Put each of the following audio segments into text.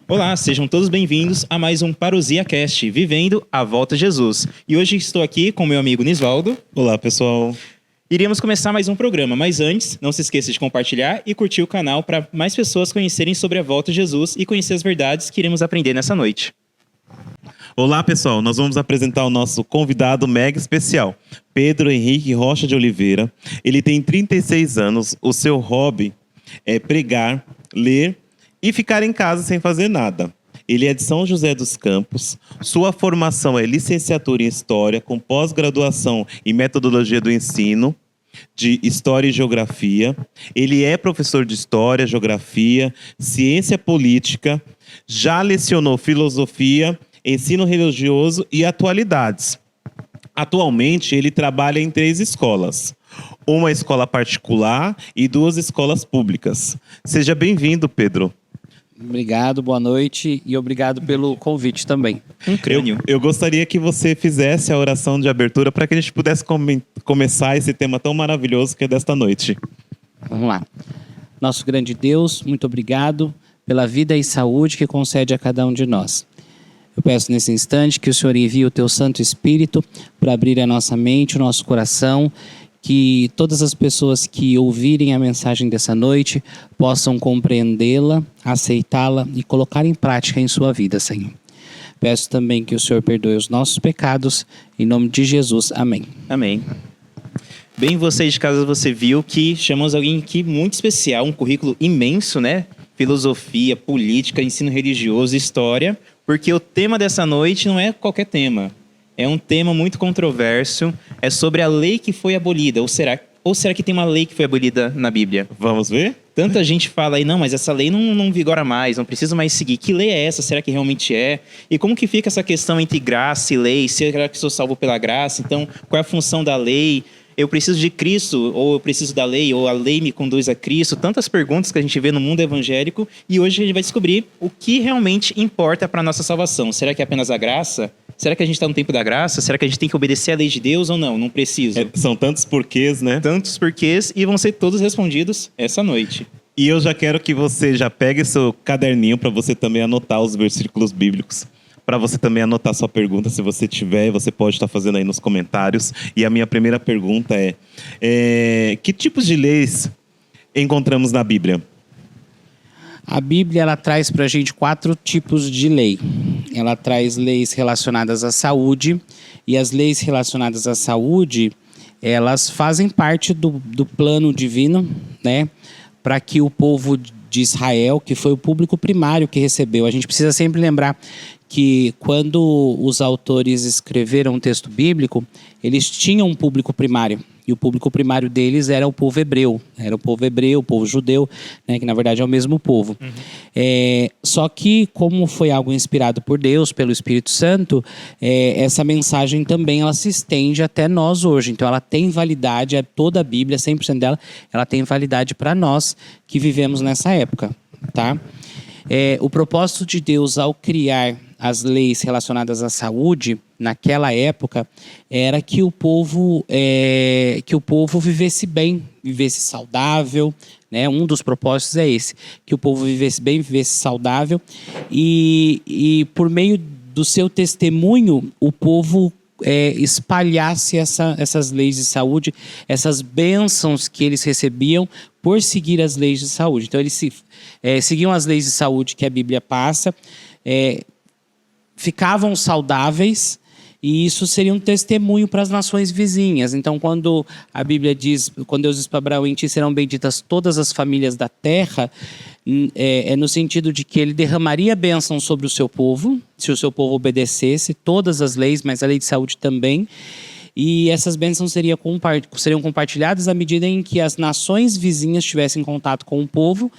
Olá, sejam todos bem-vindos a mais um Parousia Cast, Vivendo a Volta de Jesus. E hoje estou aqui com meu amigo Nisvaldo. Olá, pessoal. Iríamos começar mais um programa, mas antes, não se esqueça de compartilhar e curtir o canal para mais pessoas conhecerem sobre a volta de Jesus e conhecer as verdades que iremos aprender nessa noite. Olá, pessoal. Nós vamos apresentar o nosso convidado mega especial, Pedro Henrique Rocha de Oliveira. Ele tem 36 anos. O seu hobby é pregar, ler e ficar em casa sem fazer nada. Ele é de São José dos Campos. Sua formação é licenciatura em História, com pós-graduação em Metodologia do Ensino, de História e Geografia. Ele é professor de História, Geografia, Ciência Política, já lecionou Filosofia, Ensino Religioso e Atualidades. Atualmente, ele trabalha em 3 escolas. Uma escola particular e 2 escolas públicas. Seja bem-vindo, Pedro. Obrigado, boa noite e obrigado pelo convite também. Um crânio. Eu gostaria que você fizesse a oração de abertura para que a gente pudesse começar esse tema tão maravilhoso que é desta noite. Vamos lá. Nosso grande Deus, muito obrigado pela vida e saúde que concede a cada um de nós. Eu peço nesse instante que o Senhor envie o Teu Santo Espírito para abrir a nossa mente, o nosso coração, que todas as pessoas que ouvirem a mensagem dessa noite possam compreendê-la, aceitá-la e colocar em prática em sua vida, Senhor. Peço também que o Senhor perdoe os nossos pecados, em nome de Jesus. Amém. Amém. Bem, você de casa, você viu que chamamos alguém aqui muito especial, um currículo imenso, né? Filosofia, política, ensino religioso, história, porque o tema dessa noite não é qualquer tema. É um tema muito controverso, é sobre a lei que foi abolida. Ou será que tem uma lei que foi abolida na Bíblia? Vamos ver? Tanta gente fala aí, não, mas essa lei não vigora mais, não preciso mais seguir. Que lei é essa? Será que realmente é? E como que fica essa questão entre graça e lei? Será que sou salvo pela graça? Então, qual é a função da lei? Eu preciso de Cristo, ou eu preciso da lei, ou a lei me conduz a Cristo? Tantas perguntas que a gente vê no mundo evangélico, e hoje a gente vai descobrir o que realmente importa para a nossa salvação. Será que é apenas a graça? Será que a gente está no tempo da graça? Será que a gente tem que obedecer à lei de Deus ou não? Não preciso. São tantos porquês, né? Tantos porquês, e vão ser todos respondidos essa noite. E eu já quero que você já pegue seu caderninho para você também anotar os versículos bíblicos. Para você também anotar sua pergunta, se você tiver, você pode estar fazendo aí nos comentários. E a minha primeira pergunta é que tipos de leis encontramos na Bíblia? A Bíblia ela traz para a gente 4 tipos de lei. Ela traz leis relacionadas à saúde, e as leis relacionadas à saúde, elas fazem parte do plano divino, né? Para que o povo de Israel, que foi o público primário que recebeu. A gente precisa sempre lembrar que quando os autores escreveram um texto bíblico, eles tinham um público primário. E o público primário deles era o povo hebreu. Era o povo hebreu, o povo judeu, né, que na verdade é o mesmo povo. Só que, como foi algo inspirado por Deus, pelo Espírito Santo, essa mensagem também ela se estende até nós hoje. Então ela tem validade, toda a Bíblia, 100% dela, ela tem validade para nós que vivemos nessa época. Tá? O propósito de Deus ao criar as leis relacionadas à saúde, naquela época, era que o povo vivesse bem, vivesse saudável, né? Um dos propósitos é esse, que o povo vivesse bem, vivesse saudável, e por meio do seu testemunho, o povo espalhasse essas leis de saúde, essas bênçãos que eles recebiam por seguir as leis de saúde. Então, eles seguiam as leis de saúde que a Bíblia passa, ficavam saudáveis, e isso seria um testemunho para as nações vizinhas. Então, quando a Bíblia diz, quando Deus diz para Abraão, em ti serão benditas todas as famílias da terra, é no sentido de que ele derramaria bênção sobre o seu povo, se o seu povo obedecesse todas as leis, mas a lei de saúde também. E essas bênçãos seriam compartilhadas à medida em que as nações vizinhas tivessem contato com o povo,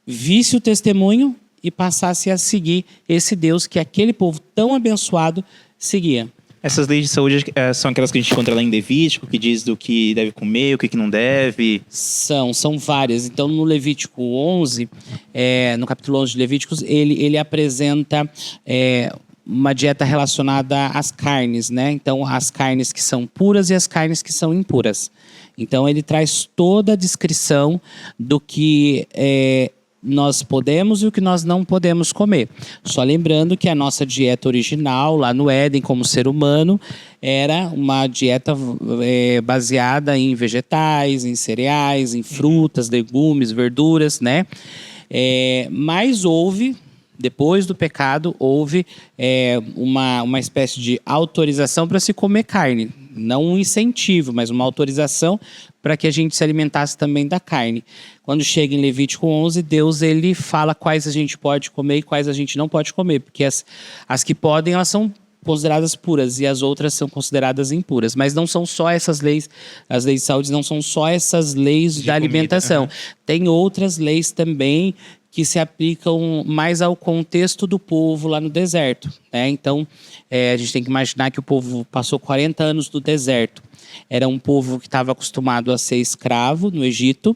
visse o testemunho e passasse a seguir esse Deus que aquele povo tão abençoado seguia. Essas leis de saúde são aquelas que a gente encontra lá em Levítico, que diz do que deve comer, o que não deve? São várias. Então, no Levítico 11, no capítulo 11 de Levíticos, ele apresenta uma dieta relacionada às carnes, né? Então, as carnes que são puras e as carnes que são impuras. Então, ele traz toda a descrição do que nós podemos e o que nós não podemos comer. Só lembrando que a nossa dieta original, lá no Éden, como ser humano, era uma dieta baseada em vegetais, em cereais, em frutas, legumes, verduras, né? Mas houve, depois do pecado, houve uma espécie de autorização para se comer carne. Não um incentivo, mas uma autorização para que a gente se alimentasse também da carne. Quando chega em Levítico 11, Deus ele fala quais a gente pode comer e quais a gente não pode comer, porque as que podem, elas são consideradas puras e as outras são consideradas impuras. Mas não são só essas leis, as leis de saúde não são só essas leis da alimentação. Tem outras leis também que se aplicam mais ao contexto do povo lá no deserto, né? Então, a gente tem que imaginar que o povo passou 40 anos no deserto. Era um povo que estava acostumado a ser escravo no Egito.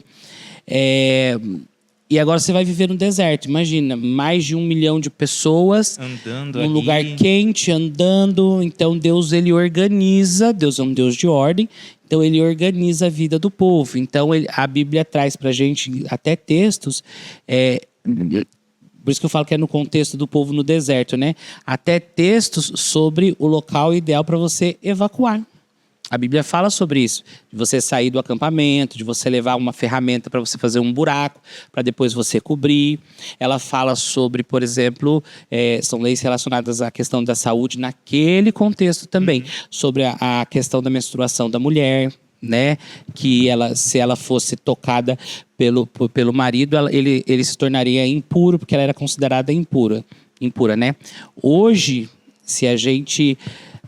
E agora você vai viver no deserto. Imagina, mais de 1 milhão de pessoas andando num lugar quente, andando. Então Deus ele organiza, Deus é um Deus de ordem, então ele organiza a vida do povo. Então a Bíblia traz pra gente até textos, por isso que eu falo que é no contexto do povo no deserto, né? Até textos sobre o local ideal para você evacuar. A Bíblia fala sobre isso, de você sair do acampamento, de você levar uma ferramenta para você fazer um buraco, para depois você cobrir. Ela fala sobre, por exemplo, são leis relacionadas à questão da saúde naquele contexto também, sobre a questão da menstruação da mulher, né? Que se ela fosse tocada pelo marido, ele se tornaria impuro, porque ela era considerada impura, né? Hoje, se a gente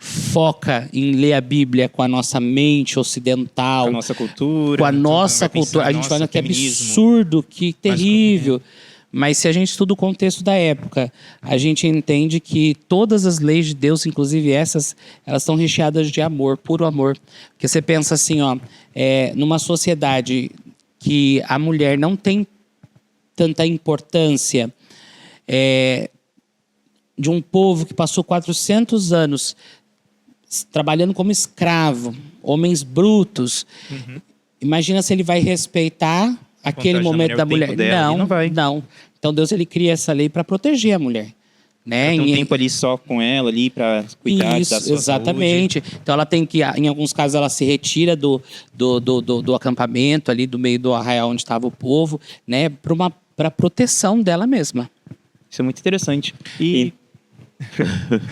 foca em ler a Bíblia com a nossa mente ocidental, com a nossa cultura, a gente fala que é absurdo, que terrível. Mas se a gente estuda o contexto da época, a gente entende que todas as leis de Deus, inclusive essas, elas estão recheadas de amor, puro amor. Porque você pensa assim, numa sociedade que a mulher não tem tanta importância, de um povo que passou 400 anos trabalhando como escravo, homens brutos. Imagina se ele vai respeitar aquele momento da mulher. Não vai. Não. Então Deus ele cria essa lei para proteger a mulher, né? Tem um tempo ali só com ela ali para cuidar da sua exatamente. saúde. Então ela tem que, em alguns casos, ela se retira do acampamento ali, do meio do arraial onde estava o povo, né? Para proteção dela mesma. Isso é muito interessante.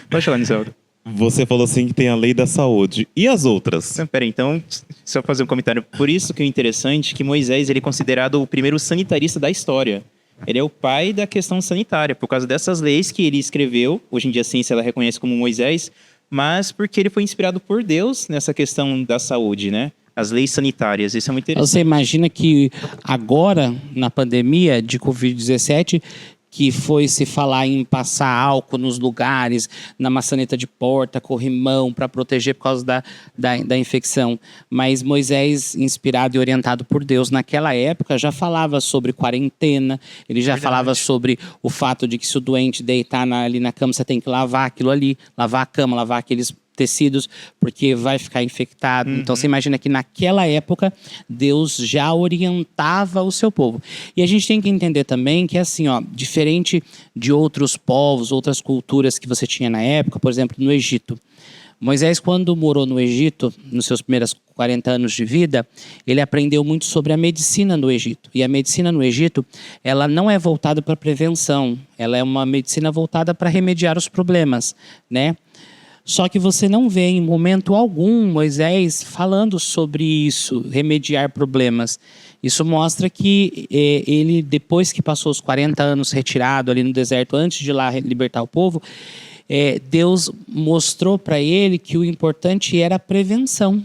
Pode falar, Nisaldo. Você falou assim que tem a lei da saúde. E as outras? Peraí, então, só fazer um comentário. Por isso que é interessante que Moisés ele é considerado o primeiro sanitarista da história. Ele é o pai da questão sanitária, por causa dessas leis que ele escreveu. Hoje em dia a ciência ela reconhece como Moisés, mas porque ele foi inspirado por Deus nessa questão da saúde, né? As leis sanitárias, isso é muito interessante. Você imagina que agora, na pandemia de Covid-19, que foi se falar em passar álcool nos lugares, na maçaneta de porta, corrimão, para proteger por causa da infecção. Mas Moisés, inspirado e orientado por Deus, naquela época já falava sobre quarentena, ele já falava sobre o fato de que se o doente deitar ali na cama, você tem que lavar aquilo ali, lavar a cama, lavar aqueles tecidos, porque vai ficar infectado. Então você imagina que naquela época Deus já orientava o seu povo. E a gente tem que entender também que assim, diferente de outros povos, outras culturas que você tinha na época, por exemplo, no Egito. Moisés, quando morou no Egito, nos seus primeiros 40 anos de vida, ele aprendeu muito sobre a medicina no Egito. E a medicina no Egito, ela não é voltada para prevenção, ela é uma medicina voltada para remediar os problemas, né? Só que você não vê em momento algum Moisés falando sobre isso, remediar problemas. Isso mostra que ele, depois que passou os 40 anos retirado ali no deserto, antes de ir lá libertar o povo, Deus mostrou para ele que o importante era a prevenção.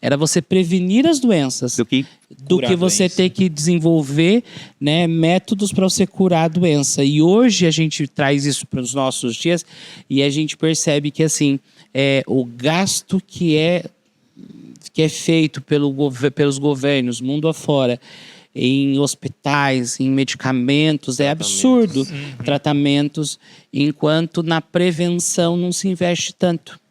Era você prevenir as doenças do que você ter que desenvolver, né, métodos para você curar a doença. E hoje a gente traz isso para os nossos dias e a gente percebe que assim, o gasto que é feito pelos governos mundo afora em hospitais, em medicamentos, é absurdo. Tratamentos, enquanto na prevenção não se investe tanto.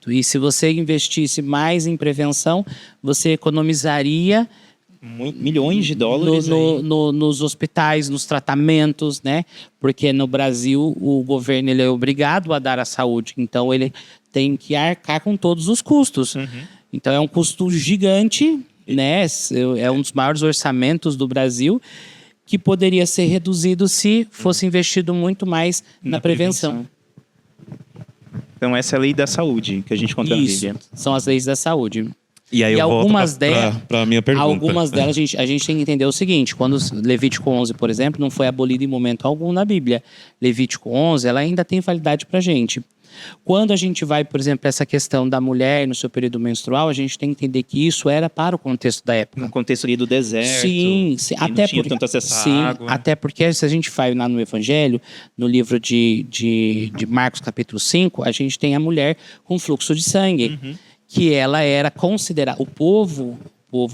E se você investisse mais em prevenção, você economizaria Milhões de dólares aí. Nos hospitais, nos tratamentos, né? Porque no Brasil o governo ele é obrigado a dar a saúde, então ele tem que arcar com todos os custos. Então é um custo gigante, né? É um dos maiores orçamentos do Brasil, que poderia ser reduzido se fosse investido muito mais na prevenção. Então essa é a lei da saúde que a gente encontra na Isso, Bíblia. são as leis da saúde. E aí E eu algumas volto delas- pra minha pergunta. Algumas delas a gente tem que entender o seguinte: quando Levítico 11, por exemplo, não foi abolido em momento algum na Bíblia. Levítico 11, ela ainda tem validade pra gente. Quando a gente vai, por exemplo, essa questão da mulher no seu período menstrual, a gente tem que entender que isso era para o contexto da época. No contexto ali do deserto. Sim, que até não tinha porque, tanto acesso à sim, água. até porque se a gente vai lá no Evangelho, no livro de Marcos capítulo 5, a gente tem a mulher com fluxo de sangue, que ela era considerada, o povo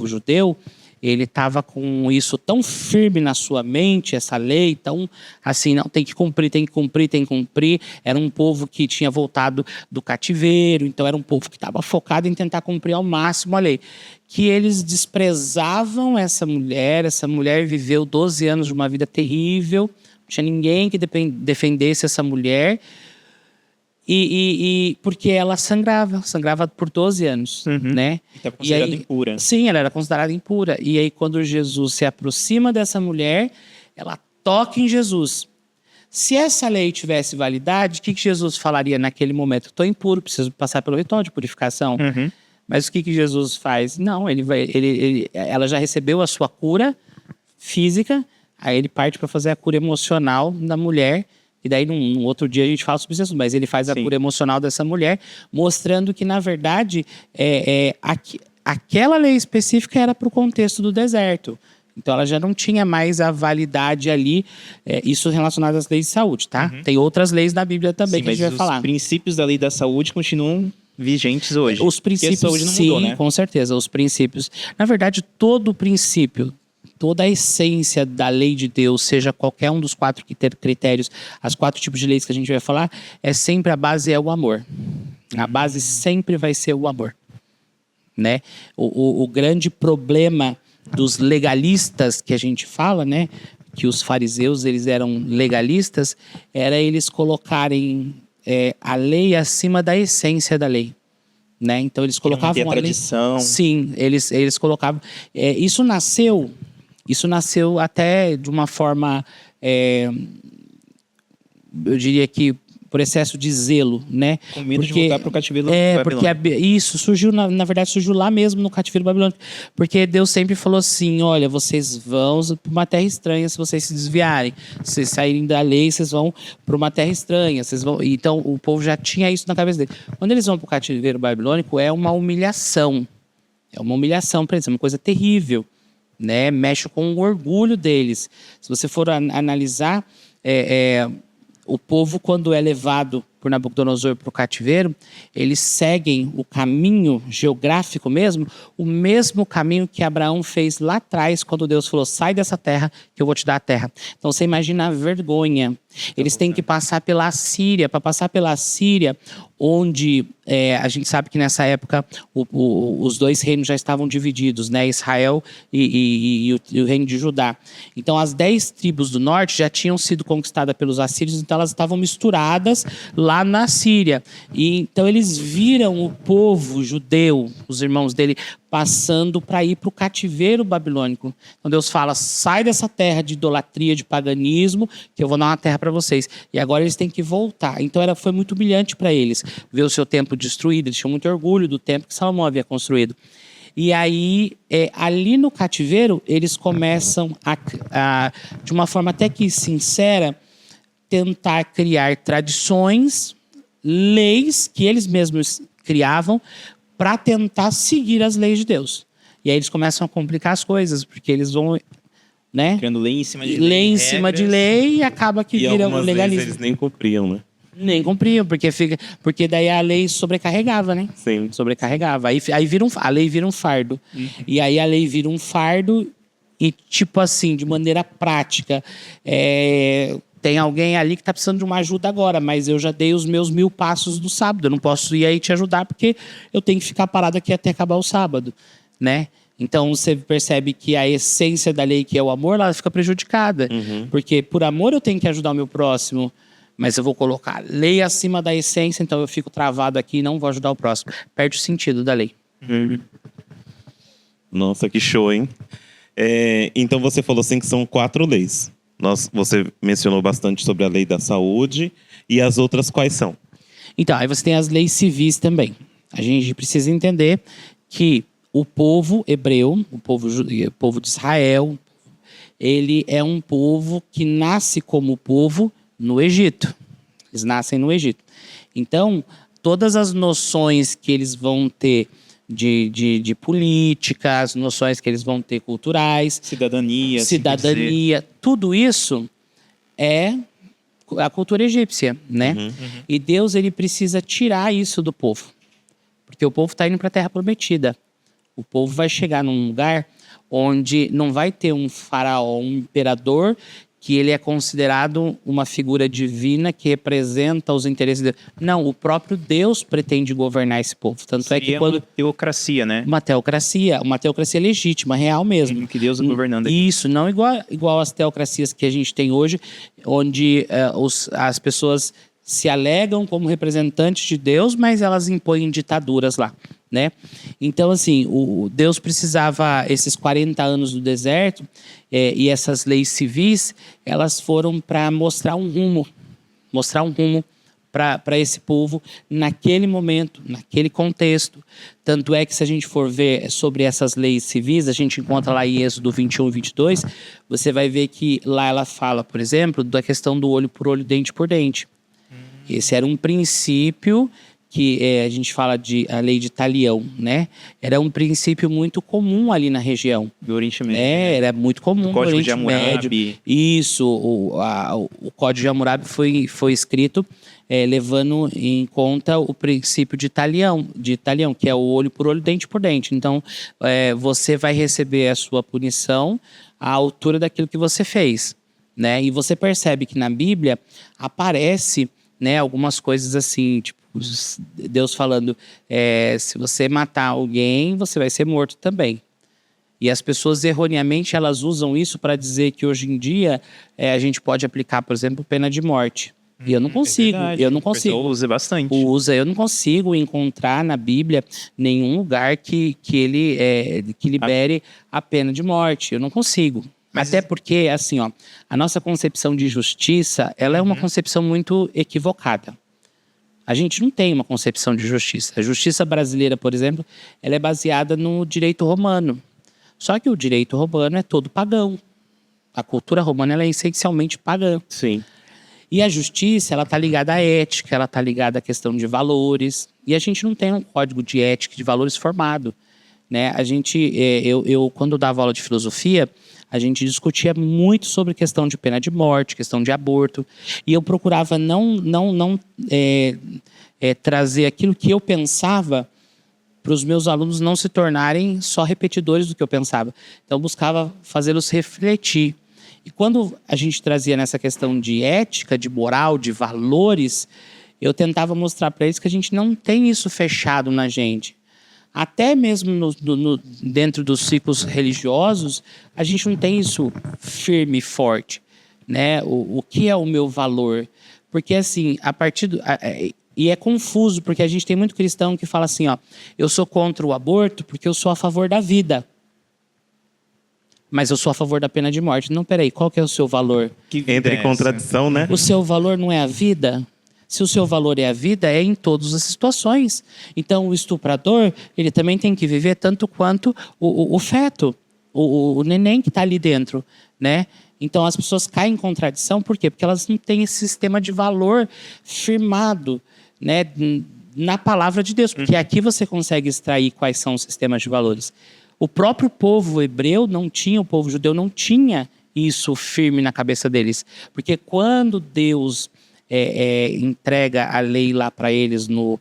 judeu, ele estava com isso tão firme na sua mente, essa lei, tão assim, não, tem que cumprir, tem que cumprir, tem que cumprir. Era um povo que tinha voltado do cativeiro, então era um povo que estava focado em tentar cumprir ao máximo a lei. Que eles desprezavam essa mulher viveu 12 anos de uma vida terrível, não tinha ninguém que defendesse essa mulher, e porque ela sangrava por 12 anos, né? Estava considerada E aí- impura. Sim, ela era considerada impura. E aí, quando Jesus se aproxima dessa mulher, ela toca em Jesus. Se essa lei tivesse validade, o que Jesus falaria naquele momento? Estou impuro, preciso passar pelo ritual de purificação. Mas o que Jesus faz? Não, ela já recebeu a sua cura física, aí ele parte para fazer a cura emocional da mulher. E daí, num outro dia, a gente fala sobre isso, mas ele faz a Sim. cura emocional dessa mulher, mostrando que, na verdade, aquela lei específica era para o contexto do deserto. Então, ela já não tinha mais a validade ali, isso relacionado às leis de saúde, tá? Tem outras leis da Bíblia também Sim, que a mas gente vai os falar. princípios da lei da saúde continuam vigentes hoje. Os princípios, Porque a saúde não sim, mudou, né? com certeza. Os princípios. Na verdade, todo o princípio, toda a essência da lei de Deus, seja qualquer um dos 4 critérios, as 4 tipos de leis que a gente vai falar, sempre a base é o amor. A base sempre vai ser o amor, né? O grande problema dos legalistas que a gente fala, né? Que os fariseus eles eram legalistas, era eles colocarem a lei acima da essência da lei. Né? Então eles colocavam manter a a lei- tradição. Sim, eles colocavam. Isso nasceu até de uma forma, eu diria que por excesso de zelo, né? Com medo de voltar para o cativeiro porque babilônico. isso surgiu, na verdade, surgiu lá mesmo no cativeiro babilônico. Porque Deus sempre falou assim: olha, vocês vão para uma terra estranha se vocês se desviarem. Se vocês saírem da lei, vocês vão para uma terra estranha. Vocês vão... Então, o povo já tinha isso na cabeça dele. Quando eles vão para o cativeiro babilônico, é uma humilhação. É uma humilhação para eles, é uma coisa terrível. Né? Mexe com o orgulho deles. Se você for analisar, o povo, quando é levado por Nabucodonosor para o cativeiro, eles seguem o caminho geográfico mesmo, o mesmo caminho que Abraão fez lá atrás, quando Deus falou: sai dessa terra, que eu vou te dar a terra. Então, você imagina a vergonha. Eles têm que passar pela Síria. Para passar pela Síria, onde a gente sabe que nessa época os 2 reinos já estavam divididos, né? Israel e o reino de Judá. Então, as 10 tribos do norte já tinham sido conquistadas pelos assírios, então elas estavam misturadas lá na Síria. E então eles viram o povo judeu, os irmãos dele, passando para ir para o cativeiro babilônico. Então Deus fala: sai dessa terra de idolatria, de paganismo, que eu vou dar uma terra para vocês. E agora eles têm que voltar. Então foi muito humilhante para eles ver o seu templo destruído. Eles tinham muito orgulho do templo que Salomão havia construído. E aí, ali no cativeiro, eles começam de uma forma até que sincera, tentar criar tradições, leis que eles mesmos criavam para tentar seguir as leis de Deus. E aí eles começam a complicar as coisas, porque eles vão, né? Criando lei em cima de Lei lei. em cima de lei, e acaba que E vira um algumas vezes legalismo. eles nem cumpriam, né? Nem cumpriam, porque daí a lei sobrecarregava, né? Sim. Sobrecarregava. Aí a lei vira um fardo. E aí a lei vira um fardo e, tipo assim, de maneira prática, tem alguém ali que está precisando de uma ajuda agora, mas eu já dei os meus 1000 passos do sábado. Eu não posso ir aí te ajudar porque eu tenho que ficar parado aqui até acabar o sábado, né? Então você percebe que a essência da lei, que é o amor, ela fica prejudicada. Porque por amor eu tenho que ajudar o meu próximo, mas eu vou colocar lei acima da essência, então eu fico travado aqui e não vou ajudar o próximo. Perde o sentido da lei. Nossa, que show, hein? Então você falou assim que são 4 leis. Você mencionou bastante sobre a lei da saúde. E as outras quais são? Então, aí você tem as leis civis também. A gente precisa entender que o povo hebreu, o povo de Israel, ele é um povo que nasce como povo no Egito. Eles nascem no Egito. Então, todas as noções que eles vão ter de política, as noções que eles vão ter culturais, cidadania, tudo isso é a cultura egípcia, né? E Deus, ele precisa tirar isso do povo. Porque o povo está indo para a Terra Prometida. O povo vai chegar num lugar onde não vai ter um faraó, um imperador, que ele é considerado uma figura divina que representa os interesses de Deus. Não, o próprio Deus pretende governar esse povo. Tanto é que quando... uma teocracia, né? Uma teocracia legítima, real mesmo. Que Deus governando aqui. Isso, não igual às teocracias que a gente tem hoje, onde as pessoas se alegam como representantes de Deus, mas elas impõem ditaduras lá, né? Então, assim, o Deus precisava, esses 40 anos do deserto, e essas leis civis, elas foram para mostrar um rumo para esse povo naquele momento, naquele contexto. Tanto é que, se a gente for ver sobre essas leis civis, a gente encontra lá em Êxodo 21 e 22, você vai ver que lá ela fala, por exemplo, da questão do olho por olho, dente por dente. Esse era um princípio que a gente fala a lei de Talião, né? Era um princípio muito comum ali na região. Do Oriente Médio. Era muito comum no Código Oriente de Hammurabi. Médio. Isso, o Código de Hammurabi foi escrito levando em conta o princípio de Talião, que é o olho por olho, dente por dente. Então, você vai receber a sua punição à altura daquilo que você fez, né? E você percebe que na Bíblia aparece, né, algumas coisas assim, tipo, Deus falando, se você matar alguém, você vai ser morto também. E as pessoas, erroneamente, elas usam isso para dizer que hoje em dia a gente pode aplicar, por exemplo, pena de morte. E eu não consigo, Usa bastante. Eu não consigo encontrar na Bíblia nenhum lugar que libere a pena de morte. Eu não consigo. Até porque, assim, a nossa concepção de justiça, ela é uma concepção muito equivocada. A gente não tem uma concepção de justiça. A justiça brasileira, por exemplo, ela é baseada no direito romano. Só que o direito romano é todo pagão. A cultura romana, ela é essencialmente pagã. Sim. E a justiça, ela está ligada à ética, ela está ligada à questão de valores. E a gente não tem um código de ética, de valores formado, né? Eu quando dava aula de filosofia, a gente discutia muito sobre questão de pena de morte, questão de aborto. E eu procurava não trazer aquilo que eu pensava para os meus alunos não se tornarem só repetidores do que eu pensava. Então, eu buscava fazê-los refletir. E quando a gente trazia nessa questão de ética, de moral, de valores, eu tentava mostrar para eles que a gente não tem isso fechado na gente. Até mesmo dentro dos ciclos religiosos, a gente não tem isso firme e forte, né? O que é o meu valor? Porque, assim, e é confuso, porque a gente tem muito cristão que fala assim, eu sou contra o aborto porque eu sou a favor da vida. Mas eu sou a favor da pena de morte. Não, peraí, qual que é o seu valor? Entra em contradição, né? O seu valor não é a vida? Se o seu valor é a vida, é em todas as situações. Então, o estuprador, ele também tem que viver tanto quanto o feto, o neném que está ali dentro, né? Então, as pessoas caem em contradição, por quê? Porque elas não têm esse sistema de valor firmado, né, na palavra de Deus. Porque aqui você consegue extrair quais são os sistemas de valores. O próprio povo hebreu não tinha, o povo judeu não tinha isso firme na cabeça deles. Porque quando Deus entrega a lei lá para eles no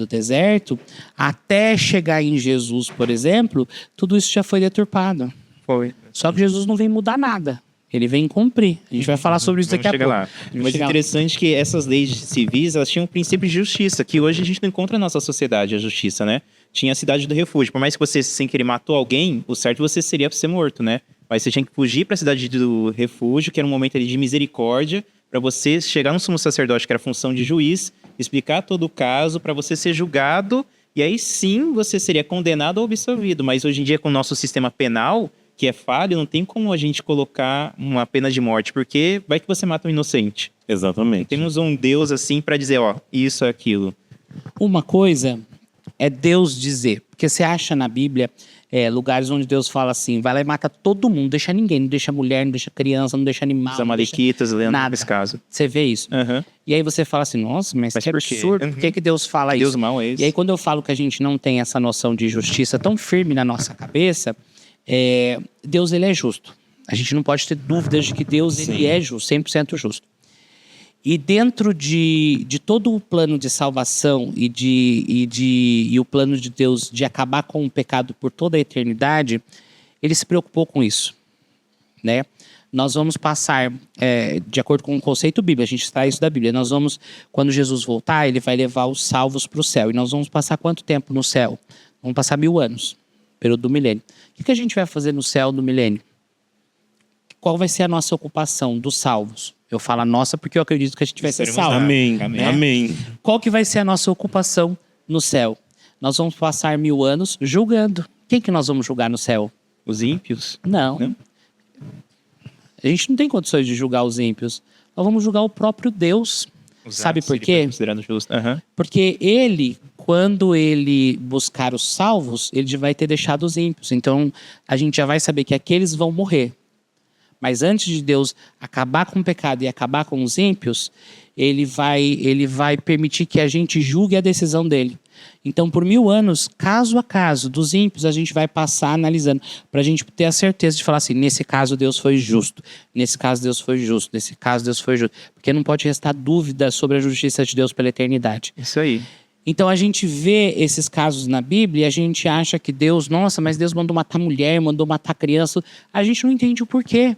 deserto, até chegar em Jesus, por exemplo, tudo isso já foi deturpado. Foi. Só que Jesus não vem mudar nada. Ele vem cumprir. A gente vai falar sobre isso Vamos daqui a chegar pouco. lá. A gente vai Mas chegar lá. interessante que essas leis civis, elas tinham um princípio de justiça, que hoje a gente não encontra na nossa sociedade, a justiça, né? Tinha a cidade do refúgio. Por mais que você, sem querer, matou alguém, o certo você seria ser morto, né? Mas você tinha que fugir para a cidade do refúgio, que era um momento ali de misericórdia, para você chegar no sumo sacerdote, que era a função de juiz, explicar todo o caso, para você ser julgado, e aí sim você seria condenado ou absolvido. Mas hoje em dia, com o nosso sistema penal, que é falho, não tem como a gente colocar uma pena de morte, porque vai que você mata um inocente. Exatamente. Temos um Deus assim para dizer, ó, isso é aquilo. Uma coisa é Deus dizer. Porque você acha na Bíblia lugares onde Deus fala assim, vai lá e mata todo mundo, não deixa ninguém, não deixa mulher, não deixa criança, não deixa animal. Os não deixa amalequitas, lendo nada. nesse caso. Você vê isso. Aham. E aí você fala assim, nossa, mas Mas que por quê? absurdo, Uhum. por que Deus fala Deus isso? mau é esse. E aí quando eu falo que a gente não tem essa noção de justiça tão firme na nossa cabeça, Deus ele é justo. A gente não pode ter dúvidas de que Deus ele é justo, 100% justo. E dentro de todo o plano de salvação e o plano de Deus de acabar com o pecado por toda a eternidade, ele se preocupou com isso, né? Nós vamos passar, de acordo com o conceito bíblico, a gente extrai isso da Bíblia, nós vamos, quando Jesus voltar, ele vai levar os salvos para o céu. E nós vamos passar quanto tempo no céu? Vamos passar 1000 anos, período do milênio. O que a gente vai fazer no céu do milênio? Qual vai ser a nossa ocupação dos salvos? Eu falo a nossa porque eu acredito que a gente vai ser Seremos salvo. Amém. Amém. Amém. Qual que vai ser a nossa ocupação no céu? Nós vamos passar 1000 anos julgando. Quem que nós vamos julgar no céu? Os ímpios. Não. Não? A gente não tem condições de julgar os ímpios. Nós vamos julgar o próprio Deus. Sabe por quê? Considerado justo. Aham. Porque ele, quando ele buscar os salvos, ele já vai ter deixado os ímpios. Então, a gente já vai saber que aqueles vão morrer. Mas antes de Deus acabar com o pecado e acabar com os ímpios, ele vai permitir que a gente julgue a decisão dele. Então, por 1000 anos, caso a caso, dos ímpios, a gente vai passar analisando, para a gente ter a certeza de falar assim, nesse caso Deus foi justo, nesse caso Deus foi justo, nesse caso Deus foi justo. Porque não pode restar dúvida sobre a justiça de Deus pela eternidade. Isso aí. Então a gente vê esses casos na Bíblia e a gente acha que Deus, nossa, mas Deus mandou matar mulher, mandou matar criança. A gente não entende o porquê.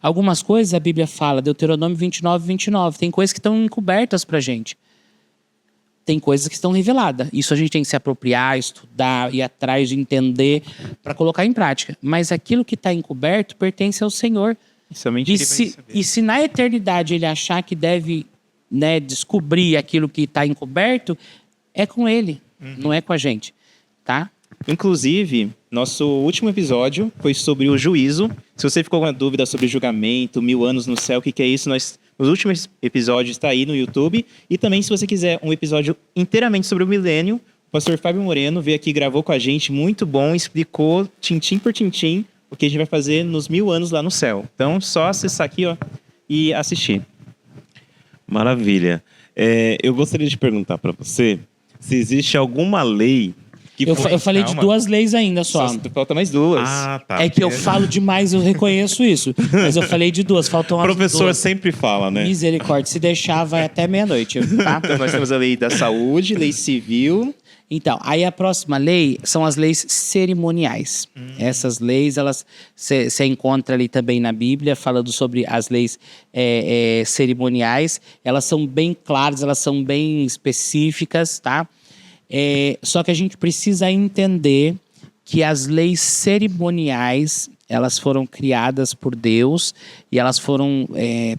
Algumas coisas a Bíblia fala, Deuteronômio 29, 29. Tem coisas que estão encobertas pra gente. Tem coisas que estão reveladas. Isso a gente tem que se apropriar, estudar, ir atrás de entender para colocar em prática. Mas aquilo que está encoberto pertence ao Senhor. Somente E ele vai saber. se na eternidade ele achar que deve, né, descobrir aquilo que está encoberto, é com ele, não é com a gente, tá? Inclusive, nosso último episódio foi sobre o juízo. Se você ficou com uma dúvida sobre julgamento, 1000 anos no céu, o que é isso? Os últimos episódios está aí no YouTube. E também, se você quiser um episódio inteiramente sobre o milênio, o pastor Fábio Moreno veio aqui, gravou com a gente, muito bom, explicou tintim por tintim o que a gente vai fazer nos 1000 anos lá no céu. Então, só acessar aqui, ó, e assistir. Maravilha. Eu gostaria de perguntar para você se existe alguma lei que Eu foi... falei de calma. 2 leis ainda só. Falta mais duas. Ah, tá. É que eu falo demais, eu reconheço isso. Mas eu falei de 2, faltam O as professor 2. sempre fala, né? Misericórdia, se deixar vai até meia-noite, tá? Então, nós temos a lei da saúde, lei civil. Então, aí a próxima lei são as leis cerimoniais. Essas leis, elas você encontra ali também na Bíblia, falando sobre as leis cerimoniais. Elas são bem claras, elas são bem específicas, tá? Só que a gente precisa entender que as leis cerimoniais, elas foram criadas por Deus e elas foram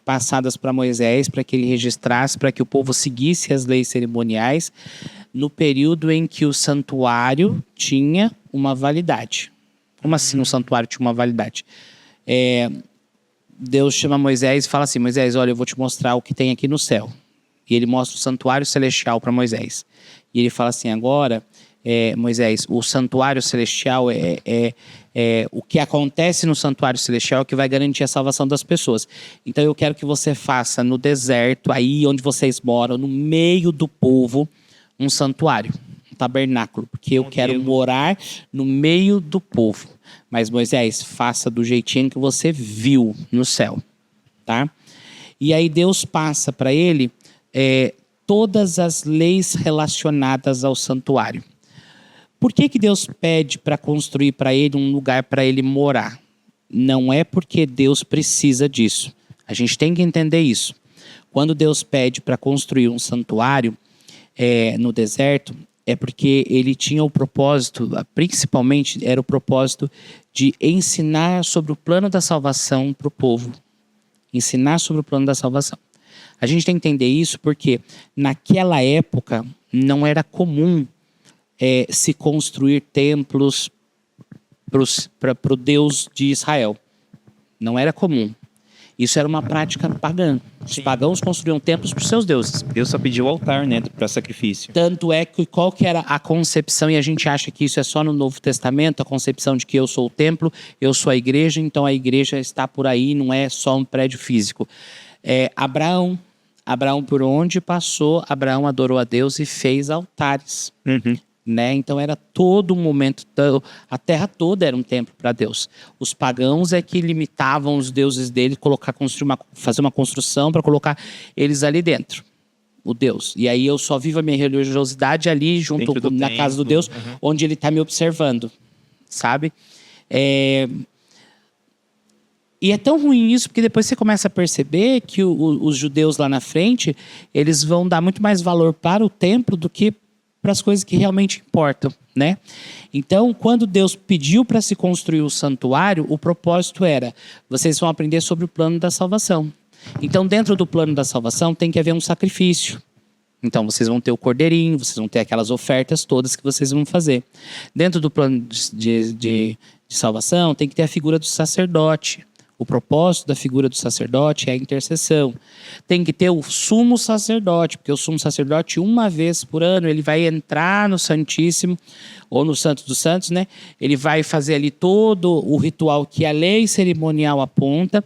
passadas para Moisés para que ele registrasse, para que o povo seguisse as leis cerimoniais no período em que o santuário tinha uma validade. Como assim o santuário tinha uma validade? Deus chama Moisés e fala assim, Moisés, olha, eu vou te mostrar o que tem aqui no céu. E ele mostra o santuário celestial para Moisés. E ele fala assim, agora, Moisés, o santuário celestial o que acontece no santuário celestial é o que vai garantir a salvação das pessoas. Então eu quero que você faça no deserto, aí onde vocês moram, no meio do povo, um santuário, um tabernáculo, porque eu quero morar no meio do povo. Mas Moisés, faça do jeitinho que você viu no céu, tá? E aí Deus passa para ele todas as leis relacionadas ao santuário. Por que Deus pede para construir para ele um lugar para ele morar? não é porque Deus precisa disso. A gente tem que entender isso. Quando Deus pede para construir um santuário no deserto, é porque ele tinha o propósito, principalmente era o propósito de ensinar sobre o plano da salvação para o povo. Ensinar sobre o plano da salvação. A gente tem que entender isso porque naquela época não era comum se construir templos para o Deus de Israel. Não era comum. Isso era uma prática pagã. Os pagãos construíam templos para os seus deuses. Deus só pediu o altar, né, para sacrifício. Tanto é que qual que era a concepção, e a gente acha que isso é só no Novo Testamento, a concepção de que eu sou o templo, eu sou a igreja, então a igreja está por aí, não é só um prédio físico. Abraão, por onde passou, Abraão adorou a Deus e fez altares. Uhum. Né? Então era todo um momento, a terra toda era um templo para Deus. Os pagãos é que limitavam os deuses dele, fazer uma construção para colocar eles ali dentro, o Deus. E aí eu só vivo a minha religiosidade ali junto na casa do Deus, onde ele está me observando, sabe? E é tão ruim isso, porque depois você começa a perceber que os judeus lá na frente, eles vão dar muito mais valor para o templo do que para as coisas que realmente importam, né? Então, quando Deus pediu para se construir o santuário, o propósito era, vocês vão aprender sobre o plano da salvação. Então, dentro do plano da salvação, tem que haver um sacrifício. Então, vocês vão ter o cordeirinho, vocês vão ter aquelas ofertas todas que vocês vão fazer. Dentro do plano de salvação, tem que ter a figura do sacerdote. O propósito da figura do sacerdote é a intercessão. Tem que ter o sumo sacerdote, porque o sumo sacerdote, uma vez por ano, ele vai entrar no Santíssimo, ou no Santo dos Santos, né? Ele vai fazer ali todo o ritual que a lei cerimonial aponta,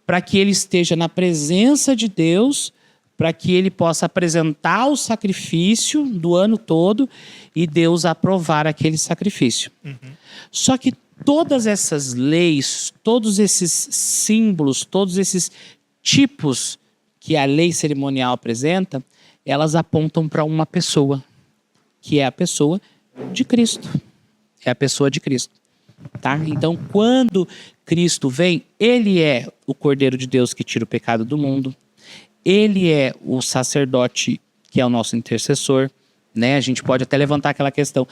para que ele esteja na presença de Deus, para que ele possa apresentar o sacrifício do ano todo e Deus aprovar aquele sacrifício. Só que todas essas leis, todos esses símbolos, todos esses tipos que a lei cerimonial apresenta, elas apontam para uma pessoa, que é a pessoa de Cristo. É a pessoa de Cristo. Tá? Então, quando Cristo vem, ele é o Cordeiro de Deus que tira o pecado do mundo. Ele é o sacerdote que é o nosso intercessor. Né? A gente pode até levantar aquela questão.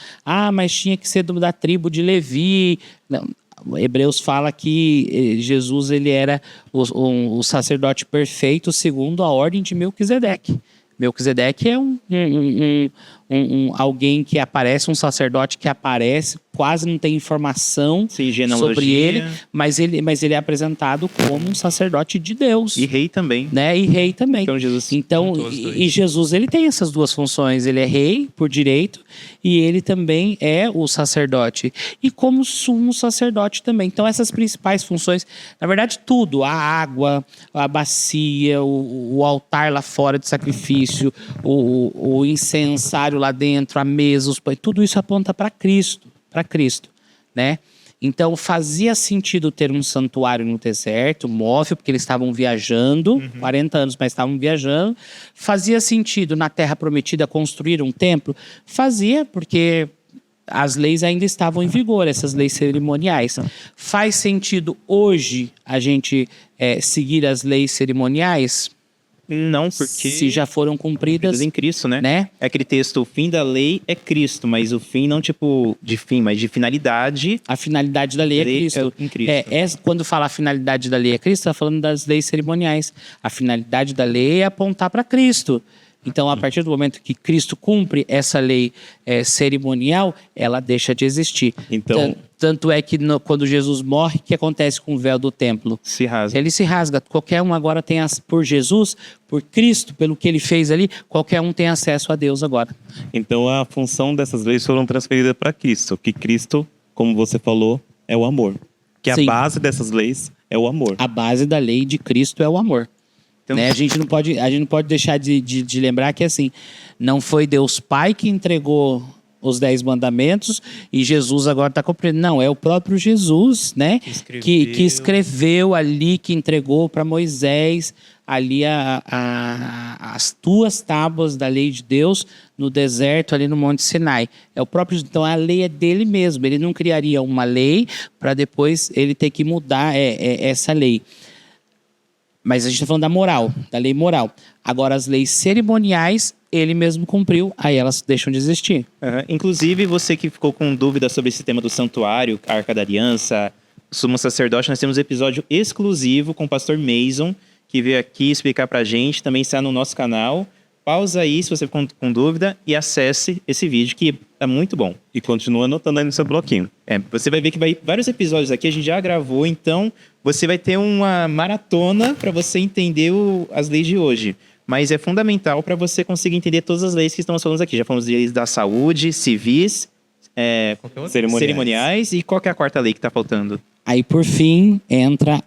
Mas tinha que ser da tribo de Levi. Não, Hebreus fala que Jesus ele era o sacerdote perfeito segundo a ordem de Melquisedeque. Melquisedeque é alguém que aparece, um sacerdote que aparece, quase não tem informação sobre ele, mas ele é apresentado como um sacerdote de Deus. E rei também. Né? E rei também. Então, e Jesus ele tem essas duas funções, ele é rei por direito e ele também é o sacerdote. E como sumo sacerdote também. Então essas principais funções, na verdade tudo, a água, a bacia, o altar lá fora de sacrifício, o incensário lá dentro, a mesa, os pães, tudo isso aponta para Cristo, né? Então fazia sentido ter um santuário no deserto, móvel, porque eles estavam viajando, 40 anos, mas estavam viajando. Fazia sentido na Terra Prometida construir um templo? Fazia, porque as leis ainda estavam em vigor, essas leis cerimoniais. Faz sentido hoje a gente seguir as leis cerimoniais? Não, porque se já foram cumpridas em Cristo, né? É aquele texto, o fim da lei é Cristo, mas o fim não tipo de fim, mas de finalidade. A finalidade da lei é Cristo. Em Cristo. Quando fala a finalidade da lei é Cristo, está falando das leis cerimoniais. A finalidade da lei é apontar para Cristo. Então, a partir do momento que Cristo cumpre essa lei cerimonial, ela deixa de existir. Então, tanto é que quando Jesus morre, o que acontece com o véu do templo? Se rasga. Ele se rasga. Qualquer um agora tem, por Jesus, por Cristo, pelo que ele fez ali, qualquer um tem acesso a Deus agora. Então, a função dessas leis foram transferidas para Cristo. Que Cristo, como você falou, é o amor. Que a base dessas leis é o amor. A base da lei de Cristo é o amor. Então, né? A gente não pode deixar de lembrar que assim, não foi Deus Pai que entregou os 10 mandamentos e Jesus agora está cumprindo. Não, é o próprio Jesus, né? Que escreveu ali, que entregou para Moisés ali as 2 tábuas da lei de Deus no deserto, ali no Monte Sinai. É o próprio, então a lei é dele mesmo. Ele não criaria uma lei para depois ele ter que mudar essa lei. Mas a gente está falando da moral, da lei moral. Agora, as leis cerimoniais, ele mesmo cumpriu, aí elas deixam de existir. Inclusive, você que ficou com dúvida sobre esse tema do santuário, a Arca da Aliança, sumo sacerdote, nós temos um episódio exclusivo com o pastor Mason, que veio aqui explicar pra gente, também está no nosso canal. Pausa aí se você ficou com dúvida e acesse esse vídeo, que é muito bom. E continua anotando aí no seu bloquinho. Você vai ver que vários episódios aqui a gente já gravou, então você vai ter uma maratona para você entender as leis de hoje. Mas é fundamental para você conseguir entender todas as leis que estamos falando aqui. Já falamos de leis da saúde, civis, cerimoniais. E qual que é a 4ª lei que está faltando? Aí, por fim, entra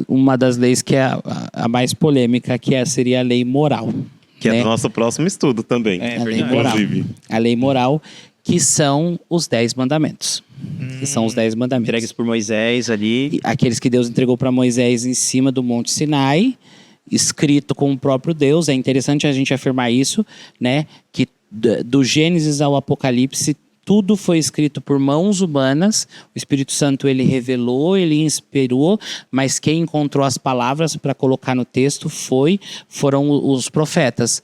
uma das leis que é a mais polêmica, que seria a lei moral. Que é do nosso próximo estudo também. A lei moral. A lei moral, que são os 10 mandamentos. Que são os 10 mandamentos. Entregues por Moisés ali. Aqueles que Deus entregou para Moisés em cima do Monte Sinai, escrito com o próprio Deus. É interessante a gente afirmar isso, né? Que do Gênesis ao Apocalipse, tudo foi escrito por mãos humanas. O Espírito Santo, ele revelou, ele inspirou, mas quem encontrou as palavras para colocar no texto foram os profetas.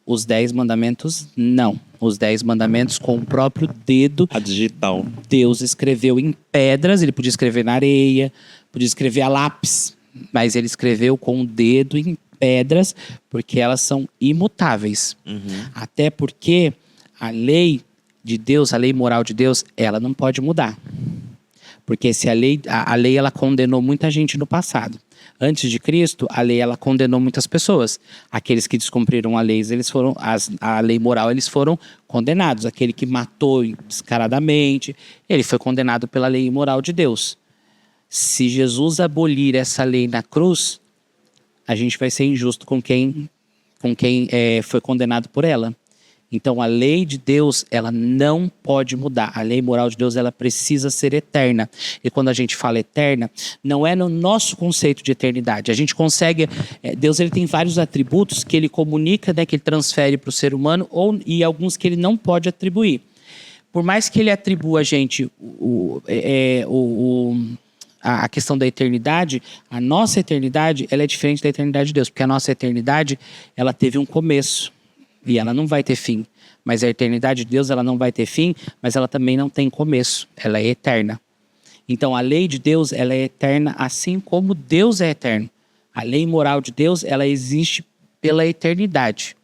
Os 10 mandamentos, não. Os 10 mandamentos com o próprio dedo. A digital. Deus escreveu em pedras, ele podia escrever na areia, podia escrever a lápis, mas ele escreveu com o dedo em pedras, porque elas são imutáveis. Até porque a lei de Deus, a lei moral de Deus, ela não pode mudar. Porque se a lei ela condenou muita gente no passado. Antes de Cristo, a lei ela condenou muitas pessoas. Aqueles que descumpriram a lei, a lei moral, eles foram condenados. Aquele que matou descaradamente, ele foi condenado pela lei moral de Deus. Se Jesus abolir essa lei na cruz, a gente vai ser injusto com quem foi condenado por ela. Então, a lei de Deus, ela não pode mudar. A lei moral de Deus, ela precisa ser eterna. E quando a gente fala eterna, não é no nosso conceito de eternidade. A gente consegue... Deus, ele tem vários atributos que ele comunica, né, que ele transfere para o ser humano, e alguns que ele não pode atribuir. Por mais que ele atribua a gente a questão da eternidade, a nossa eternidade, ela é diferente da eternidade de Deus. Porque a nossa eternidade, ela teve um começo. E ela não vai ter fim. Mas a eternidade de Deus, ela não vai ter fim, mas ela também não tem começo. Ela é eterna. Então, a lei de Deus, ela é eterna assim como Deus é eterno. A lei moral de Deus, ela existe pela eternidade.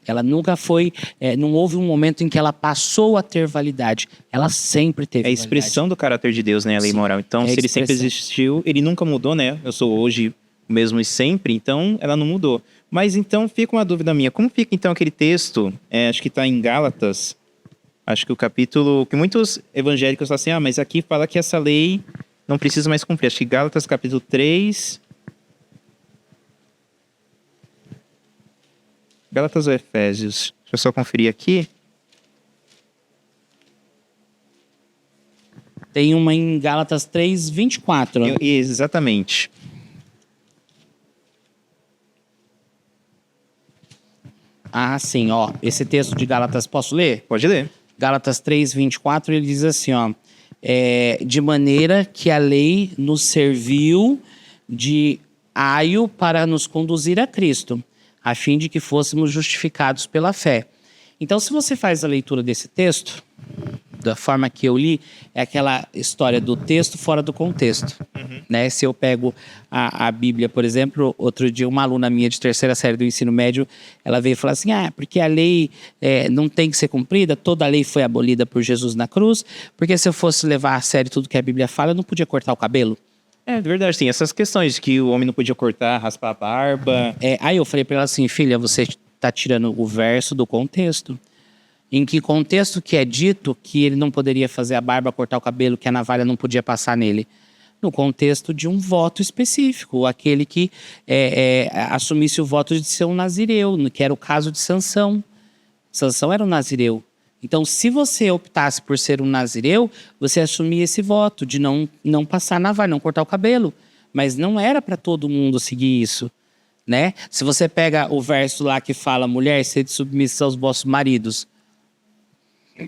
Ela nunca foi... não houve um momento em que ela passou a ter validade. Ela sempre teve validade. É a expressão do caráter de Deus, né? A lei moral. Então, se ele sempre existiu, ele nunca mudou, né? Eu sou hoje o mesmo e sempre, então ela não mudou. Mas então fica uma dúvida minha. Como fica então aquele texto, acho que está em Gálatas, acho que o capítulo, que muitos evangélicos falam assim, mas aqui fala que essa lei não precisa mais cumprir. Acho que Gálatas capítulo 3... Gálatas ou Efésios? Deixa eu só conferir aqui. Tem uma em Gálatas 3, 24. Exatamente. Ah, sim, ó. Esse texto de Gálatas, posso ler? Pode ler. Gálatas 3, 24, ele diz assim, ó. De maneira que a lei nos serviu de aio para nos conduzir a Cristo, a fim de que fôssemos justificados pela fé. Então, se você faz a leitura desse texto, da forma que eu li, é aquela história do texto fora do contexto. Né? Se eu pego a Bíblia, por exemplo, outro dia uma aluna minha de 3ª série do ensino médio, ela veio falar assim, porque a lei não tem que ser cumprida, toda a lei foi abolida por Jesus na cruz, porque se eu fosse levar a sério tudo que a Bíblia fala, eu não podia cortar o cabelo. É verdade, sim. Essas questões que o homem não podia cortar, raspar a barba. Aí eu falei para ela assim, filha, você está tirando o verso do contexto. Em que contexto que é dito que ele não poderia fazer a barba, cortar o cabelo, que a navalha não podia passar nele? No contexto de um voto específico, aquele que assumisse o voto de ser um nazireu, que era o caso de Sansão. Sansão era um nazireu. Então, se você optasse por ser um nazireu, você assumia esse voto de não passar navalha, não cortar o cabelo. Mas não era para todo mundo seguir isso, né? Se você pega o verso lá que fala, mulher, sede submissa aos vossos maridos,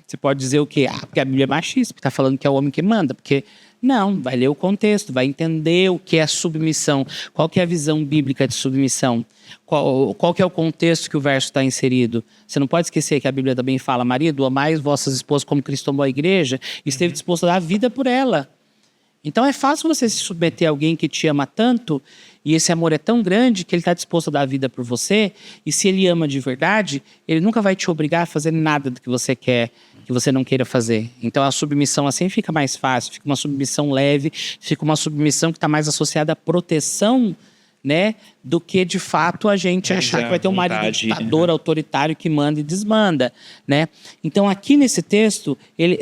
você pode dizer o quê? Porque a Bíblia é machista, porque está falando que é o homem que manda. Porque não, vai ler o contexto, vai entender o que é a submissão, qual que é a visão bíblica de submissão, qual que é o contexto que o verso está inserido. Você não pode esquecer que a Bíblia também fala, marido, amai vossas esposas como Cristo amou a igreja e esteve disposto a dar a vida por ela. Então é fácil você se submeter a alguém que te ama tanto e esse amor é tão grande que ele está disposto a dar a vida por você, e se ele ama de verdade, ele nunca vai te obrigar a fazer nada do que você quer, que você não queira fazer. Então a submissão assim fica mais fácil, fica uma submissão leve, fica uma submissão que está mais associada à proteção, né, do que de fato a gente achar que vai ter um marido ditador, autoritário que manda e desmanda, né? Então aqui nesse texto,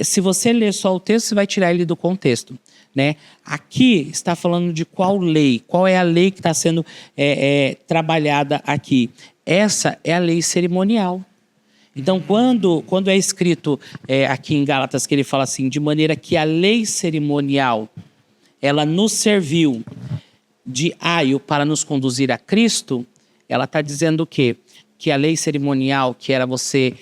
se você ler só o texto, você vai tirar ele do contexto, né? Aqui está falando de qual lei, qual é a lei que está sendo trabalhada aqui. Essa é a lei cerimonial. Então, quando é escrito aqui em Gálatas que ele fala assim, de maneira que a lei cerimonial, ela nos serviu de aio para nos conduzir a Cristo, ela está dizendo o quê? Que a lei cerimonial, que era você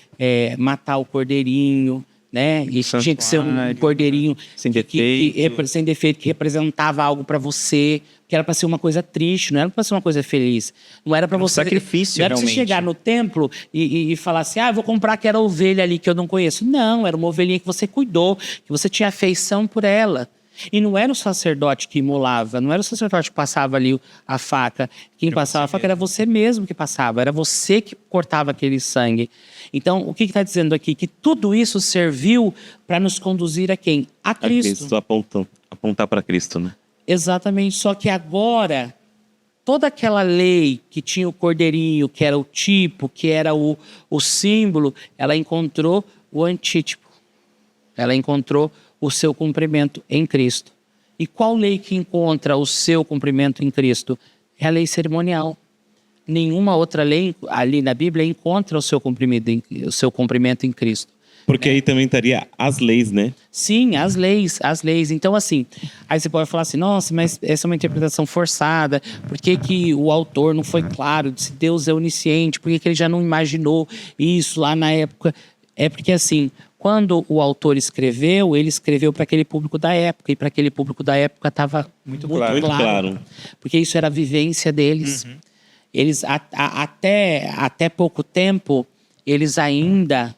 matar o cordeirinho, né? E tinha que ser um cordeirinho sem defeito, que representava algo para você, que era para ser uma coisa triste, não era para ser uma coisa feliz. Não era para você. Sacrifício, não era para você chegar no templo e falar assim: eu vou comprar aquela ovelha ali que eu não conheço. Não, era uma ovelhinha que você cuidou, que você tinha afeição por ela. E não era o sacerdote que imolava, não era o sacerdote que passava ali a faca. Quem passava a faca era você mesmo que passava, era você que cortava aquele sangue. Então, o que está dizendo aqui? Que tudo isso serviu para nos conduzir a quem? A Cristo. Apontar para Cristo, né? Exatamente, só que agora, toda aquela lei que tinha o cordeirinho, que era o tipo, que era o símbolo, ela encontrou o antítipo. Ela encontrou o seu cumprimento em Cristo. E qual lei que encontra o seu cumprimento em Cristo? É a lei cerimonial. Nenhuma outra lei ali na Bíblia encontra o seu cumprimento em Cristo. Porque aí também estaria as leis, né? Sim, as leis. Então, assim, aí você pode falar assim, nossa, mas essa é uma interpretação forçada, por que que o autor não foi claro, se Deus é onisciente, por que que ele já não imaginou isso lá na época? É porque, assim, quando o autor escreveu, ele escreveu para aquele público da época, e para aquele público da época estava muito claro. Porque isso era a vivência deles. Uhum. Eles, até pouco tempo, eles ainda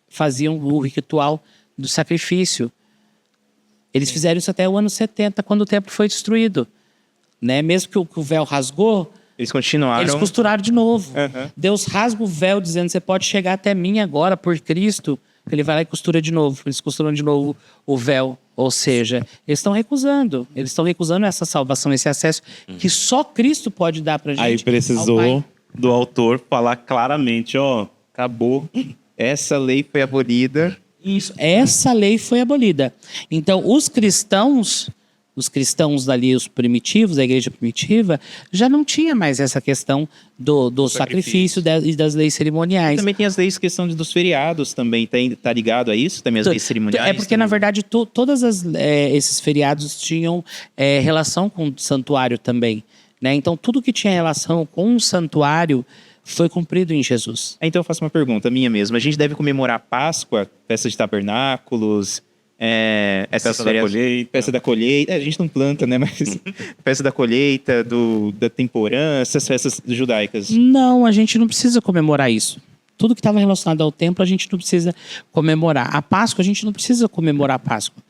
faziam o ritual do sacrifício. Eles fizeram isso até o ano 70, quando o templo foi destruído. Né? Mesmo que o véu rasgou, eles continuaram. Eles costuraram de novo. Uhum. Deus rasga o véu dizendo, você pode chegar até mim agora por Cristo. Ele vai lá e costura de novo. Eles costuram de novo o véu. Ou seja, eles estão recusando. Eles estão recusando essa salvação, esse acesso que só Cristo pode dar pra gente. Aí precisou do autor falar claramente, acabou. Essa lei foi abolida. Isso, essa lei foi abolida. Então, os cristãos dali, os primitivos, a igreja primitiva, já não tinha mais essa questão do sacrifício e das leis cerimoniais. E também tem as leis, questão dos feriados também, tá ligado a isso? Também as leis cerimoniais? É porque, na verdade, todos esses feriados tinham relação com o santuário também. Né? Então, tudo que tinha relação com o santuário foi cumprido em Jesus. Então, eu faço uma pergunta minha mesmo. A gente deve comemorar a Páscoa, festa de tabernáculos... Festa da colheita. A gente não planta, né? Mas festa da colheita, da temporã, essas festas judaicas. Não, a gente não precisa comemorar isso. Tudo que estava relacionado ao templo, a gente não precisa comemorar. A Páscoa, a gente não precisa comemorar a Páscoa.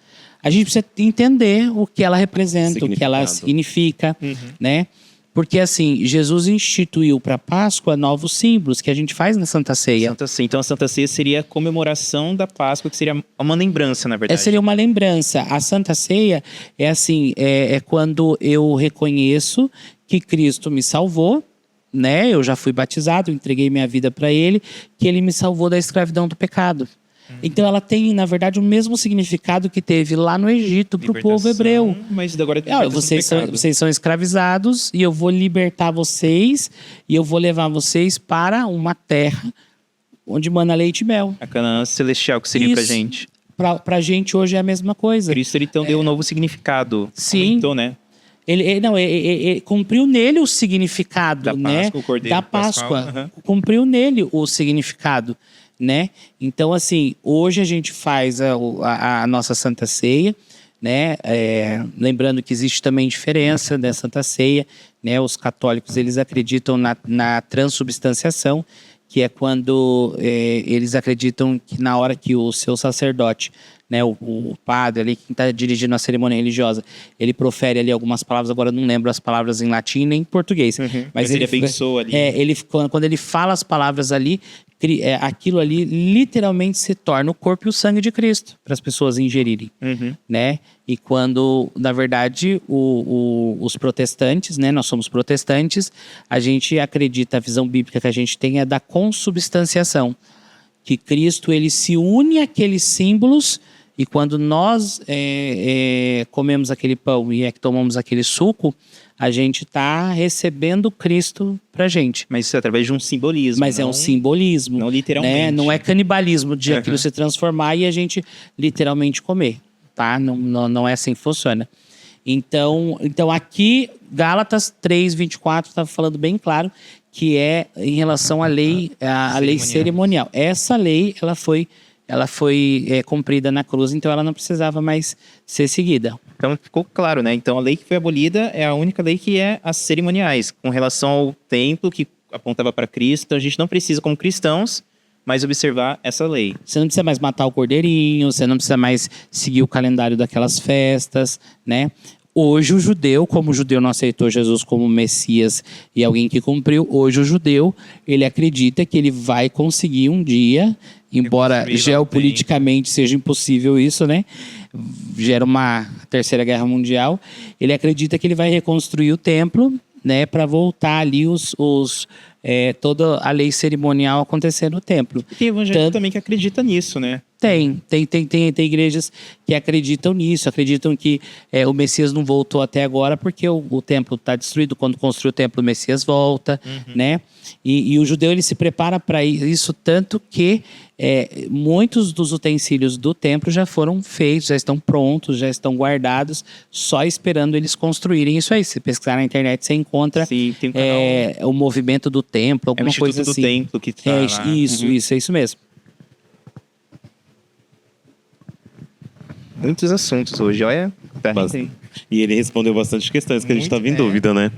A gente precisa entender o que ela representa, o que ela significa, né? Porque, assim, Jesus instituiu para a Páscoa novos símbolos que a gente faz na Santa Ceia. Então, a Santa Ceia seria a comemoração da Páscoa, que seria uma lembrança, na verdade. Seria uma lembrança. A Santa Ceia é assim, é quando eu reconheço que Cristo me salvou, né? Eu já fui batizado, entreguei minha vida para Ele, que Ele me salvou da escravidão do pecado. Então ela tem, na verdade, o mesmo significado que teve lá no Egito para o povo hebreu. Mas agora vocês são escravizados e eu vou libertar vocês e eu vou levar vocês para uma terra onde mana leite e mel. A Canaã celestial que seria pra Isso. gente. Pra gente hoje é a mesma coisa. Cristo, ele então deu um novo significado. Sim. Aumentou, né? Ele cumpriu nele o significado, Da né? Páscoa, o Cordeiro Da Pascual, Páscoa. aham. Cumpriu nele o significado, né? Então, assim, hoje a gente faz a nossa Santa Ceia, né? Lembrando que existe também diferença da Santa Ceia, né? Os católicos, eles acreditam na transubstanciação, que é quando eles acreditam que na hora que o seu sacerdote, né, o padre ali, quem está dirigindo a cerimônia religiosa, ele profere ali algumas palavras, agora eu não lembro as palavras em latim nem em português. Mas ele abençoa ali. Quando ele fala as palavras ali, aquilo ali literalmente se torna o corpo e o sangue de Cristo para as pessoas ingerirem, né? E quando, na verdade, os protestantes, né? Nós somos protestantes, a gente acredita, a visão bíblica que a gente tem é da consubstanciação, que Cristo ele se une àqueles símbolos e quando nós comemos aquele pão e que tomamos aquele suco, a gente está recebendo Cristo pra gente. Mas isso é através de um simbolismo. Mas é um simbolismo. Não literalmente. Né? Não é canibalismo de aquilo se transformar e a gente literalmente comer. Tá? Não é assim que funciona. Então aqui, Gálatas 3:24 está falando bem claro que é em relação à lei, a lei cerimonial. Essa lei, ela foi cumprida na cruz, então ela não precisava mais ser seguida. Então ficou claro, né? Então a lei que foi abolida é a única lei que é as cerimoniais. Com relação ao templo que apontava para Cristo, então a gente não precisa, como cristãos, mais observar essa lei. Você não precisa mais matar o cordeirinho, você não precisa mais seguir o calendário daquelas festas, né? Hoje o judeu, como o judeu não aceitou Jesus como Messias e alguém que cumpriu, hoje o judeu, ele acredita que ele vai conseguir um dia, embora geopoliticamente seja impossível isso, né? Gera uma terceira guerra mundial. Ele acredita que ele vai reconstruir o templo, né? Para voltar ali toda a lei cerimonial acontecer no templo. E tem evangélico também que acredita nisso, né? Tem igrejas que acreditam nisso, acreditam que o Messias não voltou até agora porque o templo está destruído. Quando construi o templo, o Messias volta, né? E o judeu ele se prepara para isso, tanto que muitos dos utensílios do templo já foram feitos, já estão prontos, já estão guardados, só esperando eles construírem isso aí. Se pesquisar na internet, você encontra Sim, tem um canal. o movimento do templo, alguma coisa assim. do templo que está lá. Isso, é isso mesmo. Muitos assuntos hoje, olha. Tá Bastante. E ele respondeu bastante questões que a gente estava em dúvida, né?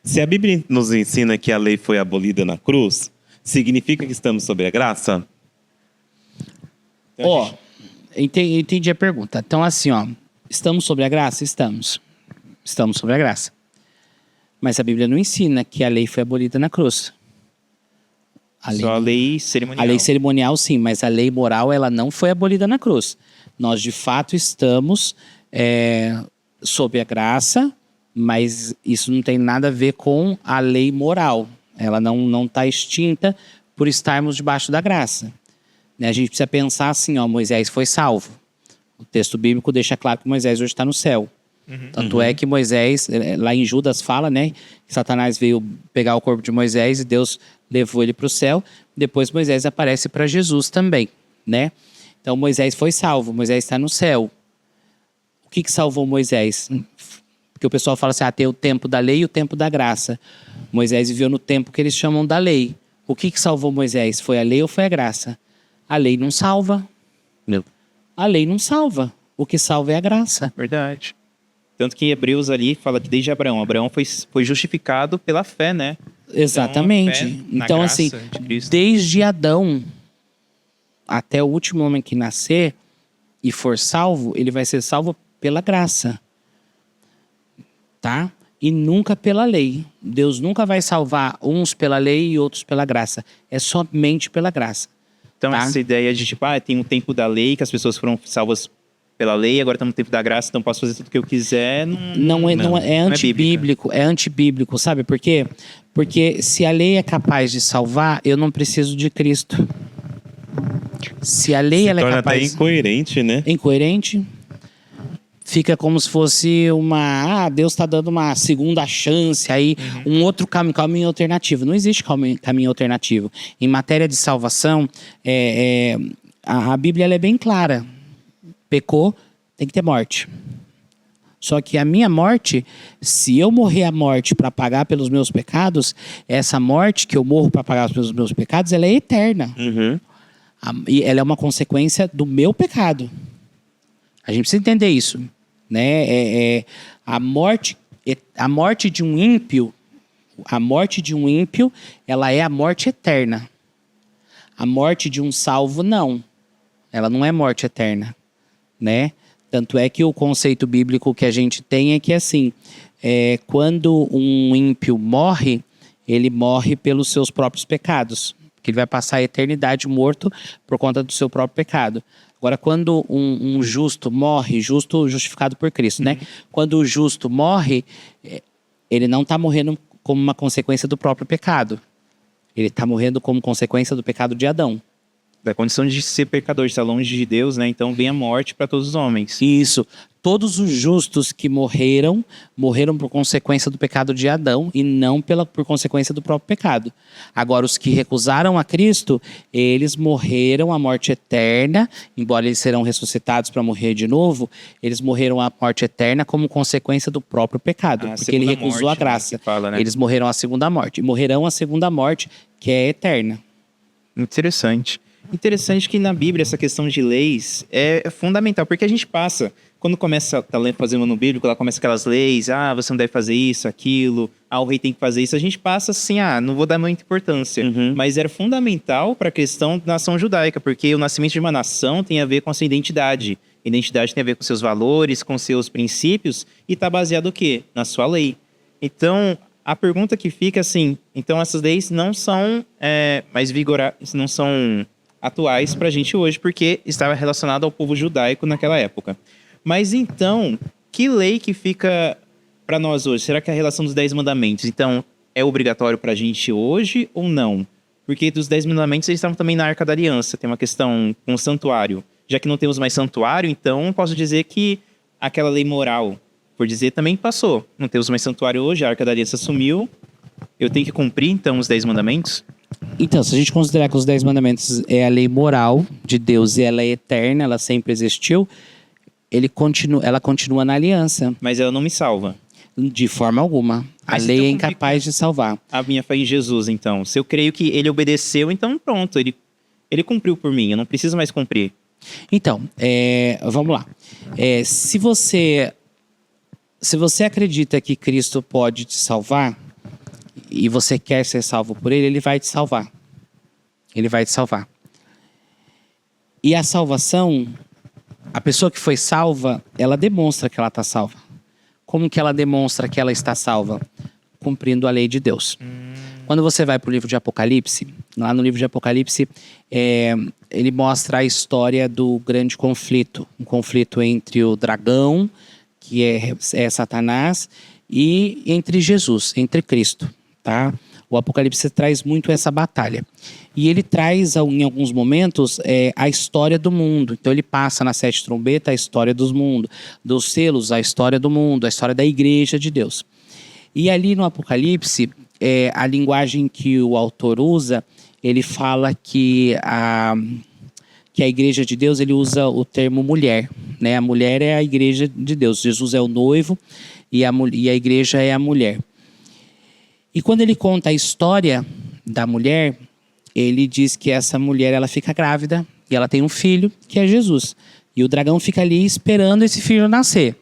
Se a Bíblia nos ensina que a lei foi abolida na cruz, significa que estamos sob a graça? Entendi a pergunta. Então, assim, estamos sobre a graça? Estamos. Estamos sobre a graça. Mas a Bíblia não ensina que a lei foi abolida na cruz. Só a lei cerimonial. A lei cerimonial, sim, mas a lei moral, ela não foi abolida na cruz. Nós, de fato, estamos sob a graça, mas isso não tem nada a ver com a lei moral. Ela não está extinta por estarmos debaixo da graça. A gente precisa pensar assim, Moisés foi salvo. O texto bíblico deixa claro que Moisés hoje está no céu. Tanto é que Moisés, lá em Judas fala, né, que Satanás veio pegar o corpo de Moisés e Deus levou ele para o céu. Depois Moisés aparece para Jesus também, né? Então Moisés foi salvo, Moisés está no céu. O que salvou Moisés? Porque o pessoal fala assim, tem o tempo da lei e o tempo da graça. Moisés viveu no tempo que eles chamam da lei. O que salvou Moisés? Foi a lei ou foi a graça? A lei não salva. Não. A lei não salva. O que salva é a graça. Verdade. Tanto que em Hebreus ali fala que desde Abraão foi justificado pela fé, né? Exatamente. Então assim, desde Adão até o último homem que nascer e for salvo, ele vai ser salvo pela graça. Tá? E nunca pela lei. Deus nunca vai salvar uns pela lei e outros pela graça. É somente pela graça. Então tá? Essa ideia de tem um tempo da lei, que as pessoas foram salvas pela lei, agora estamos no tempo da graça, então posso fazer tudo o que eu quiser. Não é antibíblico, é antibíblico, sabe por quê? Porque se a lei é capaz de salvar, eu não preciso de Cristo. Se a lei ela é capaz... até incoerente, né? Incoerente? fica como se fosse Deus está dando uma segunda chance aí, um outro caminho alternativo. Não existe caminho alternativo. Em matéria de salvação, a Bíblia ela é bem clara. Pecou, tem que ter morte. Só que a minha morte, se eu morrer a morte para pagar pelos meus pecados, essa morte que eu morro para pagar pelos meus pecados, ela é eterna. E ela é uma consequência do meu pecado. A gente precisa entender isso, né? A morte de um ímpio, ela é a morte eterna. A morte de um salvo, não. Ela não é morte eterna, né? Tanto é que o conceito bíblico que a gente tem é que, assim, quando um ímpio morre, ele morre pelos seus próprios pecados. Porque ele vai passar a eternidade morto por conta do seu próprio pecado. Agora, quando um justo morre, justo justificado por Cristo, né? Quando o justo morre, ele não está morrendo como uma consequência do próprio pecado. Ele está morrendo como consequência do pecado de Adão. Da condição de ser pecador, de estar longe de Deus, né? Então vem a morte para todos os homens. Isso. Todos os justos que morreram por consequência do pecado de Adão e não por consequência do próprio pecado. Agora, os que recusaram a Cristo, eles morreram a morte eterna, embora eles serão ressuscitados para morrer de novo, eles morreram a morte eterna como consequência do próprio pecado, porque ele recusou a graça. Né? Eles morreram a segunda morte. E morrerão a segunda morte, que é eterna. Interessante. Interessante que na Bíblia essa questão de leis é fundamental, porque a gente passa, quando começa a fazer um ano bíblico, ela começa aquelas leis, você não deve fazer isso, aquilo, o rei tem que fazer isso, a gente passa assim, não vou dar muita importância. Mas era fundamental para a questão da nação judaica, porque o nascimento de uma nação tem a ver com a sua identidade. Identidade tem a ver com seus valores, com seus princípios, e está baseado o quê? Na sua lei. Então, a pergunta que fica assim, então essas leis não são mais vigorosas, não são atuais para a gente hoje, porque estava relacionado ao povo judaico naquela época. Mas então, que lei que fica para nós hoje? Será que a relação dos 10 mandamentos, então, é obrigatório para a gente hoje ou não? Porque dos 10 mandamentos eles estavam também na Arca da Aliança, tem uma questão com o santuário. Já que não temos mais santuário, então posso dizer que aquela lei moral, por dizer, também passou. Não temos mais santuário hoje, a Arca da Aliança sumiu. Eu tenho que cumprir, então, os 10 mandamentos? Então, se a gente considerar que os 10 mandamentos é a lei moral de Deus e ela é eterna, ela sempre existiu, ela continua na aliança. Mas ela não me salva. De forma alguma. A lei é incapaz de salvar. A minha fé em Jesus, então. Se eu creio que ele obedeceu, então pronto, ele cumpriu por mim, eu não preciso mais cumprir. Então, vamos lá. Se você acredita que Cristo pode te salvar, e você quer ser salvo por ele vai te salvar. Ele vai te salvar. E a salvação, a pessoa que foi salva, ela demonstra que ela está salva. Como que ela demonstra que ela está salva? Cumprindo a lei de Deus. Quando você vai para o livro de Apocalipse, lá no livro de Apocalipse, ele mostra a história do grande conflito. Um conflito entre o dragão, que é Satanás, e entre Jesus, entre Cristo. Tá? O Apocalipse traz muito essa batalha. E ele traz, em alguns momentos, a história do mundo. Então ele passa na 7 trombeta a história dos mundos, dos selos, a história do mundo, a história da igreja de Deus. E ali no Apocalipse, a linguagem que o autor usa, ele fala que a igreja de Deus, ele usa o termo mulher. Né? A mulher é a igreja de Deus. Jesus é o noivo e a igreja é a mulher. E quando ele conta a história da mulher, ele diz que essa mulher ela fica grávida e ela tem um filho, que é Jesus. E o dragão fica ali esperando esse filho nascer.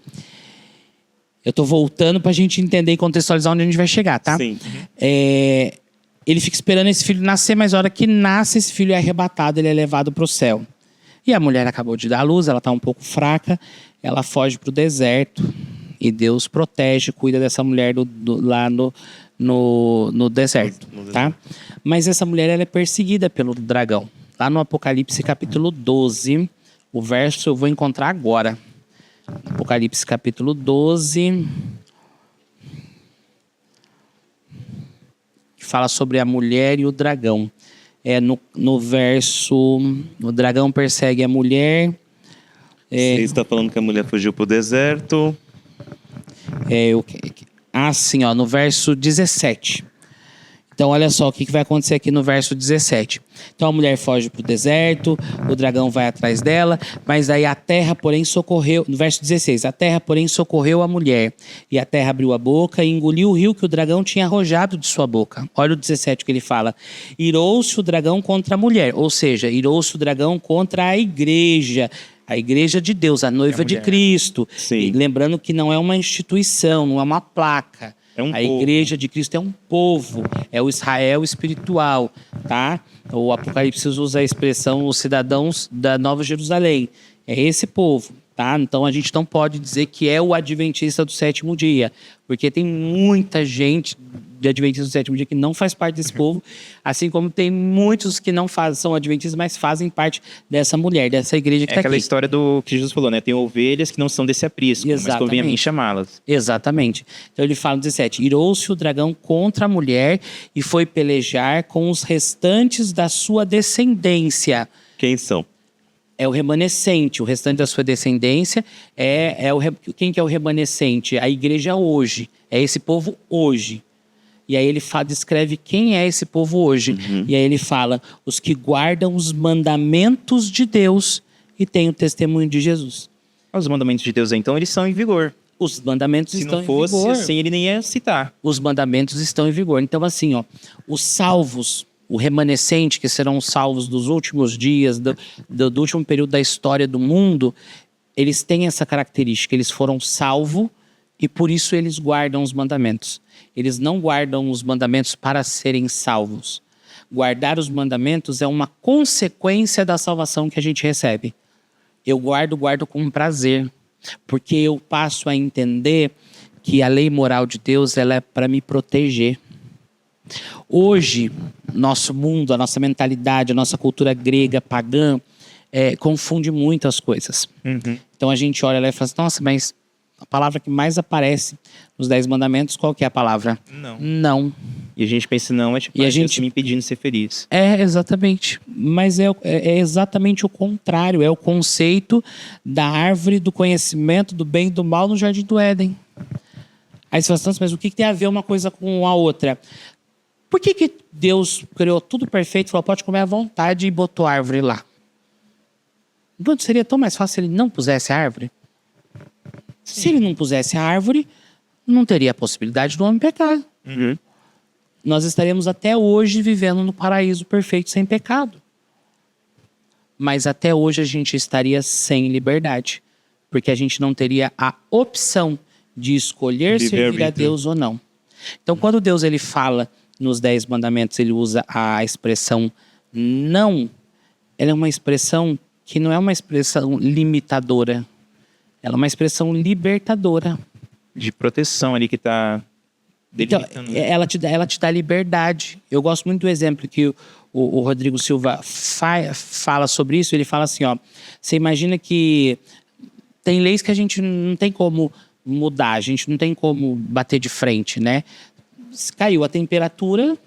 Eu estou voltando para a gente entender e contextualizar onde a gente vai chegar, tá? Sim. Ele fica esperando esse filho nascer, mas a hora que nasce, esse filho é arrebatado, ele é levado para o céu. E a mulher acabou de dar à luz, ela está um pouco fraca, ela foge para o deserto. E Deus protege, cuida dessa mulher lá no deserto, tá? Mas essa mulher ela é perseguida pelo dragão. Lá no Apocalipse capítulo 12, o verso eu vou encontrar agora. Apocalipse capítulo 12, que fala sobre a mulher e o dragão. No verso, o dragão persegue a mulher, Você está falando que a mulher fugiu pro deserto. Assim, ó, no verso 17. Então, olha só o que vai acontecer aqui no verso 17. Então, a mulher foge para o deserto, o dragão vai atrás dela, mas aí a terra, porém, socorreu... No verso 16, a terra, porém, socorreu a mulher. E a terra abriu a boca e engoliu o rio que o dragão tinha arrojado de sua boca. Olha o 17 que ele fala. Irou-se o dragão contra a mulher. Ou seja, irou-se o dragão contra a igreja de Deus, a noiva de Cristo. Sim. E lembrando que não é uma instituição, não é uma placa. A igreja de Cristo é um povo, é o Israel espiritual, tá? O Apocalipse usa a expressão os cidadãos da Nova Jerusalém. É esse povo, tá? Então a gente não pode dizer que é o adventista do sétimo dia, porque tem muita gente de adventistas do sétimo dia que não faz parte desse povo, assim como tem muitos que não são adventistas, mas fazem parte dessa mulher, dessa igreja que está aqui. É aquela história do que Jesus falou, né? Tem ovelhas que não são desse aprisco, mas convém a mim chamá-las. Exatamente. Então ele fala no 17, irou-se o dragão contra a mulher e foi pelejar com os restantes da sua descendência. Quem são? É o remanescente, o restante da sua descendência quem que é o remanescente? A igreja hoje, é esse povo hoje. E aí ele descreve quem é esse povo hoje. E aí ele fala, os que guardam os mandamentos de Deus e têm o testemunho de Jesus. Os mandamentos de Deus, então, eles são em vigor. Os mandamentos estão em vigor. Se não fosse assim, ele nem ia citar. Os mandamentos estão em vigor. Então, assim, ó, os salvos, o remanescente, que serão os salvos dos últimos dias, do último período da história do mundo, eles têm essa característica. Eles foram salvos e por isso eles guardam os mandamentos. Eles não guardam os mandamentos para serem salvos. Guardar os mandamentos é uma consequência da salvação que a gente recebe. Eu guardo com prazer, porque eu passo a entender que a lei moral de Deus ela é para me proteger. Hoje, nosso mundo, a nossa mentalidade, a nossa cultura grega, pagã, confunde muito as coisas. Então a gente olha lá e fala assim, nossa, mas a palavra que mais aparece nos 10 mandamentos, qual que é a palavra? Não. E a gente pensa, não, é tipo, a gente me impedindo de ser feliz. Exatamente. Mas é exatamente o contrário. É o conceito da árvore do conhecimento do bem e do mal no Jardim do Éden. Aí você fala assim, mas o que tem a ver uma coisa com a outra? Por que Deus criou tudo perfeito, falou, pode comer à vontade e botou a árvore lá? Não seria tão mais fácil se ele não pusesse a árvore? Sim. Se ele não pusesse a árvore, não teria a possibilidade do homem pecar. Nós estaremos até hoje vivendo no paraíso perfeito sem pecado. Mas até hoje a gente estaria sem liberdade. Porque a gente não teria a opção de escolher servir a Deus ou não. Então, quando Deus ele fala nos 10 mandamentos, ele usa a expressão não. Ela é uma expressão que não é uma expressão limitadora. Ela é uma expressão libertadora. De proteção ali que está delimitando. Então, ela te dá liberdade. Eu gosto muito do exemplo que o Rodrigo Silva fala sobre isso. Ele fala assim, ó, você imagina que tem leis que a gente não tem como mudar, a gente não tem como bater de frente, né? Se caiu a temperatura,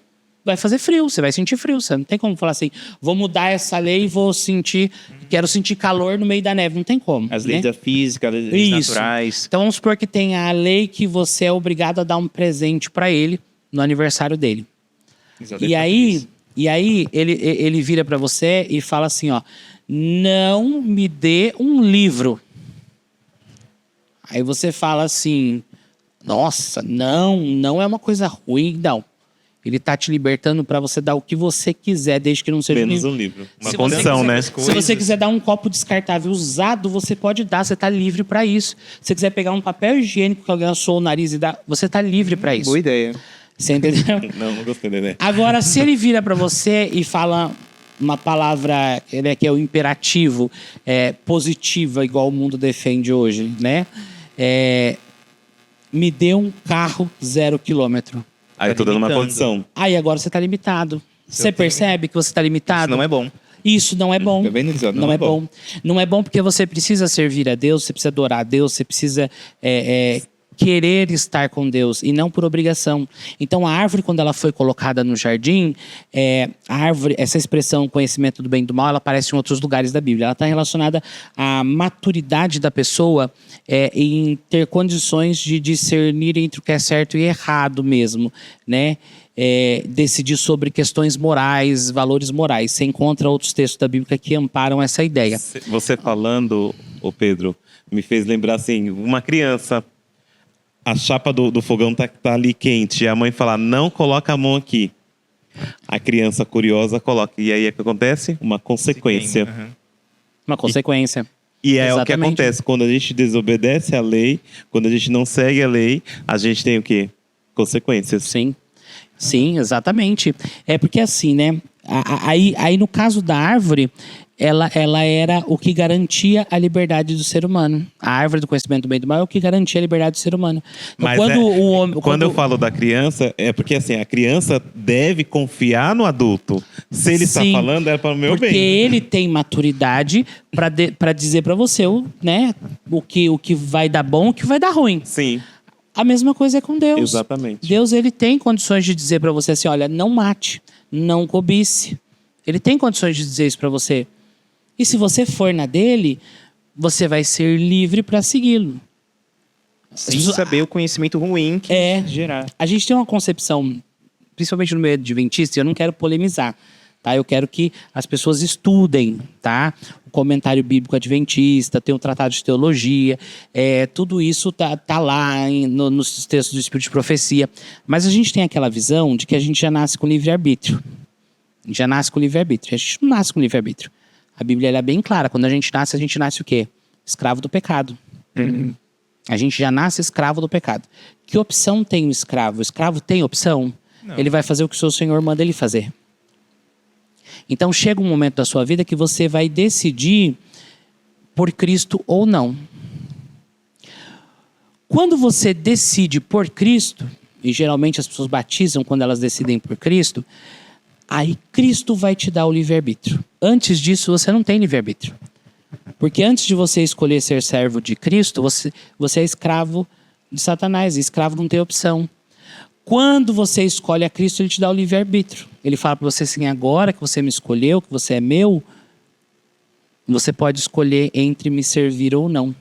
vai fazer frio, você vai sentir frio. Você não tem como falar assim, vou mudar essa lei e quero sentir calor no meio da neve. Não tem como. As leis da física, as leis naturais. Então vamos supor que tem a lei que você é obrigado a dar um presente para ele no aniversário dele. Exatamente. E aí ele vira para você e fala assim, ó, não me dê um livro. Aí você fala assim, nossa, não é uma coisa ruim, não. Ele tá te libertando para você dar o que você quiser, desde que não seja menos um livro. Uma se condição, né? Se você quiser dar um copo descartável usado, você pode dar, você tá livre para isso. Se você quiser pegar um papel higiênico que alguém assou o nariz e dar, você tá livre para isso. Boa ideia. Você entendeu? Não gostei da ideia. Agora, se ele vira para você e fala uma palavra que é o imperativo, positiva, igual o mundo defende hoje, né? Me dê um carro 0 km. Aí eu tô dando uma condição. Aí agora você tá limitado. Você percebe que você tá limitado? Isso não é bom. Isso não é bom. Tá vendo, Elisandro? Não é bom. Não é bom porque você precisa servir a Deus, você precisa adorar a Deus, você precisa querer estar com Deus e não por obrigação. Então a árvore, quando ela foi colocada no jardim, a árvore, essa expressão conhecimento do bem e do mal, ela aparece em outros lugares da Bíblia. Ela está relacionada à maturidade da pessoa em ter condições de discernir entre o que é certo e errado mesmo, né? Decidir sobre questões morais, valores morais. Você encontra outros textos da Bíblia que amparam essa ideia. Você falando, ô Pedro, me fez lembrar assim, uma criança, a chapa do fogão tá ali quente, e a mãe fala, não coloca a mão aqui. A criança curiosa coloca. E aí o que acontece? Uma consequência. Uhum. Uma consequência. E é Exatamente. o que acontece quando a gente desobedece a lei, quando a gente não segue a lei, a gente tem o quê? Consequências. Sim. Sim, exatamente. É porque assim, né? Aí no caso da árvore, ela era o que garantia a liberdade do ser humano. A árvore do conhecimento do bem e do mal é o que garantia a liberdade do ser humano. Então, Mas quando eu falo da criança, é porque assim, a criança deve confiar no adulto. Se ele está Sim, falando, é para o meu porque bem. ele tem maturidade para dizer para você, né, o que vai dar bom, o que vai dar ruim. Sim, A mesma coisa é com Deus. exatamente. Deus, ele tem condições de dizer para você assim, olha, não mate, não cobice. Ele tem condições de dizer isso para você. E se você for na dele, você vai ser livre para segui-lo. Sem saber o conhecimento ruim que gerar. A gente tem uma concepção, principalmente no meio adventista, e eu não quero polemizar, tá? Eu quero que as pessoas estudem, tá? O comentário bíblico adventista, tem o tratado de teologia, tudo isso tá lá nos textos do Espírito de Profecia. Mas a gente tem aquela visão de que a gente já nasce com livre-arbítrio. Já nasce com livre-arbítrio. A gente não nasce com livre-arbítrio. A Bíblia ela é bem clara. Quando a gente nasce o quê? Escravo do pecado. Uhum. A gente já nasce escravo do pecado. Que opção tem o escravo? O escravo tem opção? Não. Ele vai fazer o que o seu Senhor manda ele fazer. Então chega um momento da sua vida que você vai decidir por Cristo ou não. Quando você decide por Cristo, e geralmente as pessoas batizam quando elas decidem por Cristo, aí Cristo vai te dar o livre-arbítrio. Antes disso, você não tem livre-arbítrio. Porque antes de você escolher ser servo de Cristo, você é escravo de Satanás. E escravo não tem opção. Quando você escolhe a Cristo, ele te dá o livre-arbítrio. Ele fala para você assim, agora que você me escolheu, que você é meu, você pode escolher entre me servir ou não.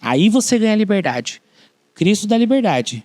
Aí você ganha liberdade. Cristo dá liberdade.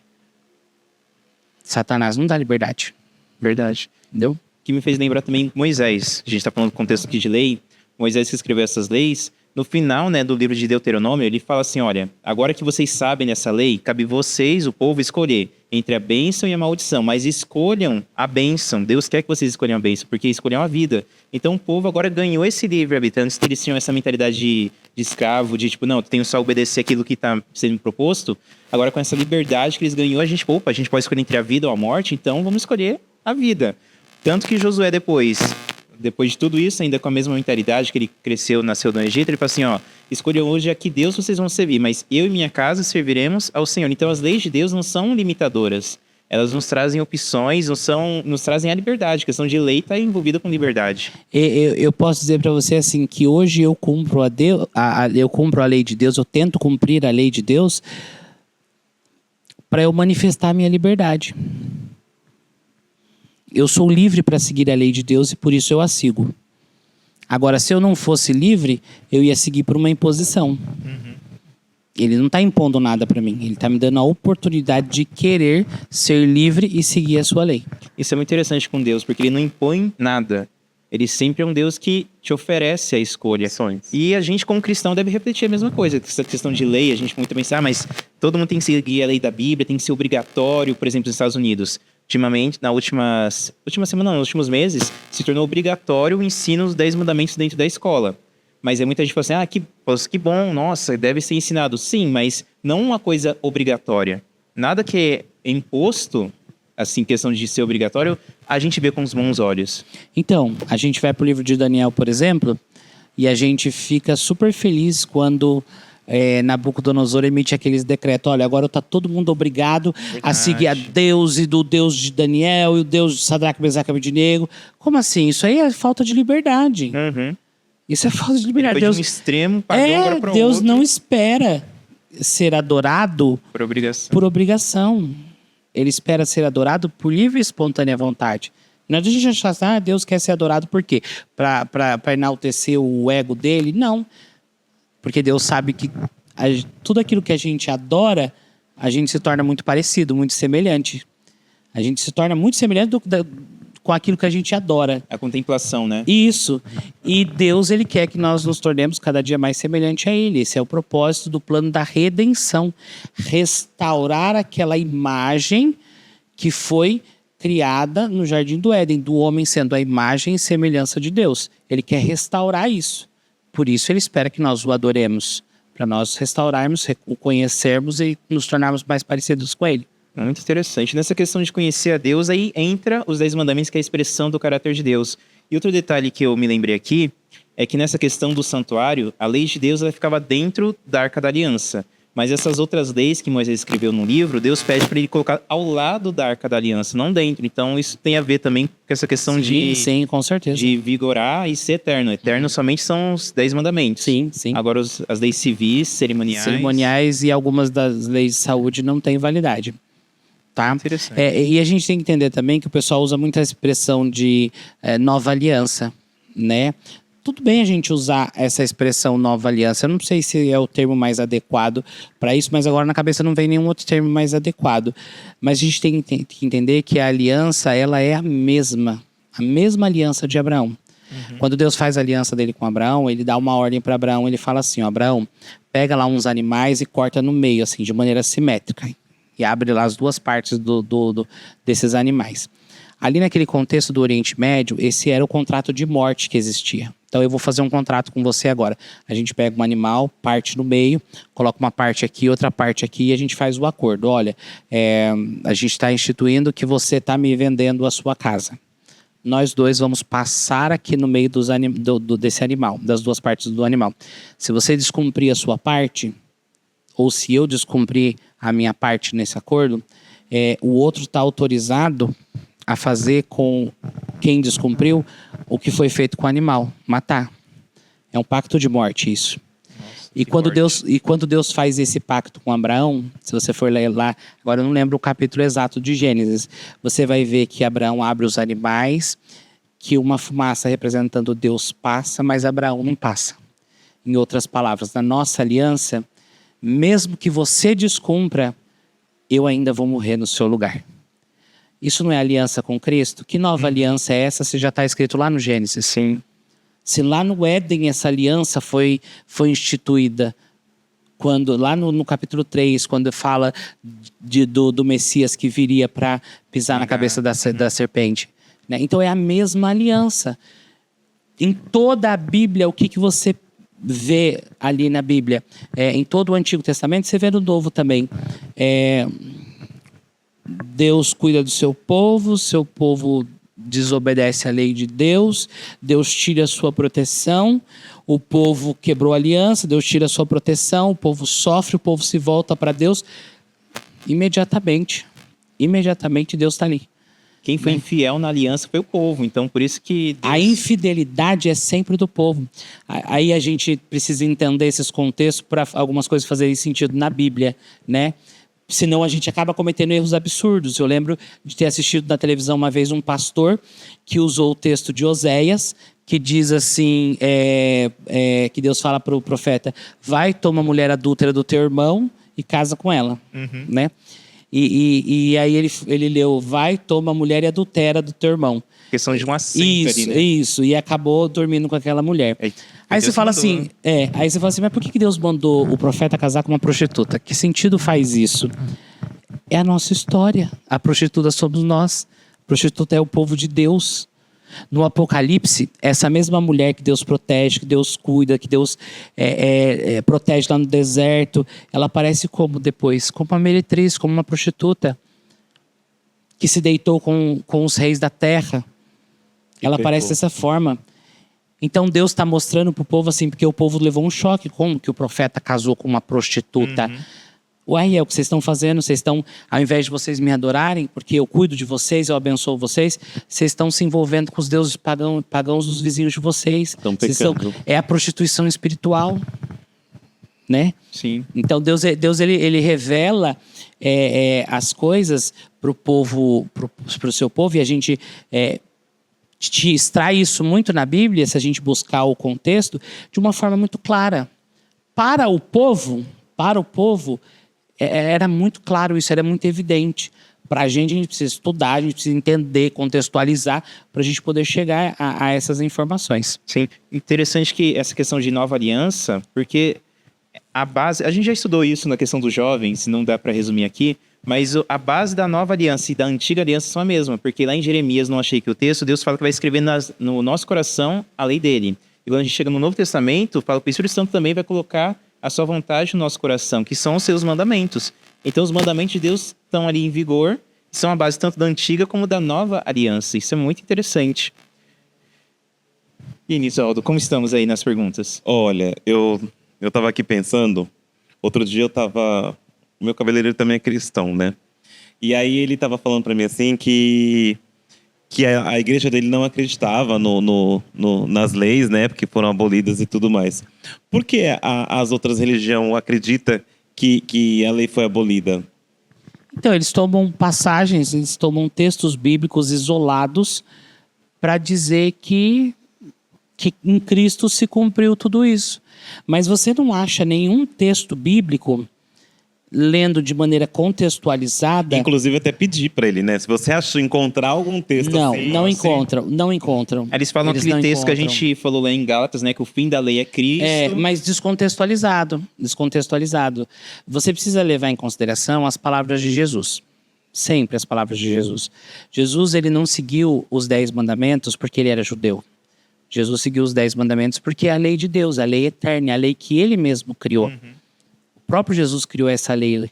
Satanás não dá liberdade. Verdade. Entendeu? Que me fez lembrar também Moisés. A gente está falando do contexto aqui de lei. Moisés que escreveu essas leis. No final, né, do livro de Deuteronômio, ele fala assim, olha, agora que vocês sabem dessa lei, cabe vocês, o povo, escolher entre a bênção e a maldição. Mas escolham a bênção. Deus quer que vocês escolham a bênção, porque escolham a vida. Então o povo agora ganhou esse livre-arbítrio. Antes eles tinham essa mentalidade de escravo, de tipo, não, tenho só obedecer aquilo que está sendo proposto. Agora com essa liberdade que eles ganhou, a gente pode escolher entre a vida ou a morte, então vamos escolher a vida. Tanto que Josué depois de tudo isso, ainda com a mesma mentalidade que ele cresceu, nasceu no Egito, ele fala assim, ó, escolham hoje a que Deus vocês vão servir, mas eu e minha casa serviremos ao Senhor. Então as leis de Deus não são limitadoras, elas nos trazem opções, nos trazem a liberdade. A questão de lei está envolvida com liberdade. Eu posso dizer para você assim, que hoje eu cumpro eu cumpro a lei de Deus, eu tento cumprir a lei de Deus para eu manifestar a minha liberdade. Eu sou livre para seguir a lei de Deus e por isso eu a sigo. Agora, se eu não fosse livre, eu ia seguir por uma imposição. Uhum. Ele não está impondo nada para mim. Ele está me dando a oportunidade de querer ser livre e seguir a sua lei. Isso é muito interessante com Deus, porque ele não impõe nada. Ele sempre é um Deus que te oferece a escolha. E a gente, como cristão, deve refletir a mesma coisa. Essa questão de lei, a gente muito pensa, mas todo mundo tem que seguir a lei da Bíblia, tem que ser obrigatório, por exemplo, nos Estados Unidos. Ultimamente, nos últimos meses, se tornou obrigatório o ensino dos 10 mandamentos dentro da escola. Mas muita gente fala assim, que bom, nossa, deve ser ensinado. Sim, mas não uma coisa obrigatória. Nada que é imposto, assim, questão de ser obrigatório, a gente vê com os bons olhos. Então, a gente vai para o livro de Daniel, por exemplo, e a gente fica super feliz quando Nabucodonosor emite aqueles decretos. Olha, agora está todo mundo obrigado a seguir a Deus e do Deus de Daniel e o Deus de Sadraque, Mesaque e Abednego. Como assim? Isso aí é falta de liberdade. Uhum. Isso é falta de liberdade. Foi de um extremo, pagou agora para o outro. Deus não espera ser adorado Por obrigação. por obrigação. Ele espera ser adorado por livre e espontânea vontade. Não adianta a gente achar assim, Deus quer ser adorado por quê? Para enaltecer o ego dele? Não. Porque Deus sabe que tudo aquilo que a gente adora, a gente se torna muito parecido, muito semelhante. A gente se torna muito semelhante com aquilo que a gente adora. A contemplação, né? Isso. E Deus, ele quer que nós nos tornemos cada dia mais semelhante a ele. Esse é o propósito do plano da redenção. Restaurar aquela imagem que foi criada no Jardim do Éden, do homem sendo a imagem e semelhança de Deus. Ele quer restaurar isso. Por isso ele espera que nós o adoremos, para nós restaurarmos, o conhecermos e nos tornarmos mais parecidos com ele. Muito interessante. Nessa questão de conhecer a Deus, aí entra os 10 mandamentos, que é a expressão do caráter de Deus. E outro detalhe que eu me lembrei aqui é que nessa questão do santuário, a lei de Deus ela ficava dentro da Arca da Aliança. Mas essas outras leis que Moisés escreveu no livro, Deus pede para ele colocar ao lado da Arca da Aliança, não dentro. Então isso tem a ver também com essa questão Sim, com certeza. de vigorar e ser eterno. Eterno somente são os 10 mandamentos. Sim. Agora as leis civis, Cerimoniais e algumas das leis de saúde não têm validade. Tá? Interessante. E a gente tem que entender também que o pessoal usa muito a expressão de nova aliança, né? Tudo bem a gente usar essa expressão nova aliança. Eu não sei se é o termo mais adequado para isso, mas agora na cabeça não vem nenhum outro termo mais adequado. Mas a gente tem que entender que a aliança, ela é a mesma aliança de Abraão. Quando Deus faz a aliança dele com Abraão, ele dá uma ordem para Abraão, ele fala assim, Abraão, pega lá uns animais e corta no meio, assim, de maneira simétrica. E abre lá as duas partes desses animais. Ali naquele contexto do Oriente Médio, esse era o contrato de morte que existia. Então eu vou fazer um contrato com você agora. A gente pega um animal, parte no meio, coloca uma parte aqui, outra parte aqui e a gente faz o acordo. Olha, a gente está instituindo que você está me vendendo a sua casa. Nós dois vamos passar aqui no meio desse animal, das duas partes do animal. Se você descumprir a sua parte, ou se eu descumprir a minha parte nesse acordo, o outro está autorizado a fazer com quem descumpriu o que foi feito com o animal, matar. É um pacto de morte isso. Nossa, E quando Deus faz esse pacto com Abraão, se você for ler lá, agora eu não lembro o capítulo exato de Gênesis, você vai ver que Abraão abre os animais, que uma fumaça representando Deus passa, mas Abraão não passa. Em outras palavras, na nossa aliança, mesmo que você descumpra, eu ainda vou morrer no seu lugar. Isso não é aliança com Cristo? Que nova aliança é essa se já está escrito lá no Gênesis? Sim. Se lá no Éden essa aliança foi instituída, quando lá no capítulo 3, quando fala do Messias que viria para pisar na cabeça da serpente. Né? Então é a mesma aliança. Em toda a Bíblia, o que você vê ali na Bíblia? Em todo o Antigo Testamento, você vê no Novo também. Deus cuida do seu povo desobedece à lei de Deus, Deus tira a sua proteção, o povo quebrou a aliança, Deus tira a sua proteção, o povo sofre, o povo se volta para Deus. Imediatamente Deus está ali. Quem foi infiel na aliança foi o povo, então por isso que Deus... A infidelidade é sempre do povo. Aí a gente precisa entender esses contextos para algumas coisas fazerem sentido na Bíblia, né? Senão a gente acaba cometendo erros absurdos. Eu lembro de ter assistido na televisão uma vez um pastor que usou o texto de Oséias, que diz assim, que Deus fala para o profeta, vai, toma a mulher adúltera do teu irmão e casa com ela, né? E aí ele leu, vai, toma a mulher e adultera do teu irmão. Questão de um assento ali, né? Isso, e acabou dormindo com aquela mulher. Aí você fala assim, mas por que Deus mandou o profeta casar com uma prostituta? Que sentido faz isso? É a nossa história. A prostituta somos nós. A prostituta é o povo de Deus. No Apocalipse, essa mesma mulher que Deus protege, que Deus cuida, que Deus protege lá no deserto, ela aparece como depois? Como uma meretriz, como uma prostituta que se deitou com os reis da terra. Ela aparece dessa forma. Então Deus está mostrando para o povo assim, porque o povo levou um choque, como que o profeta casou com uma prostituta. Ué, é o que vocês estão fazendo, vocês estão, ao invés de vocês me adorarem, porque eu cuido de vocês, eu abençoo vocês, vocês estão se envolvendo com os deuses pagãos dos vizinhos de vocês. Estão pecando. É a prostituição espiritual. né? Sim. Então Deus ele revela as coisas para o povo, para o seu povo, e a gente te extrai isso muito na Bíblia, se a gente buscar o contexto, de uma forma muito clara. Para o povo, era muito claro isso, era muito evidente. Para a gente precisa estudar, a gente precisa entender, contextualizar, para a gente poder chegar a essas informações. Sim. Interessante que essa questão de nova aliança, porque a base, a gente já estudou isso na questão dos jovens, não dá para resumir aqui, mas a base da nova aliança e da antiga aliança são a mesma, porque lá em Jeremias, não achei que o texto, Deus fala que vai escrever no nosso coração a lei dele. E quando a gente chega no Novo Testamento, fala que o Espírito Santo também vai colocar a sua vontade no nosso coração, que são os seus mandamentos. Então os mandamentos de Deus estão ali em vigor, são a base tanto da antiga como da nova aliança. Isso é muito interessante. E Nisoldo, como estamos aí nas perguntas? Olha, eu tava aqui pensando, outro dia o meu cabeleireiro também é cristão, né? E aí ele tava falando pra mim assim que a igreja dele não acreditava nas leis, né? Porque foram abolidas e tudo mais. Por que as outras religiões acreditam que a lei foi abolida? Então, eles tomam passagens, eles tomam textos bíblicos isolados para dizer que em Cristo se cumpriu tudo isso. Mas você não acha nenhum texto bíblico lendo de maneira contextualizada. Inclusive, até pedir para ele, né? Se você encontrar algum texto assim... Não encontram. Eles falam aquele texto que a gente falou lá em Gálatas, né? Que o fim da lei é Cristo. Mas descontextualizado. Você precisa levar em consideração as palavras de Jesus. Sempre as palavras de Jesus. Jesus, ele não seguiu os 10 mandamentos porque ele era judeu. Jesus seguiu os 10 mandamentos porque é a lei de Deus, a lei eterna, a lei que ele mesmo criou. O próprio Jesus criou essa lei.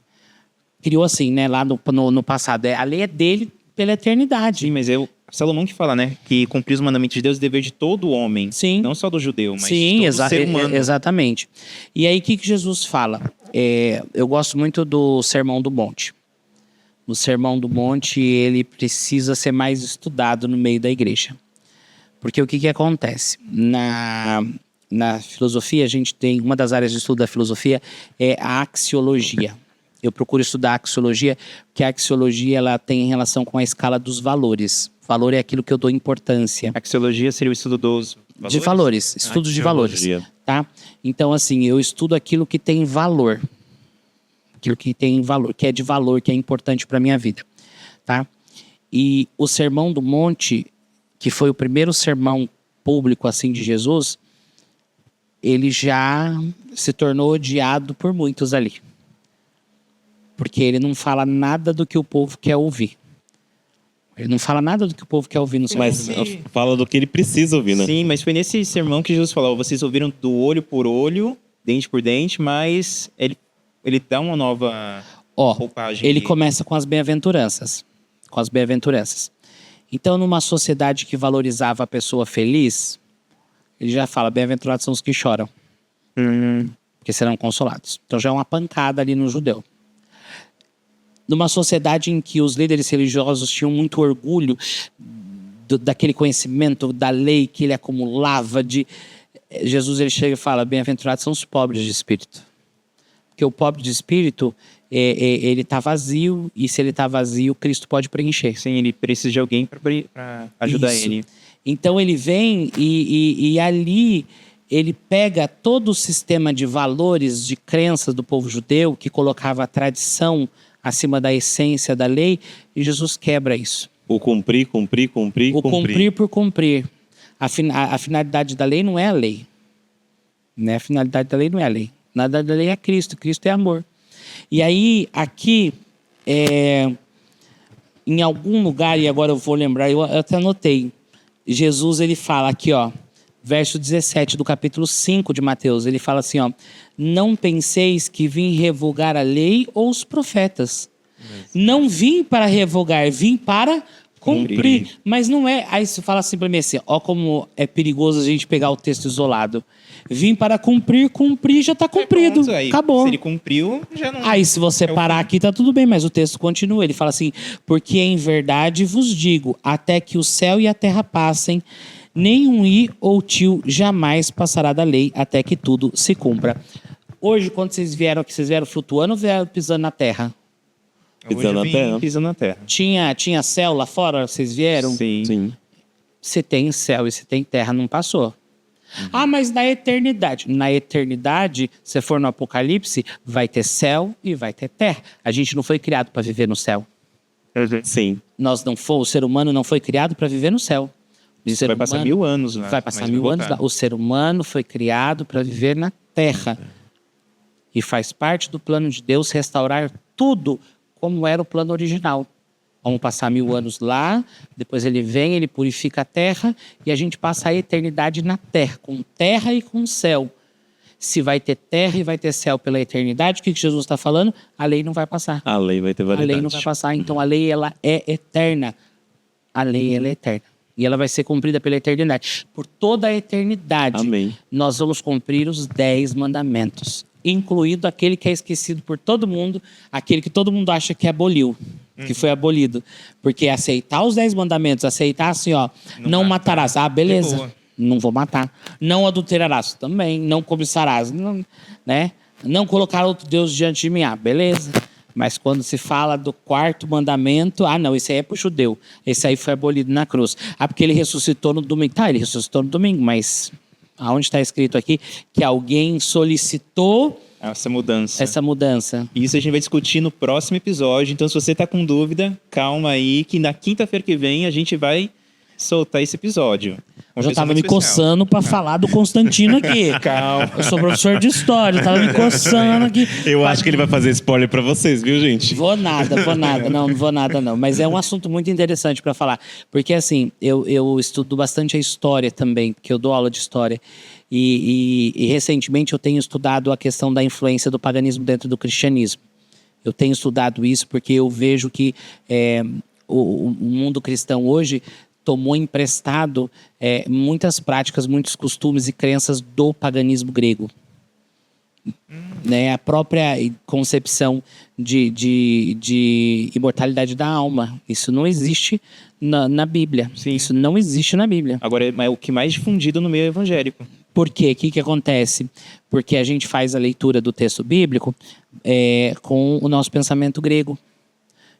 Criou assim, né? Lá no passado. A lei é dele pela eternidade. Sim, mas Salomão que fala, né? Que cumprir os mandamentos de Deus é dever de todo homem. Sim. Não só do judeu, mas sim, de todo ser humano. Exatamente. E aí, o que Jesus fala? Eu gosto muito do Sermão do Monte. O Sermão do Monte, ele precisa ser mais estudado no meio da igreja. Porque o que acontece? Na filosofia, a gente tem... Uma das áreas de estudo da filosofia é a axiologia. Eu procuro estudar a axiologia, porque a axiologia ela tem relação com a escala dos valores. Valor é aquilo que eu dou importância. A axiologia seria o estudo dos valores? De valores, estudos de valores. Tá? Então, assim, eu estudo aquilo que tem valor. Aquilo que tem valor, que é de valor, que é importante para a minha vida. Tá? E o Sermão do Monte, que foi o primeiro sermão público assim de Jesus, ele já se tornou odiado por muitos ali. Porque ele não fala nada do que o povo quer ouvir. Ele não fala nada do que o povo quer ouvir no sermão. Mas fala do que ele precisa ouvir, né? Sim, mas foi nesse sermão que Jesus falou, vocês ouviram do olho por olho, dente por dente, mas ele dá uma nova roupagem. Ele começa com as bem-aventuranças. Então, numa sociedade que valorizava a pessoa feliz, ele já fala, bem-aventurados são os que choram, porque serão consolados. Então já é uma pancada ali no judeu. Numa sociedade em que os líderes religiosos tinham muito orgulho daquele conhecimento da lei que ele acumulava, Jesus ele chega e fala, bem-aventurados são os pobres de espírito. Porque o pobre de espírito, ele está vazio, e se ele está vazio, Cristo pode preencher. Sim, ele precisa de alguém para ajudar ele. Então ele vem e ali ele pega todo o sistema de valores, de crenças do povo judeu, que colocava a tradição acima da essência da lei, e Jesus quebra isso. O cumprir. O cumprir por cumprir. A finalidade da lei não é a lei. Né? A finalidade da lei não é a lei. Nada da lei é Cristo. Cristo é amor. E aí, aqui, em algum lugar, e agora eu vou lembrar, eu até anotei, Jesus, ele fala aqui, ó, verso 17 do capítulo 5 de Mateus, ele fala assim, ó, não penseis que vim revogar a lei ou os profetas. Não vim para revogar, vim para cumprir. Mas não é, aí você fala assim para mim assim, ó como é perigoso a gente pegar o texto isolado. Vim para cumprir já está cumprido, pronto, aí, acabou. Se ele cumpriu, já não... Aí se você parar aqui, tá tudo bem, mas o texto continua. Ele fala assim, porque em verdade vos digo, até que o céu e a terra passem, nenhum i ou tio jamais passará da lei, até que tudo se cumpra. Hoje, quando vocês vieram aqui, vocês vieram flutuando ou vieram pisando na terra? Pisando na terra. Pisando na terra. Tinha céu lá fora, vocês vieram? Sim. Você tem céu e você tem terra, não passou. Ah, mas na eternidade. Na eternidade, se for no Apocalipse, vai ter céu e vai ter terra. A gente não foi criado para viver no céu. Sim. O ser humano não foi criado para viver no céu. Vai passar 1000 anos lá. Vai passar mas 1000 vai anos voltar. lá. O ser humano foi criado para viver na terra. E faz parte do plano de Deus restaurar tudo como era o plano original. Vamos passar 1000 anos lá, depois ele vem, ele purifica a terra e a gente passa a eternidade na terra e com céu. Se vai ter terra e vai ter céu pela eternidade, o que Jesus está falando? A lei não vai passar. A lei vai ter A validade. lei não vai passar, então a lei ela é eterna. A lei ela é eterna. E ela vai ser cumprida pela eternidade. Por toda a eternidade, Amém. nós vamos cumprir os 10 mandamentos. Incluído aquele que é esquecido por todo mundo, aquele que todo mundo acha que aboliu, que foi abolido. Porque aceitar os 10 mandamentos, aceitar assim, ó, não matarás. Ah, De beleza, boa. não vou matar. Não adulterarás também, não cobiçarás, não, né? Não colocar outro Deus diante de mim. Ah, beleza. Mas quando se fala do 4º mandamento, ah, não, esse aí é pro judeu. Esse aí foi abolido na cruz. Ah, porque ele ressuscitou no domingo. Tá, ele ressuscitou no domingo, mas aonde está escrito aqui que alguém solicitou Essa mudança. essa mudança? Isso a gente vai discutir no próximo episódio. Então, se você tá com dúvida, calma aí, que na quinta-feira que vem a gente vai soltar esse episódio. Eu já tava me coçando para falar do Constantino aqui. Calma. Eu sou professor de história, eu tava me coçando aqui. Eu acho que ele vai fazer spoiler pra vocês, viu, gente? Vou nada. Não vou nada, não. Mas é um assunto muito interessante para falar. Porque, assim, eu estudo bastante a história também, porque eu dou aula de história. E recentemente eu tenho estudado a questão da influência do paganismo dentro do cristianismo. Eu tenho estudado isso porque eu vejo que o mundo cristão hoje tomou emprestado muitas práticas, muitos costumes e crenças do paganismo grego. Né? A própria concepção de imortalidade da alma. Isso não existe na Bíblia. Sim. Isso não existe na Bíblia. Agora, é o que mais difundido no meio evangélico. Por quê? O que acontece? Porque a gente faz a leitura do texto bíblico com o nosso pensamento grego.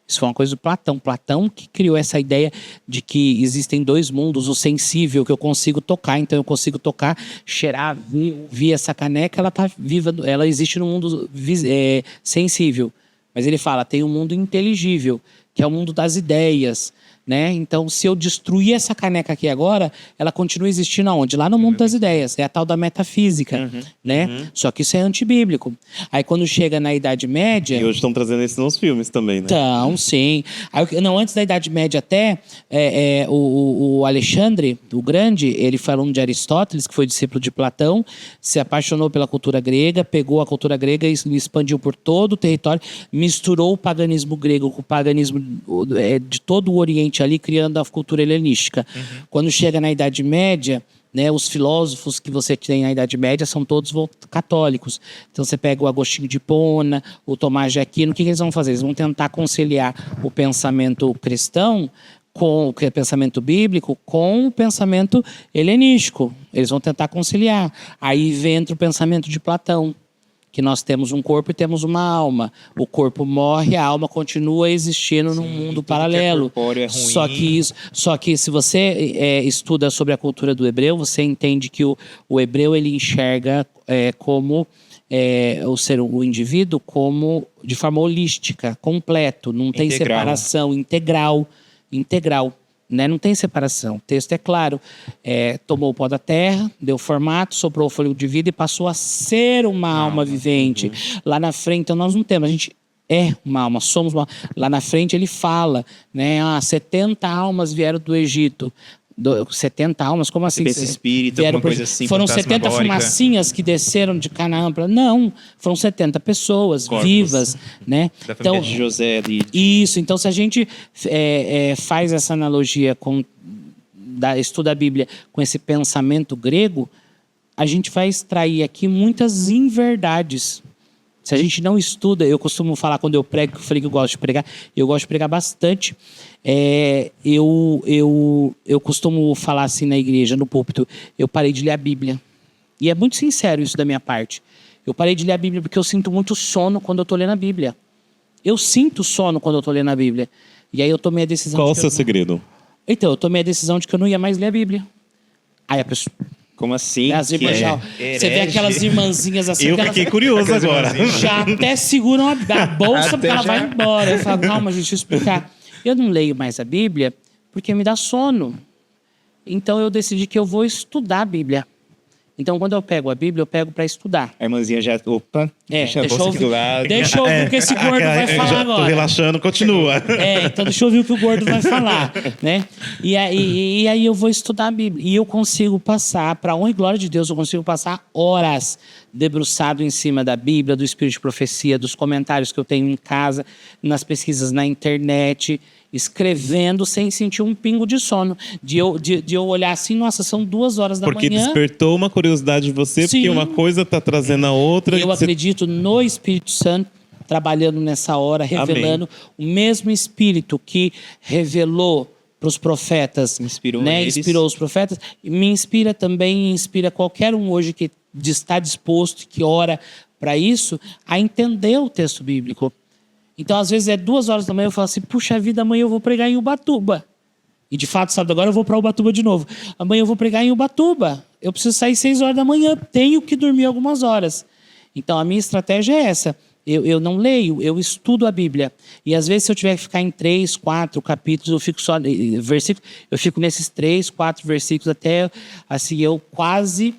Isso foi uma coisa do Platão. Platão que criou essa ideia de que existem 2 mundos, o sensível que eu consigo tocar, então eu consigo tocar, cheirar, ver essa caneca, ela tá viva, ela existe no mundo sensível. Mas ele fala, tem um mundo inteligível, que é o mundo das ideias, né? Então, se eu destruir essa caneca aqui agora, ela continua existindo aonde? Lá no mundo das ideias. É a tal da metafísica, né? Só que isso é antibíblico. Aí, quando chega na Idade Média... E hoje estão trazendo isso nos filmes também, né? Então, sim. Aí, não, antes da Idade Média até, o Alexandre, o Grande, ele foi aluno de Aristóteles, que foi discípulo de Platão, se apaixonou pela cultura grega, pegou a cultura grega e expandiu por todo o território, misturou o paganismo grego com o paganismo de todo o Oriente ali, criando a cultura helenística. Quando chega na Idade Média, né, os filósofos que você tem na Idade Média são todos católicos. Então você pega o Agostinho de Hipona, o Tomás de Aquino, o que eles vão fazer? Eles vão tentar conciliar o pensamento cristão com o pensamento bíblico com o pensamento helenístico. Eles vão tentar conciliar. Aí entra o pensamento de Platão, que nós temos um corpo e temos uma alma. O corpo morre, a alma continua existindo num mundo paralelo. É ruim. Só que se você estuda sobre a cultura do hebreu, você entende que o hebreu ele enxerga como o indivíduo como de forma holística, completo, não tem separação, integral. Né? Não tem separação. O texto é claro. Tomou o pó da terra, deu formato, soprou o fôlego de vida e passou a ser uma alma vivente. Lá na frente, então nós não temos. A gente é uma alma, somos uma... Lá na frente ele fala, né? 70 almas vieram do Egito. 70 almas, como assim? Esse espírito, alguma coisa assim, foram 70 fantasmagórica. fumacinhas que desceram de Canaã para... Não, foram 70 pessoas Corpos. vivas, né? Da família de José. Isso, então se a gente faz essa analogia estuda a Bíblia com esse pensamento grego, a gente vai extrair aqui muitas inverdades. Se a gente não estuda, eu costumo falar quando eu prego, que eu falei que eu gosto de pregar bastante. Eu costumo falar assim na igreja, no púlpito, eu parei de ler a Bíblia. E é muito sincero isso da minha parte. Eu parei de ler a Bíblia porque eu sinto muito sono quando eu tô lendo a Bíblia. Eu sinto sono quando eu tô lendo a Bíblia. E aí eu tomei a decisão... Qual o seu segredo? Então, eu tomei a decisão de que eu não ia mais ler a Bíblia. Aí a pessoa... Como assim? As irmãs já, você vê aquelas irmãzinhas assim... Eu que elas fiquei curioso agora. já até seguram a bolsa porque ela vai embora. Eu falo, calma, gente, deixa eu explicar. Eu não leio mais a Bíblia porque me dá sono. Então eu decidi que eu vou estudar a Bíblia. Então, quando eu pego a Bíblia, eu pego para estudar. A irmãzinha já... Opa, deixa a bolsa aqui do lado. Deixa eu ouvir o que esse gordo vai falar agora. Tô relaxando, continua. Então deixa eu ouvir o que o gordo vai falar, né? E aí eu vou estudar a Bíblia. E eu consigo passar, para honra e glória de Deus, eu consigo passar horas debruçado em cima da Bíblia, do Espírito de Profecia, dos comentários que eu tenho em casa, nas pesquisas na internet, escrevendo sem sentir um pingo de sono. De eu olhar assim, nossa, são 2 horas da Porque manhã. despertou uma curiosidade de você, Sim. porque uma coisa tá trazendo a outra. Eu acredito no Espírito Santo trabalhando nessa hora, revelando o mesmo Espírito que revelou para os profetas, Inspirou né? eles. Inspirou os profetas, e me inspira também, inspira qualquer um hoje que está disposto, que ora para isso, a entender o texto bíblico. Então, às vezes, 2 horas da manhã, eu falo assim, puxa vida, amanhã eu vou pregar em Ubatuba. E, de fato, sábado agora eu vou para Ubatuba de novo. Amanhã eu vou pregar em Ubatuba. Eu preciso sair 6 horas da manhã, tenho que dormir algumas horas. Então, a minha estratégia é essa. Eu não leio, eu estudo a Bíblia. E, às vezes, se eu tiver que ficar em 3, 4 capítulos, eu fico só... versículos, eu fico nesses 3, 4 versículos até, assim, eu quase...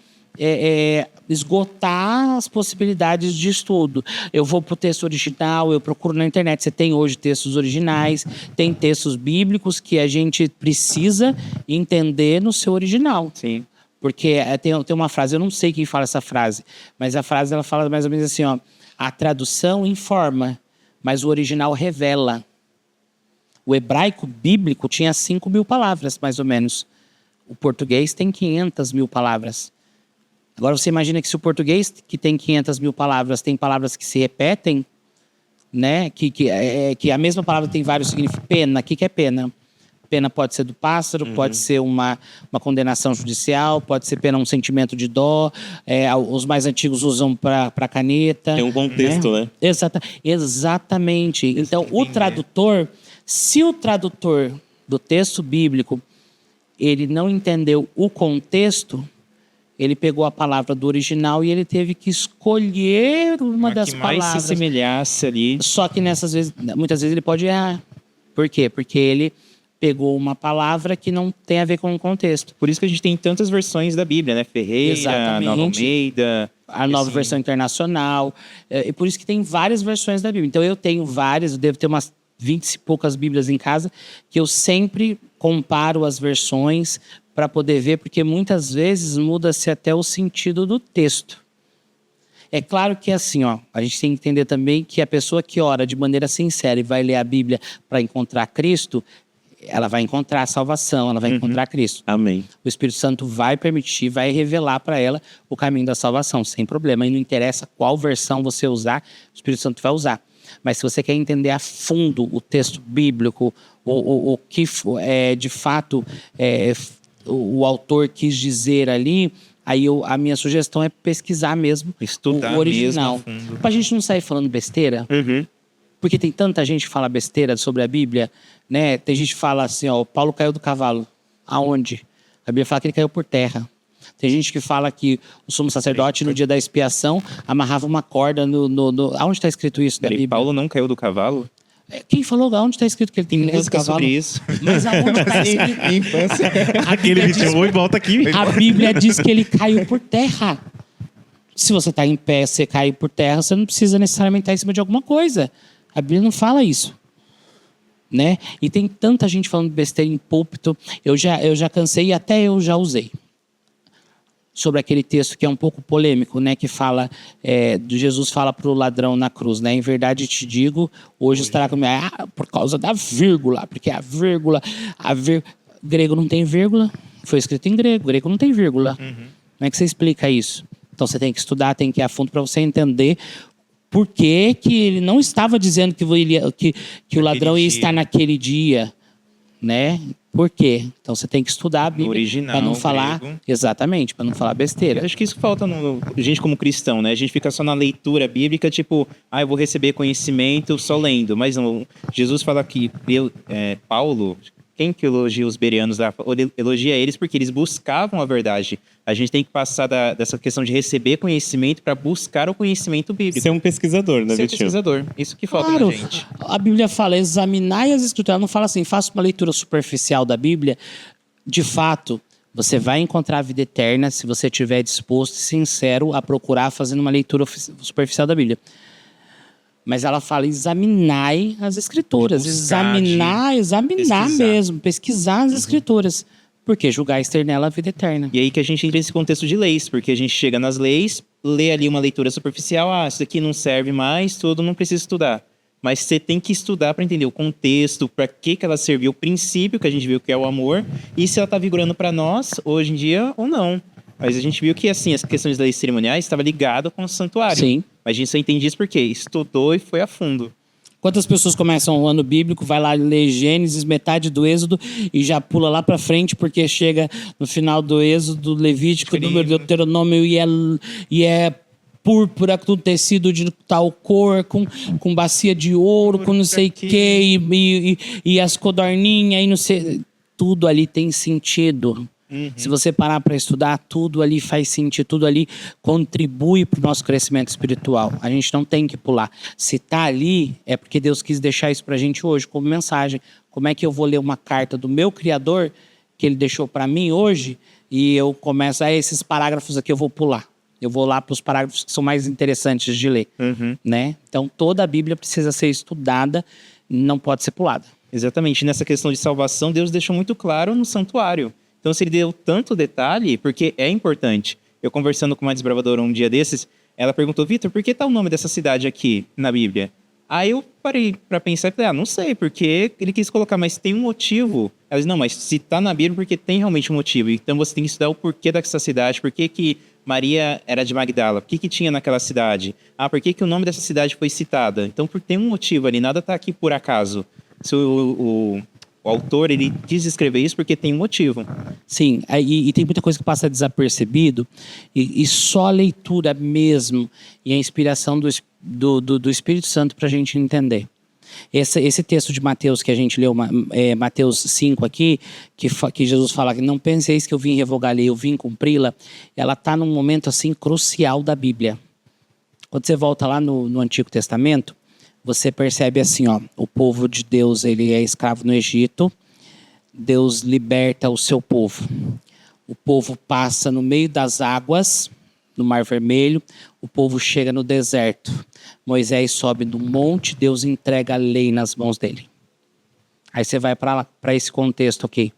esgotar as possibilidades de estudo. Eu vou para o texto original, eu procuro na internet. Você tem hoje textos originais, tem textos bíblicos que a gente precisa entender no seu original. Sim. Porque tem uma frase, eu não sei quem fala essa frase, mas a frase ela fala mais ou menos assim, ó, a tradução informa, mas o original revela. O hebraico bíblico tinha 5.000 palavras, mais ou menos. O português tem 500.000 palavras. Agora você imagina que se o português, que tem 500.000 palavras, tem palavras que se repetem, né? Que a mesma palavra tem vários significados. Pena, o que é pena? Pena pode ser do pássaro, pode ser uma condenação judicial, pode ser pena um sentimento de dó. Os mais antigos usam para caneta. Tem um contexto, né? Exatamente. Então, o tradutor, se o tradutor do texto bíblico, ele não entendeu o contexto... Ele pegou a palavra do original e ele teve que escolher uma das palavras. Mais se semelhasse ali. Só que muitas vezes ele pode errar. Por quê? Porque ele pegou uma palavra que não tem a ver com o contexto. Por isso que a gente tem tantas versões da Bíblia, né? Ferreira, Exatamente. Nova Almeida. A nova versão internacional. E por isso que tem várias versões da Bíblia. Então eu tenho várias, eu devo ter umas 20 e poucas Bíblias em casa, que eu sempre comparo as versões para poder ver, porque muitas vezes muda-se até o sentido do texto. É claro que assim, ó, a gente tem que entender também que a pessoa que ora de maneira sincera e vai ler a Bíblia para encontrar Cristo, ela vai encontrar a salvação, ela vai encontrar Cristo. Amém. O Espírito Santo vai permitir, vai revelar para ela o caminho da salvação, sem problema. E não interessa qual versão você usar, o Espírito Santo vai usar. Mas se você quer entender a fundo o texto bíblico, o que de fato o autor quis dizer ali, aí a minha sugestão é pesquisar mesmo Estudar o original. mesmo. Pra gente não sair falando besteira, porque tem tanta gente que fala besteira sobre a Bíblia, né? Tem gente que fala assim, ó, Paulo caiu do cavalo. Aonde? A Bíblia fala que ele caiu por terra. Tem gente que fala que o sumo sacerdote, no dia da expiação, amarrava uma corda Aonde está escrito isso na Bíblia? Paulo não caiu do cavalo? Quem falou? Onde está escrito que ele tem Música cavalo? sobre isso. Mas aonde está escrito? Infância. Aquele vídeo e volta aqui. A Bíblia diz que ele caiu por terra. Se você está em pé, você cai por terra, você não precisa necessariamente estar em cima de alguma coisa. A Bíblia não fala isso. Né? E tem tanta gente falando besteira em púlpito. Eu já cansei e até eu já usei. Sobre aquele texto que é um pouco polêmico, né? Que fala, Jesus fala para o ladrão na cruz, né? Em verdade te digo, hoje estará comigo. Por causa da vírgula, porque a vírgula... Grego não tem vírgula, foi escrito em grego, grego não tem vírgula. Como é que você explica isso? Então você tem que estudar, tem que ir a fundo para você entender por que ele não estava dizendo que o ladrão ia estar naquele dia, né? Por quê? Então você tem que estudar a Bíblia original, para não falar, grego. exatamente, para não falar besteira. Eu acho que isso falta no gente como cristão, né? A gente fica só na leitura bíblica, tipo, eu vou receber conhecimento só lendo. Mas não, Jesus fala que Paulo, quem que elogia os bereanos lá? Elogia eles porque eles buscavam a verdade. A gente tem que passar dessa questão de receber conhecimento para buscar o conhecimento bíblico. Ser um pesquisador, né, Ser um Vitinho? pesquisador. Isso que falta Claro, na gente. a Bíblia fala, examinai as escrituras. Ela não fala assim, faça uma leitura superficial da Bíblia. De fato, você vai encontrar a vida eterna se você estiver disposto e sincero a procurar fazendo uma leitura superficial da Bíblia. Mas ela fala, examinai as escrituras. De buscar, Examinar pesquisar. mesmo, pesquisar as escrituras. Porque julgar externo nela a vida eterna. E aí que a gente entra nesse contexto de leis, porque a gente chega nas leis, lê ali uma leitura superficial, isso aqui não serve mais, tudo, não precisa estudar. Mas você tem que estudar para entender o contexto, para que ela serviu, o princípio que a gente viu que é o amor, e se ela está vigorando para nós hoje em dia ou não. Mas a gente viu que assim, as questões das leis cerimoniais estavam ligadas com o santuário. Sim. Mas a gente só entende isso porque estudou e foi a fundo. Quantas pessoas começam o ano bíblico, vai lá ler Gênesis, metade do Êxodo e já pula lá pra frente porque chega no final do Êxodo, Levítico, do Deuteronômio e é púrpura com tecido de tal cor, com bacia de ouro, com não sei o quê, e as codorninhas e não sei... Tudo ali tem sentido. Se você parar para estudar, tudo ali faz sentido, tudo ali contribui para o nosso crescimento espiritual. A gente não tem que pular. Se está ali, é porque Deus quis deixar isso para a gente hoje como mensagem. Como é que eu vou ler uma carta do meu Criador, que Ele deixou para mim hoje, e eu começo, esses parágrafos aqui eu vou pular. Eu vou lá para os parágrafos que são mais interessantes de ler. Né? Então, toda a Bíblia precisa ser estudada, não pode ser pulada. Exatamente. Nessa questão de salvação, Deus deixou muito claro no santuário. Então, se ele deu tanto detalhe, porque é importante. Eu conversando com uma desbravadora um dia desses, ela perguntou, Vitor, por que tá o nome dessa cidade aqui na Bíblia? Aí eu parei para pensar e falei, não sei, porque ele quis colocar, mas tem um motivo. Ela disse, não, mas se tá na Bíblia, porque tem realmente um motivo. Então você tem que estudar o porquê dessa cidade, por que Maria era de Magdala, o que tinha naquela cidade? Por que o nome dessa cidade foi citada? Então tem um motivo ali, nada tá aqui por acaso. Se o autor, ele quis escrever isso porque tem um motivo. Sim, e tem muita coisa que passa desapercebido, e só a leitura mesmo e a inspiração do Espírito Santo para a gente entender. Esse texto de Mateus que a gente leu, Mateus 5 aqui, que Jesus fala que não penseis que eu vim revogar a lei, eu vim cumpri-la, ela está num momento assim crucial da Bíblia. Quando você volta lá no Antigo Testamento, você percebe assim, o povo de Deus, ele é escravo no Egito, Deus liberta o seu povo. O povo passa no meio das águas, no Mar Vermelho, o povo chega no deserto. Moisés sobe no monte, Deus entrega a lei nas mãos dele. Aí você vai para esse contexto aqui.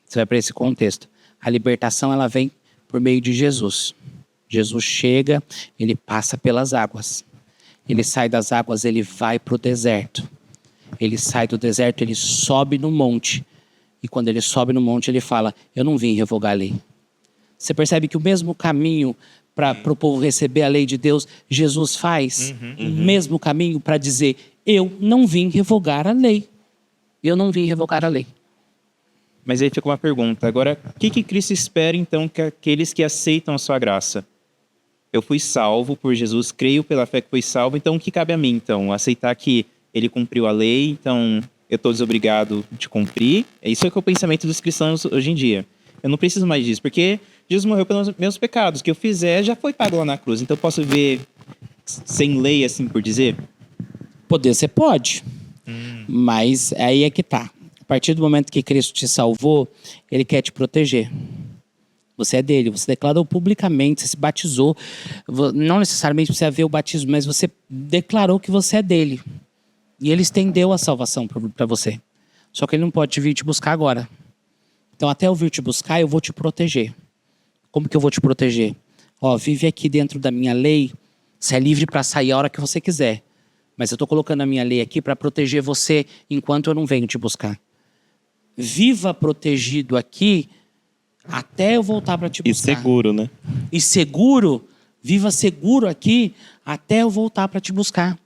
Você vai para esse contexto. A libertação, ela vem por meio de Jesus. Jesus chega, ele passa pelas águas. Ele sai das águas, ele vai para o deserto. Ele sai do deserto, ele sobe no monte. E quando ele sobe no monte, ele fala, eu não vim revogar a lei. Você percebe que o mesmo caminho para o povo receber a lei de Deus, Jesus faz. O mesmo caminho para dizer, eu não vim revogar a lei. Eu não vim revogar a lei. Mas aí fica uma pergunta. Agora, o que Cristo espera, então, que aqueles que aceitam a sua graça? Eu fui salvo por Jesus, creio pela fé que fui salvo, então o que cabe a mim, então? Aceitar que ele cumpriu a lei, então eu estou desobrigado de cumprir? Isso é o pensamento dos cristãos hoje em dia. Eu não preciso mais disso, porque Jesus morreu pelos meus pecados. O que eu fizer já foi pago lá na cruz. Então eu posso viver sem lei, assim por dizer? Poder você pode, mas aí é que tá. A partir do momento que Cristo te salvou, ele quer te proteger. Você é dele, você declarou publicamente, você se batizou. Não necessariamente precisa ver o batismo, mas você declarou que você é dele. E ele estendeu a salvação para você. Só que ele não pode vir te buscar agora. Então, até eu vir te buscar, eu vou te proteger. Como que eu vou te proteger? Vive aqui dentro da minha lei. Você é livre para sair a hora que você quiser. Mas eu estou colocando a minha lei aqui para proteger você enquanto eu não venho te buscar. Viva protegido aqui até eu voltar para te buscar. E seguro, né? E seguro, viva seguro aqui até eu voltar para te buscar.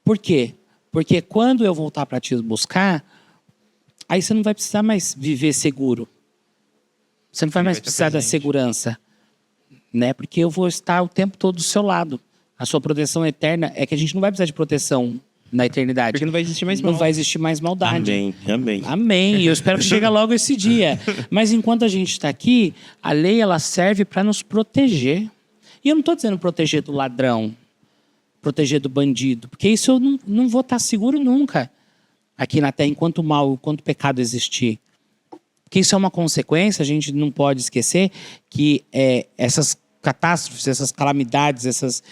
Por quê? Porque quando eu voltar para te buscar, aí você não vai precisar mais viver seguro. Você não vai mais vai estar precisar da presente. segurança, né? Porque eu vou estar o tempo todo do seu lado. A sua proteção eterna é que a gente não vai precisar de proteção na eternidade. Porque não vai existir mais Não mal. vai existir mais maldade. Amém, amém. Amém. E eu espero que chegue logo esse dia. Mas enquanto a gente está aqui, a lei ela serve para nos proteger. E eu não estou dizendo proteger do ladrão, proteger do bandido, porque isso eu não vou estar seguro nunca aqui na Terra enquanto o mal, enquanto o pecado existir. Porque isso é uma consequência, a gente não pode esquecer que essas catástrofes, essas calamidades, essas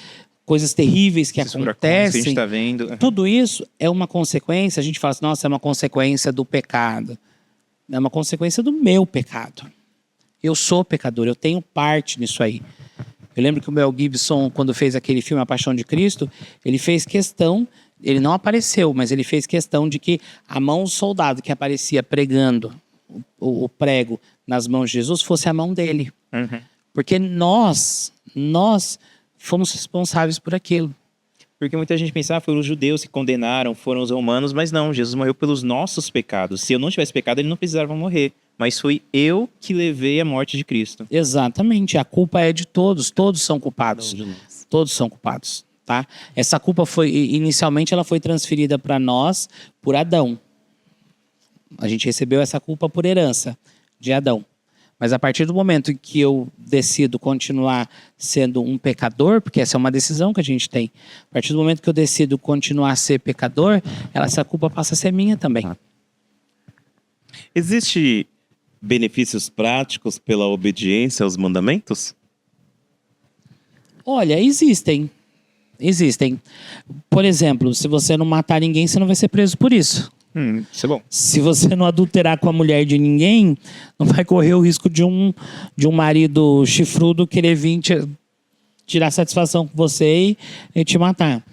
coisas terríveis que Esses furacões que a gente acontecem, está vendo. tudo isso é uma consequência, a gente fala assim, nossa, é uma consequência do pecado. É uma consequência do meu pecado. Eu sou pecador, eu tenho parte nisso aí. Eu lembro que o Mel Gibson, quando fez aquele filme A Paixão de Cristo, ele fez questão, ele não apareceu, mas ele fez questão de que a mão do soldado que aparecia pregando o prego nas mãos de Jesus fosse a mão dele. Uhum. Porque nós fomos responsáveis por aquilo. Porque muita gente pensa, foram os judeus que condenaram, foram os romanos, mas não, Jesus morreu pelos nossos pecados. Se eu não tivesse pecado, ele não precisava morrer. Mas foi eu que levei a morte de Cristo. Exatamente, a culpa é de todos são culpados. Todos são culpados, tá? Essa culpa inicialmente ela foi transferida para nós por Adão. A gente recebeu essa culpa por herança de Adão. Mas a partir do momento em que eu decido continuar sendo um pecador, porque essa é uma decisão que a gente tem, a partir do momento que eu decido continuar a ser pecador, essa culpa passa a ser minha também. Existe benefícios práticos pela obediência aos mandamentos? Olha, existem. Por exemplo, se você não matar ninguém, você não vai ser preso por isso. Isso é bom. Se você não adulterar com a mulher de ninguém, não vai correr o risco de um marido chifrudo querer vir tirar satisfação com você e te matar.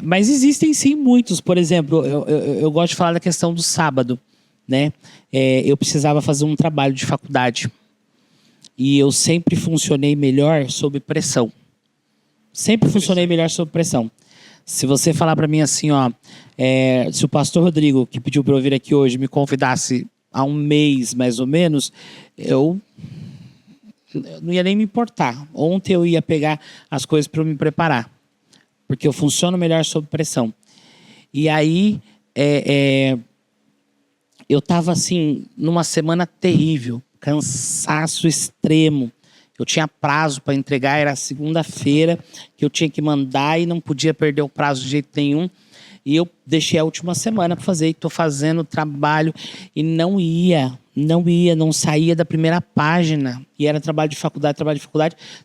Mas existem sim muitos. Por exemplo, eu gosto de falar da questão do sábado, né? Eu precisava fazer um trabalho de faculdade e eu sempre funcionei melhor sob pressão. Sempre funcionei melhor sob pressão. Se você falar para mim assim, se o pastor Rodrigo, que pediu para eu vir aqui hoje, me convidasse há um mês, mais ou menos, eu não ia nem me importar. Ontem eu ia pegar as coisas para eu me preparar, porque eu funciono melhor sob pressão. E aí, eu estava assim, numa semana terrível, cansaço extremo. Eu tinha prazo para entregar, era segunda-feira que eu tinha que mandar e não podia perder o prazo de jeito nenhum. E eu deixei a última semana para fazer, e estou fazendo o trabalho e não saía da primeira página. E era trabalho de faculdade.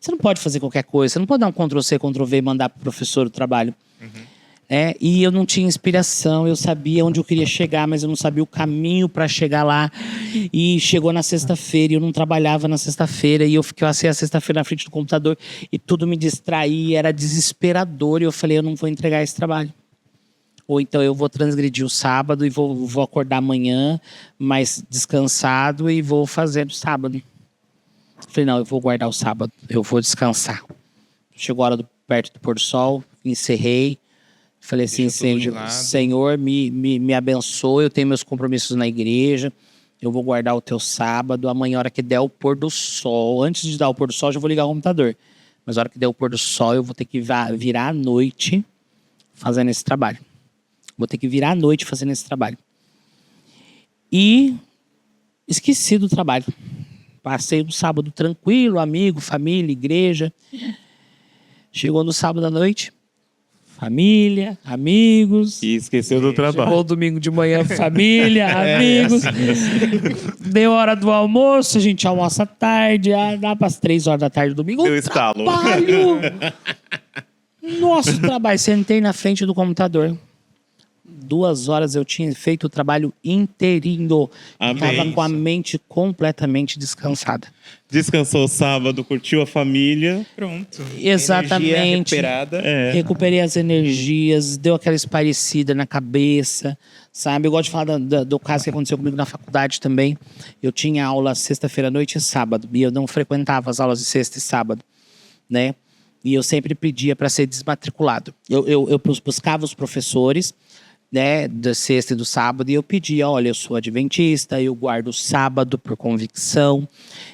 Você não pode fazer qualquer coisa, você não pode dar um Ctrl+C, Ctrl+V e mandar para o professor o trabalho. E eu não tinha inspiração, eu sabia onde eu queria chegar, mas eu não sabia o caminho para chegar lá. E chegou na sexta-feira, e eu não trabalhava na sexta-feira, e eu passei a sexta-feira na frente do computador, e tudo me distraía, era desesperador, e eu falei, eu não vou entregar esse trabalho. Ou então eu vou transgredir o sábado, e vou acordar amanhã, mais descansado, e vou fazer no sábado. Eu falei, não, eu vou guardar o sábado, eu vou descansar. Chegou a hora perto do pôr do sol, encerrei. Falei assim, Senhor, me abençoe, eu tenho meus compromissos na igreja, eu vou guardar o teu sábado, amanhã, a hora que der o pôr do sol, antes de dar o pôr do sol, eu já vou ligar o computador. Mas a hora que der o pôr do sol, eu vou ter que virar à noite fazendo esse trabalho. E esqueci do trabalho. Passei um sábado tranquilo, amigo, família, igreja. Chegou no sábado à noite, família, amigos. E esqueceu do trabalho. Chegou domingo de manhã, família, amigos. Deu hora do almoço, a gente almoça à tarde. Dá para as 3 horas da tarde do domingo. Deu estalo. Trabalho! Nossa, trabalho. Sentei na frente do computador. 2 horas eu tinha feito o trabalho inteirinho. Estava com a mente completamente descansada. Descansou sábado, curtiu a família. Pronto. Exatamente. Energia recuperada. Recuperei as energias, deu aquela esparecida na cabeça, sabe? Eu gosto de falar do caso que aconteceu comigo na faculdade também. Eu tinha aula sexta-feira à noite e sábado, e eu não frequentava as aulas de sexta e sábado, né? E eu sempre pedia para ser desmatriculado. Eu buscava os professores, né, da sexta e do sábado, e eu pedia, olha, eu sou adventista, eu guardo o sábado por convicção,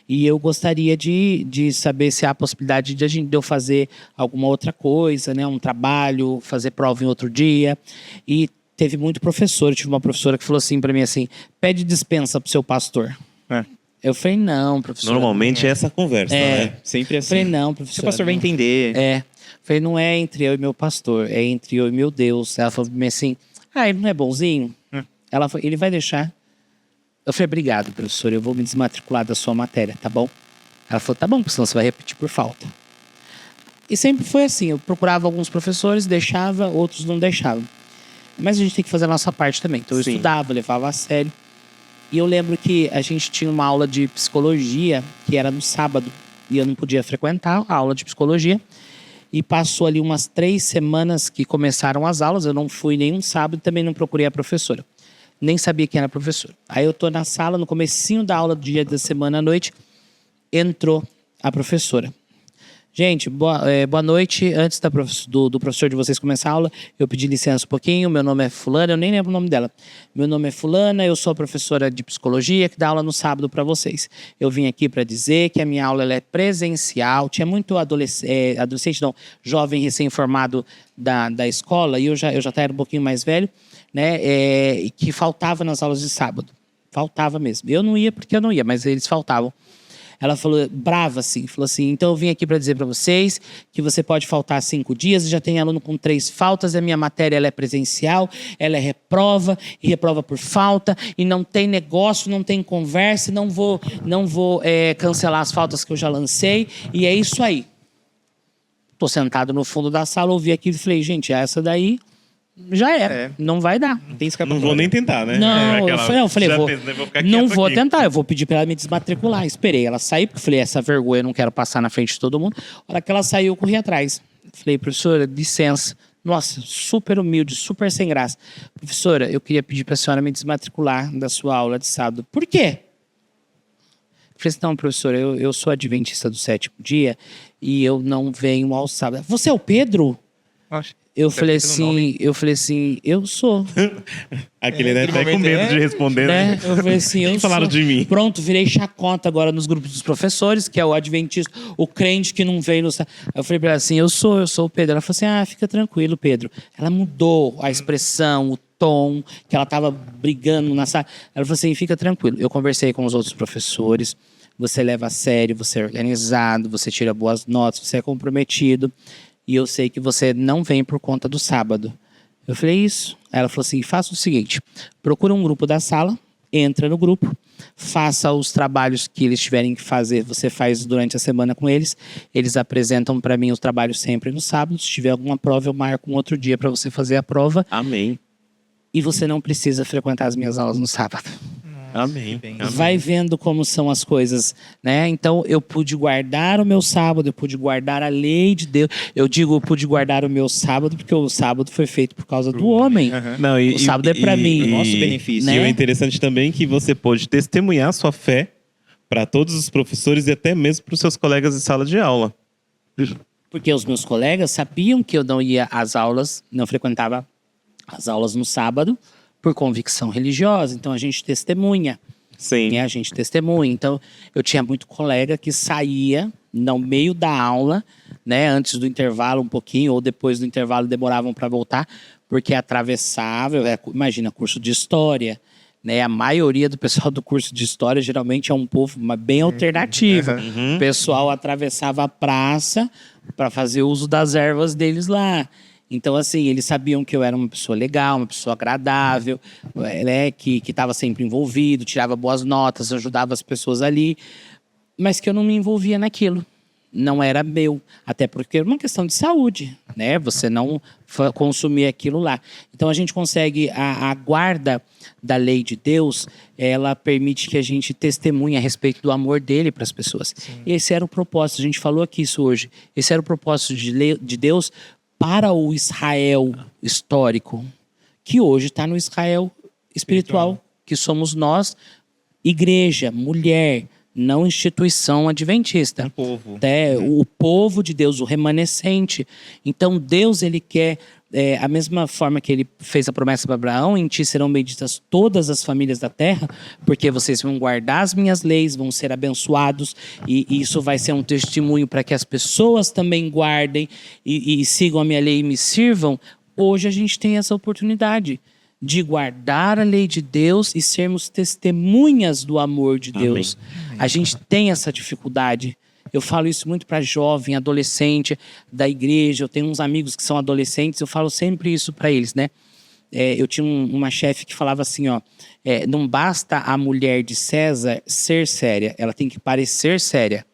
e eu gostaria de saber se há a possibilidade de eu fazer alguma outra coisa, né, um trabalho, fazer prova em outro dia. E teve muito professor, eu tive uma professora que falou assim para mim assim, pede dispensa pro seu pastor. É. Eu falei, não, professor. Normalmente é essa a conversa, né? Sempre Eu assim. falei, não, Seu professor. pastor vai entender. É. Falei, não é entre eu e meu pastor, é entre eu e meu Deus. Ela falou pra mim assim, ele não é bonzinho? Ela falou, ele vai deixar. Eu falei, obrigado, professor, eu vou me desmatricular da sua matéria, tá bom? Ela falou, tá bom, porque senão você vai repetir por falta. E sempre foi assim, eu procurava alguns professores, deixava, outros não deixavam. Mas a gente tem que fazer a nossa parte também. Então eu Sim. estudava, levava a sério. E eu lembro que a gente tinha uma aula de psicologia, que era no sábado, e eu não podia frequentar a aula de psicologia. E passou ali umas 3 semanas que começaram as aulas, eu não fui nenhum sábado, também não procurei a professora. Nem sabia quem era a professora. Aí eu tô na sala, no comecinho da aula do dia da semana à noite, entrou a professora. Gente, boa noite. Antes do professor de vocês começar a aula, eu pedi licença um pouquinho. Meu nome é fulana, eu nem lembro o nome dela. Meu nome é fulana, eu sou professora de psicologia que dá aula no sábado para vocês. Eu vim aqui para dizer que a minha aula ela é presencial. Tinha muito adolescente, não, jovem recém-formado da escola, e eu já era um pouquinho mais velho, né? E que faltava nas aulas de sábado. Faltava mesmo. Eu não ia porque eu não ia, mas eles faltavam. Ela falou, brava assim, falou assim, então eu vim aqui para dizer para vocês que você pode faltar 5 dias, já tem aluno com 3 faltas, a minha matéria ela é presencial, ela é reprova, e reprova por falta, e não tem negócio, não tem conversa, não vou cancelar as faltas que eu já lancei, e é isso aí. Tô sentado no fundo da sala, ouvi aquilo e falei, gente, essa daí já era, não vai dar. Não tem Não escapatória. vou nem tentar, né? Não, eu falei, já vou, pensei, vou ficar não quieto vou aqui. tentar, eu vou pedir pra ela me desmatricular. Esperei ela sair, porque eu falei, essa vergonha eu não quero passar na frente de todo mundo. A hora que ela saiu, eu corri atrás. Falei, professora, licença. Nossa, super humilde, super sem graça. Professora, eu queria pedir pra senhora me desmatricular da sua aula de sábado. Por quê? Eu falei assim, não, professora, eu sou adventista do 7º dia e eu não venho ao sábado. Você é o Pedro? Oxe, Eu deve falei ter pelo nome. assim, eu sou. Aquele, né? Aquele Tá com momento, medo de responder, Né? né? Eu falei assim, eu Nem falaram sou. de mim. Pronto, virei chacota agora nos grupos dos professores, que é o adventista, o crente que não veio no... Eu falei pra ela assim, eu sou o Pedro. Ela falou assim, fica tranquilo, Pedro. Ela mudou a expressão, o tom, que ela tava brigando na sala. Ela falou assim, fica tranquilo. Eu conversei com os outros professores, você leva a sério, você é organizado, você tira boas notas, você é comprometido. E eu sei que você não vem por conta do sábado. Eu falei, isso. Aí ela falou assim, faça o seguinte, procura um grupo da sala, entra no grupo, faça os trabalhos que eles tiverem que fazer, você faz durante a semana com eles. Eles apresentam para mim os trabalhos sempre no sábado. Se tiver alguma prova, eu marco um outro dia para você fazer a prova. Amém. E você não precisa frequentar as minhas aulas no sábado. Amém. bem. Amém. Vai vendo como são as coisas, né? Então, eu pude guardar o meu sábado, eu pude guardar a lei de Deus. Eu digo, eu pude guardar o meu sábado, porque o sábado foi feito por causa do homem. Não, O sábado é pra mim. Nosso benefício. né? E o interessante também é que você pôde testemunhar sua fé para todos os professores e até mesmo para os seus colegas de sala de aula. Porque os meus colegas sabiam que eu não ia às aulas, não frequentava as aulas no sábado, por convicção religiosa. Então, a gente testemunha. Sim. Né? A gente testemunha. Então, eu tinha muito colega que saía no meio da aula, né, antes do intervalo um pouquinho, ou depois do intervalo demoravam para voltar, porque atravessava, imagina, curso de história, né, a maioria do pessoal do curso de história geralmente é um povo bem alternativo. O pessoal atravessava a praça para fazer uso das ervas deles lá. Então, assim, eles sabiam que eu era uma pessoa legal, uma pessoa agradável, né, que estava sempre envolvido, tirava boas notas, ajudava as pessoas ali, mas que eu não me envolvia naquilo. Não era meu. Até porque era uma questão de saúde, né? Você não consumir aquilo lá. Então, a gente consegue... A guarda da lei de Deus, ela permite que a gente testemunhe a respeito do amor dele para as pessoas. Sim. Esse era o propósito. A gente falou aqui isso hoje. Esse era o propósito de Deus para o Israel histórico, que hoje está no Israel espiritual, que somos nós, igreja, mulher, não instituição adventista. O povo. O povo de Deus, o remanescente. Então, Deus, ele quer a mesma forma que ele fez a promessa para Abraão, em ti serão benditas todas as famílias da terra, porque vocês vão guardar as minhas leis, vão ser abençoados, e isso vai ser um testemunho para que as pessoas também guardem e sigam a minha lei e me sirvam. Hoje a gente tem essa oportunidade de guardar a lei de Deus e sermos testemunhas do amor de Deus. Amém. A gente tem essa dificuldade. Eu falo isso muito para jovem, adolescente da igreja. Eu tenho uns amigos que são adolescentes, eu falo sempre isso para eles, né? Eu tinha uma chefe que falava assim, ó, não basta a mulher de César ser séria, ela tem que parecer séria.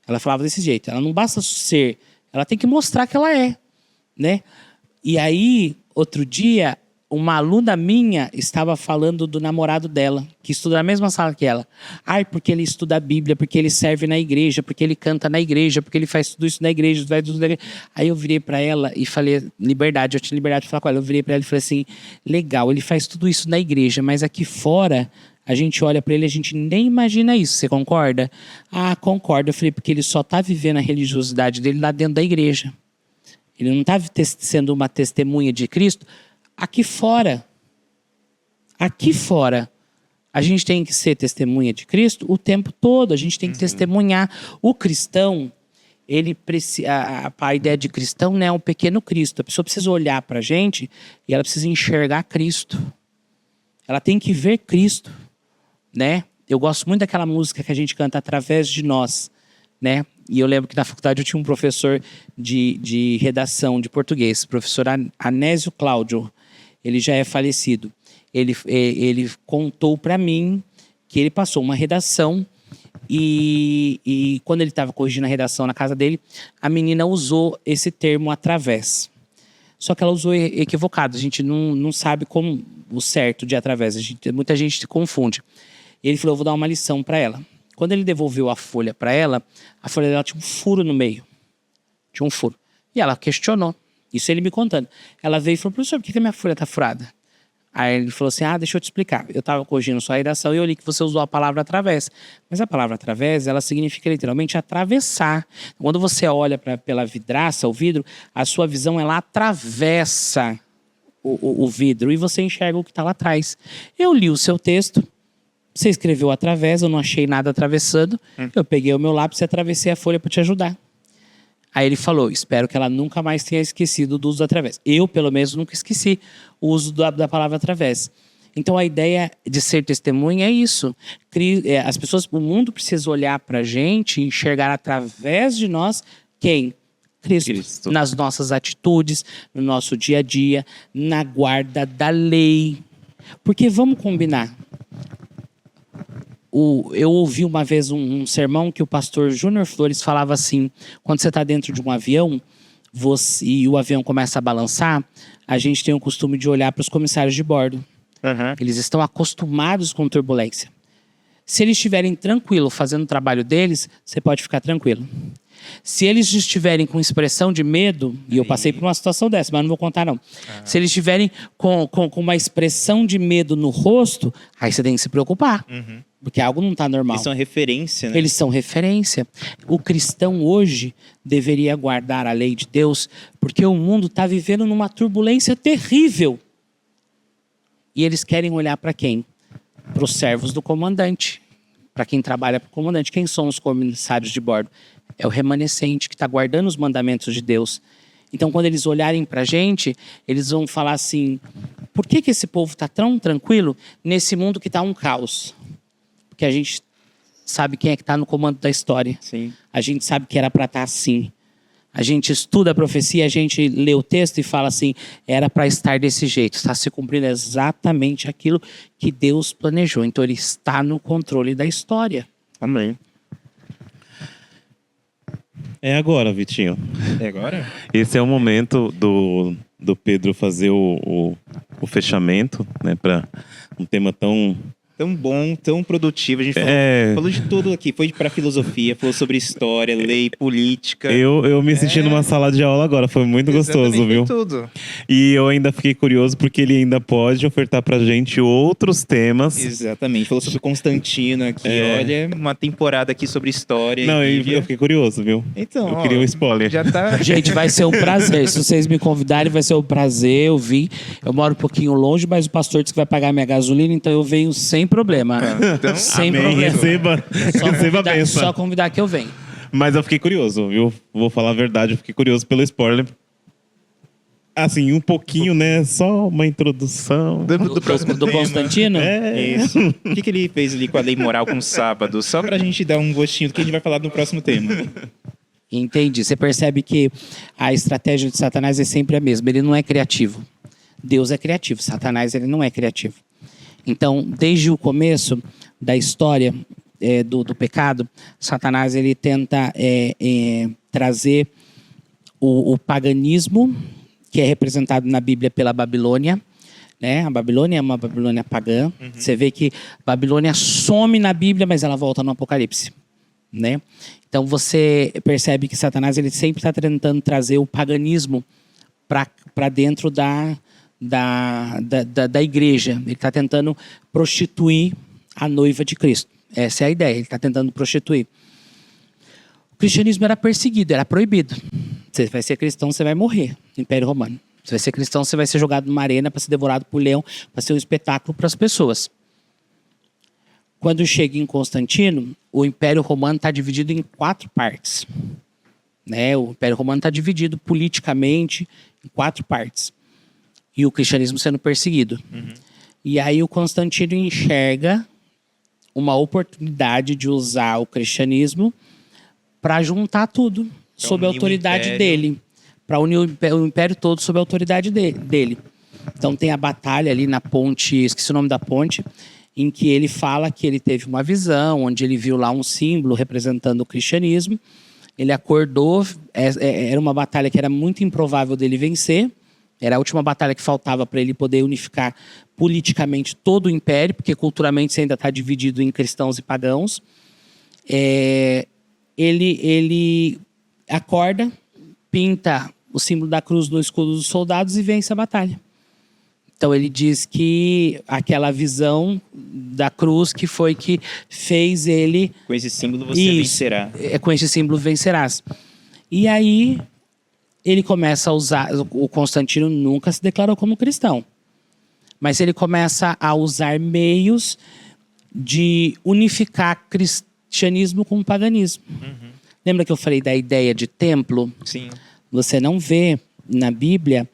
Ela falava desse jeito, ela não basta ser, ela tem que mostrar que ela é, né? E aí, outro dia, uma aluna minha estava falando do namorado dela, que estuda na mesma sala que ela. Ai, porque ele estuda a Bíblia, porque ele serve na igreja, porque ele canta na igreja, porque ele faz tudo isso na igreja, faz tudo na igreja. Aí eu virei para ela e falei, liberdade, eu tinha liberdade de falar com ela. Eu virei para ela e falei assim, legal, ele faz tudo isso na igreja, mas aqui fora, a gente olha para ele e a gente nem imagina isso, você concorda? Ah, concordo. Eu falei, porque ele só está vivendo a religiosidade dele lá dentro da igreja. Ele não está sendo uma testemunha de Cristo. Aqui fora, a gente tem que ser testemunha de Cristo o tempo todo, a gente tem que testemunhar. O cristão, a ideia de cristão, né, é um pequeno Cristo. A pessoa precisa olhar para a gente e ela precisa enxergar Cristo. Ela tem que ver Cristo, né? Eu gosto muito daquela música que a gente canta Através de Nós, né? E eu lembro que na faculdade eu tinha um professor de redação de português, professor Anésio Cláudio. Ele já é falecido. Ele contou para mim que ele passou uma redação e quando ele estava corrigindo a redação na casa dele, a menina usou esse termo através. Só que ela usou equivocado. A gente não sabe como o certo de através. Muita gente se confunde. E ele falou, eu vou dar uma lição para ela. Quando ele devolveu a folha para ela, a folha dela tinha um furo no meio. Tinha um furo. E ela questionou. Isso ele me contando. Ela veio e falou, professor, por que a minha folha está furada? Aí ele falou assim, deixa eu te explicar. Eu estava corrigindo sua redação e eu li que você usou a palavra através. Mas a palavra através, ela significa literalmente atravessar. Quando você olha pela vidraça, o vidro, a sua visão, ela atravessa o vidro e você enxerga o que está lá atrás. Eu li o seu texto, você escreveu através, eu não achei nada atravessando. Eu peguei o meu lápis e atravessei a folha para te ajudar. Aí ele falou, espero que ela nunca mais tenha esquecido do uso do através. Eu, pelo menos, nunca esqueci o uso da palavra através. Então, a ideia de ser testemunha é isso. As pessoas, o mundo precisa olhar para a gente e enxergar através de nós quem? Cristo. Nas nossas atitudes, no nosso dia a dia, na guarda da lei. Porque vamos combinar. Eu ouvi uma vez um sermão que o pastor Júnior Flores falava assim, quando você está dentro de um avião e o avião começa a balançar, a gente tem o costume de olhar para os comissários de bordo. Uhum. Eles estão acostumados com turbulência. Se eles estiverem tranquilos fazendo o trabalho deles, você pode ficar tranquilo. Se eles estiverem com expressão de medo, e eu passei por uma situação dessa, mas não vou contar não. Uhum. Se eles estiverem com uma expressão de medo no rosto, aí você tem que se preocupar. Uhum. Porque algo não está normal. Eles são referência, né? Eles são referência. O cristão hoje deveria guardar a lei de Deus, porque o mundo está vivendo numa turbulência terrível. E eles querem olhar para quem? Para os servos do comandante. Para quem trabalha para o comandante. Quem são os comissários de bordo? É o remanescente que está guardando os mandamentos de Deus. Então, quando eles olharem para a gente, eles vão falar assim, por que esse povo está tão tranquilo nesse mundo que está um caos? Que a gente sabe quem é que está no comando da história. Sim. A gente sabe que era para estar assim. A gente estuda a profecia, a gente lê o texto e fala assim, era para estar desse jeito. Está se cumprindo exatamente aquilo que Deus planejou. Então ele está no controle da história. Amém. É agora, Vitinho. É agora? Esse é o momento do Pedro fazer o fechamento, né, para um tema tão tão bom, tão produtivo. A gente falou de tudo aqui. Foi pra filosofia, falou sobre história, lei, política. Eu me senti numa sala de aula agora, foi muito gostoso, viu? Foi tudo. E eu ainda fiquei curioso porque ele ainda pode ofertar pra gente outros temas. Exatamente. Falou sobre Constantino aqui. Olha, uma temporada aqui sobre história. Não, e eu fiquei curioso, viu? Então, eu queria um spoiler. Já tá... Gente, vai ser um prazer. Se vocês me convidarem, vai ser um prazer. Eu vim. Eu moro um pouquinho longe, mas o pastor disse que vai pagar minha gasolina, então eu venho sem problema. Então, sem Amém. problema. Receba a bênção. Só convidar que eu venho. Mas eu fiquei curioso, viu? Vou falar a verdade, eu fiquei curioso pelo spoiler. Assim, um pouquinho, né? Só uma introdução. do próximo Do tema. Constantino? Isso. O que ele fez ali com a lei moral com o sábado? Só pra gente dar um gostinho do que a gente vai falar no próximo tema. Entendi. Você percebe que a estratégia de Satanás é sempre a mesma. Ele não é criativo. Deus é criativo. Satanás, ele não é criativo. Então, desde o começo da história do pecado, Satanás, ele tenta trazer o paganismo, que é representado na Bíblia pela Babilônia, né? A Babilônia é uma Babilônia pagã. Você vê que Babilônia some na Bíblia, mas ela volta no Apocalipse, né? Então você percebe que Satanás ele sempre está tentando trazer o paganismo para dentro da igreja. Ele está tentando prostituir a noiva de Cristo. Essa é a ideia. Ele está tentando prostituir. O cristianismo era perseguido, era proibido. Você vai ser cristão, você vai morrer no Império Romano. Você vai ser cristão, você vai ser jogado numa arena para ser devorado por leão, para ser um espetáculo para as pessoas. Quando chega em Constantino, o Império Romano está dividido em 4 partes. Né? O Império Romano está dividido politicamente em 4 partes. E o cristianismo sendo perseguido. E aí o Constantino enxerga uma oportunidade de usar o cristianismo para juntar tudo sob a autoridade dele. Para unir o império todo sob a autoridade dele. Então tem a batalha ali na ponte, esqueci o nome da ponte, em que ele fala que ele teve uma visão, onde ele viu lá um símbolo representando o cristianismo. Ele acordou, era uma batalha que era muito improvável dele vencer. Era a última batalha que faltava para ele poder unificar politicamente todo o império, porque culturalmente você ainda está dividido em cristãos e pagãos. Ele acorda, pinta o símbolo da cruz no escudo dos soldados e vence a batalha. Então ele diz que aquela visão da cruz que foi que fez ele... Com esse símbolo você vencerá. Com esse símbolo vencerás. E aí ele começa a usar... O Constantino nunca se declarou como cristão. Mas ele começa a usar meios de unificar cristianismo com o paganismo. Lembra que eu falei da ideia de templo? Sim. Você não vê na Bíblia...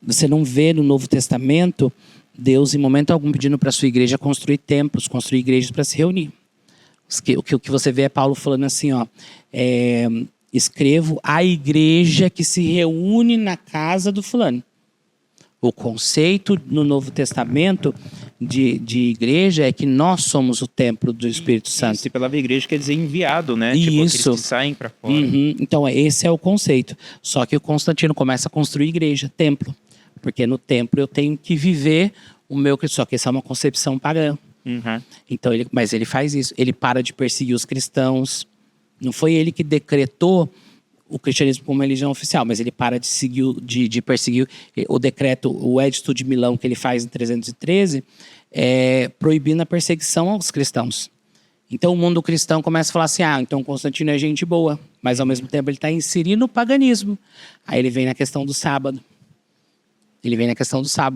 Você não vê no Novo Testamento Deus em momento algum pedindo para a sua igreja construir templos, construir igrejas para se reunir. O que você vê é Paulo falando assim, ó, escrevo a igreja que se reúne na casa do fulano. O conceito no Novo Testamento de igreja é que nós somos o templo do Espírito Santo. Isso, e pela igreja quer dizer enviado, né? Isso. Tipo, aqueles que saem para fora. Então, esse é o conceito. Só que o Constantino começa a construir igreja, templo. Porque no templo eu tenho que viver o meu... Só que essa é uma concepção pagã. Então, mas ele faz isso. Ele para de perseguir os cristãos. Não foi ele que decretou o cristianismo como religião oficial, mas ele para de perseguir o decreto, o Edito de Milão que ele faz em 313, proibindo a perseguição aos cristãos. Então o mundo cristão começa a falar assim, então Constantino é gente boa, mas ao mesmo tempo ele está inserindo o paganismo. Aí ele vem na questão do sábado. Ele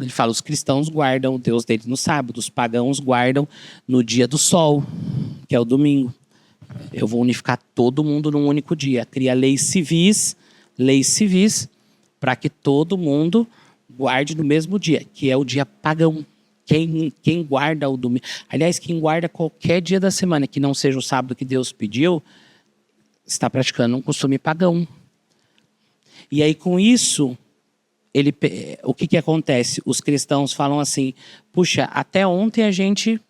fala, os cristãos guardam o Deus deles no sábado, os pagãos guardam no dia do sol, que é o domingo. Eu vou unificar todo mundo num único dia. Cria leis civis, para que todo mundo guarde no mesmo dia, que é o dia pagão. Quem guarda o domingo... Aliás, quem guarda qualquer dia da semana que não seja o sábado que Deus pediu, está praticando um costume pagão. E aí, com isso, o que acontece? Os cristãos falam assim, puxa, até ontem a gente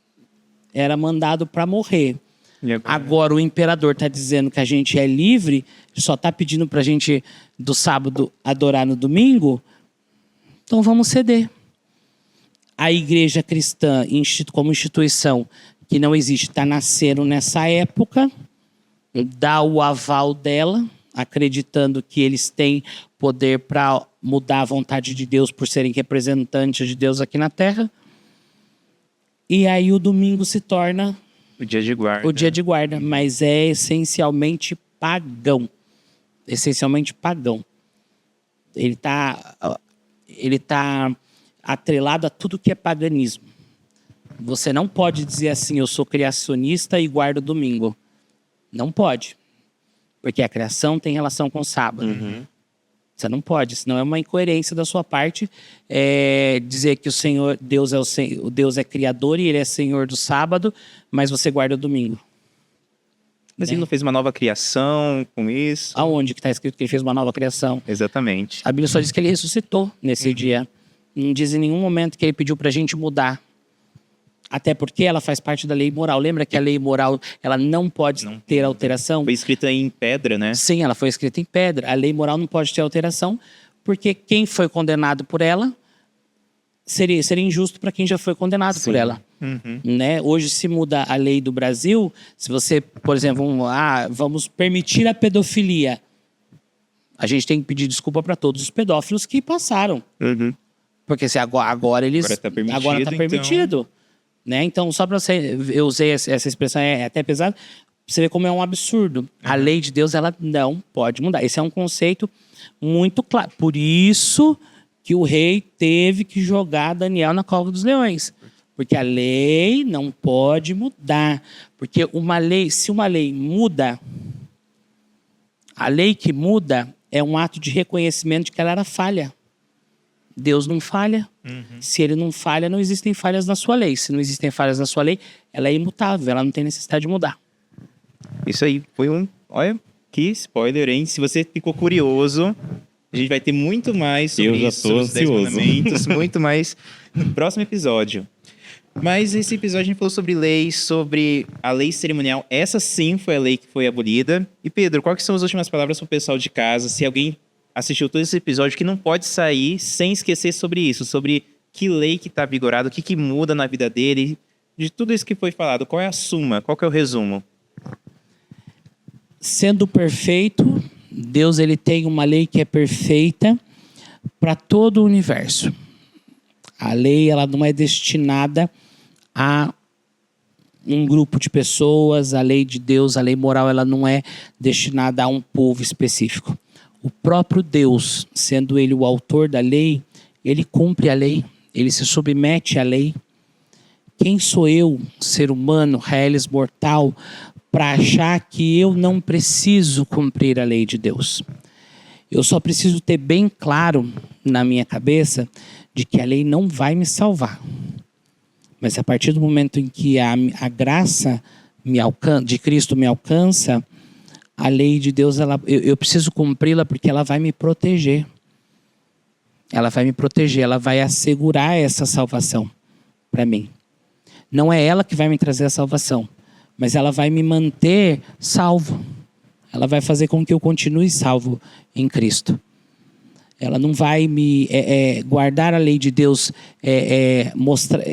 era mandado para morrer. Agora o imperador está dizendo que a gente é livre, só está pedindo para a gente do sábado adorar no domingo, então vamos ceder. A igreja cristã, como instituição, que não existe, está nascendo nessa época, dá o aval dela, acreditando que eles têm poder para mudar a vontade de Deus por serem representantes de Deus aqui na Terra. E aí o domingo se torna O dia de guarda. o dia de guarda, mas é essencialmente pagão. Essencialmente pagão. Ele tá atrelado a tudo que é paganismo. Você não pode dizer assim, eu sou criacionista e guardo domingo. Não pode. Porque a criação tem relação com o sábado. Você não pode, senão é uma incoerência da sua parte dizer que o Senhor, Deus é criador e ele é Senhor do sábado, mas você guarda o domingo. Mas ele não fez uma nova criação com isso? Aonde que está escrito que ele fez uma nova criação? Exatamente. A Bíblia só diz que ele ressuscitou nesse dia. Não diz em nenhum momento que ele pediu para a gente mudar. Até porque ela faz parte da lei moral. Lembra que a lei moral ela não pode ter alteração? Foi escrita em pedra, né? Sim, ela foi escrita em pedra. A lei moral não pode ter alteração, porque quem foi condenado por ela seria injusto para quem já foi condenado por ela. Né? Hoje se muda a lei do Brasil, se você, por exemplo, vamos permitir a pedofilia. A gente tem que pedir desculpa para todos os pedófilos que passaram. Porque se agora está permitido. Agora tá permitido. Né? Então, só para você... Eu usei essa expressão, é até pesado. Você vê como é um absurdo. A lei de Deus, ela não pode mudar. Esse é um conceito muito claro. Por isso que o rei teve que jogar Daniel na cova dos leões. Porque a lei não pode mudar. Porque se uma lei muda, a lei que muda é um ato de reconhecimento de que ela era falha. Deus não falha. Se ele não falha, não existem falhas na sua lei. Se não existem falhas na sua lei, ela é imutável, ela não tem necessidade de mudar. Isso aí foi olha, que spoiler, hein? Se você ficou curioso, a gente vai ter muito mais sobre Eu já isso, tô sobre os 10 ansioso. mandamentos, muito mais no próximo episódio. Mas esse episódio a gente falou sobre leis, sobre a lei cerimonial. Essa sim foi a lei que foi abolida. E Pedro, quais são as últimas palavras para o pessoal de casa? Se alguém assistiu todo esse episódio, que não pode sair sem esquecer sobre isso, sobre que lei que está vigorada, o que muda na vida dele, de tudo isso que foi falado. Qual é a suma? Qual que é o resumo? Sendo perfeito, Deus ele tem uma lei que é perfeita para todo o universo. A lei ela não é destinada a um grupo de pessoas. A lei de Deus, a lei moral, ela não é destinada a um povo específico. O próprio Deus, sendo ele o autor da lei, ele cumpre a lei, ele se submete à lei. Quem sou eu, ser humano, reles mortal, para achar que eu não preciso cumprir a lei de Deus? Eu só preciso ter bem claro na minha cabeça de que a lei não vai me salvar. Mas a partir do momento em que a graça de Cristo me alcança, a lei de Deus, eu preciso cumpri-la porque ela vai me proteger. Ela vai me proteger, ela vai assegurar essa salvação para mim. Não é ela que vai me trazer a salvação, mas ela vai me manter salvo. Ela vai fazer com que eu continue salvo em Cristo. Ela não vai me guardar a lei de Deus, mostrar.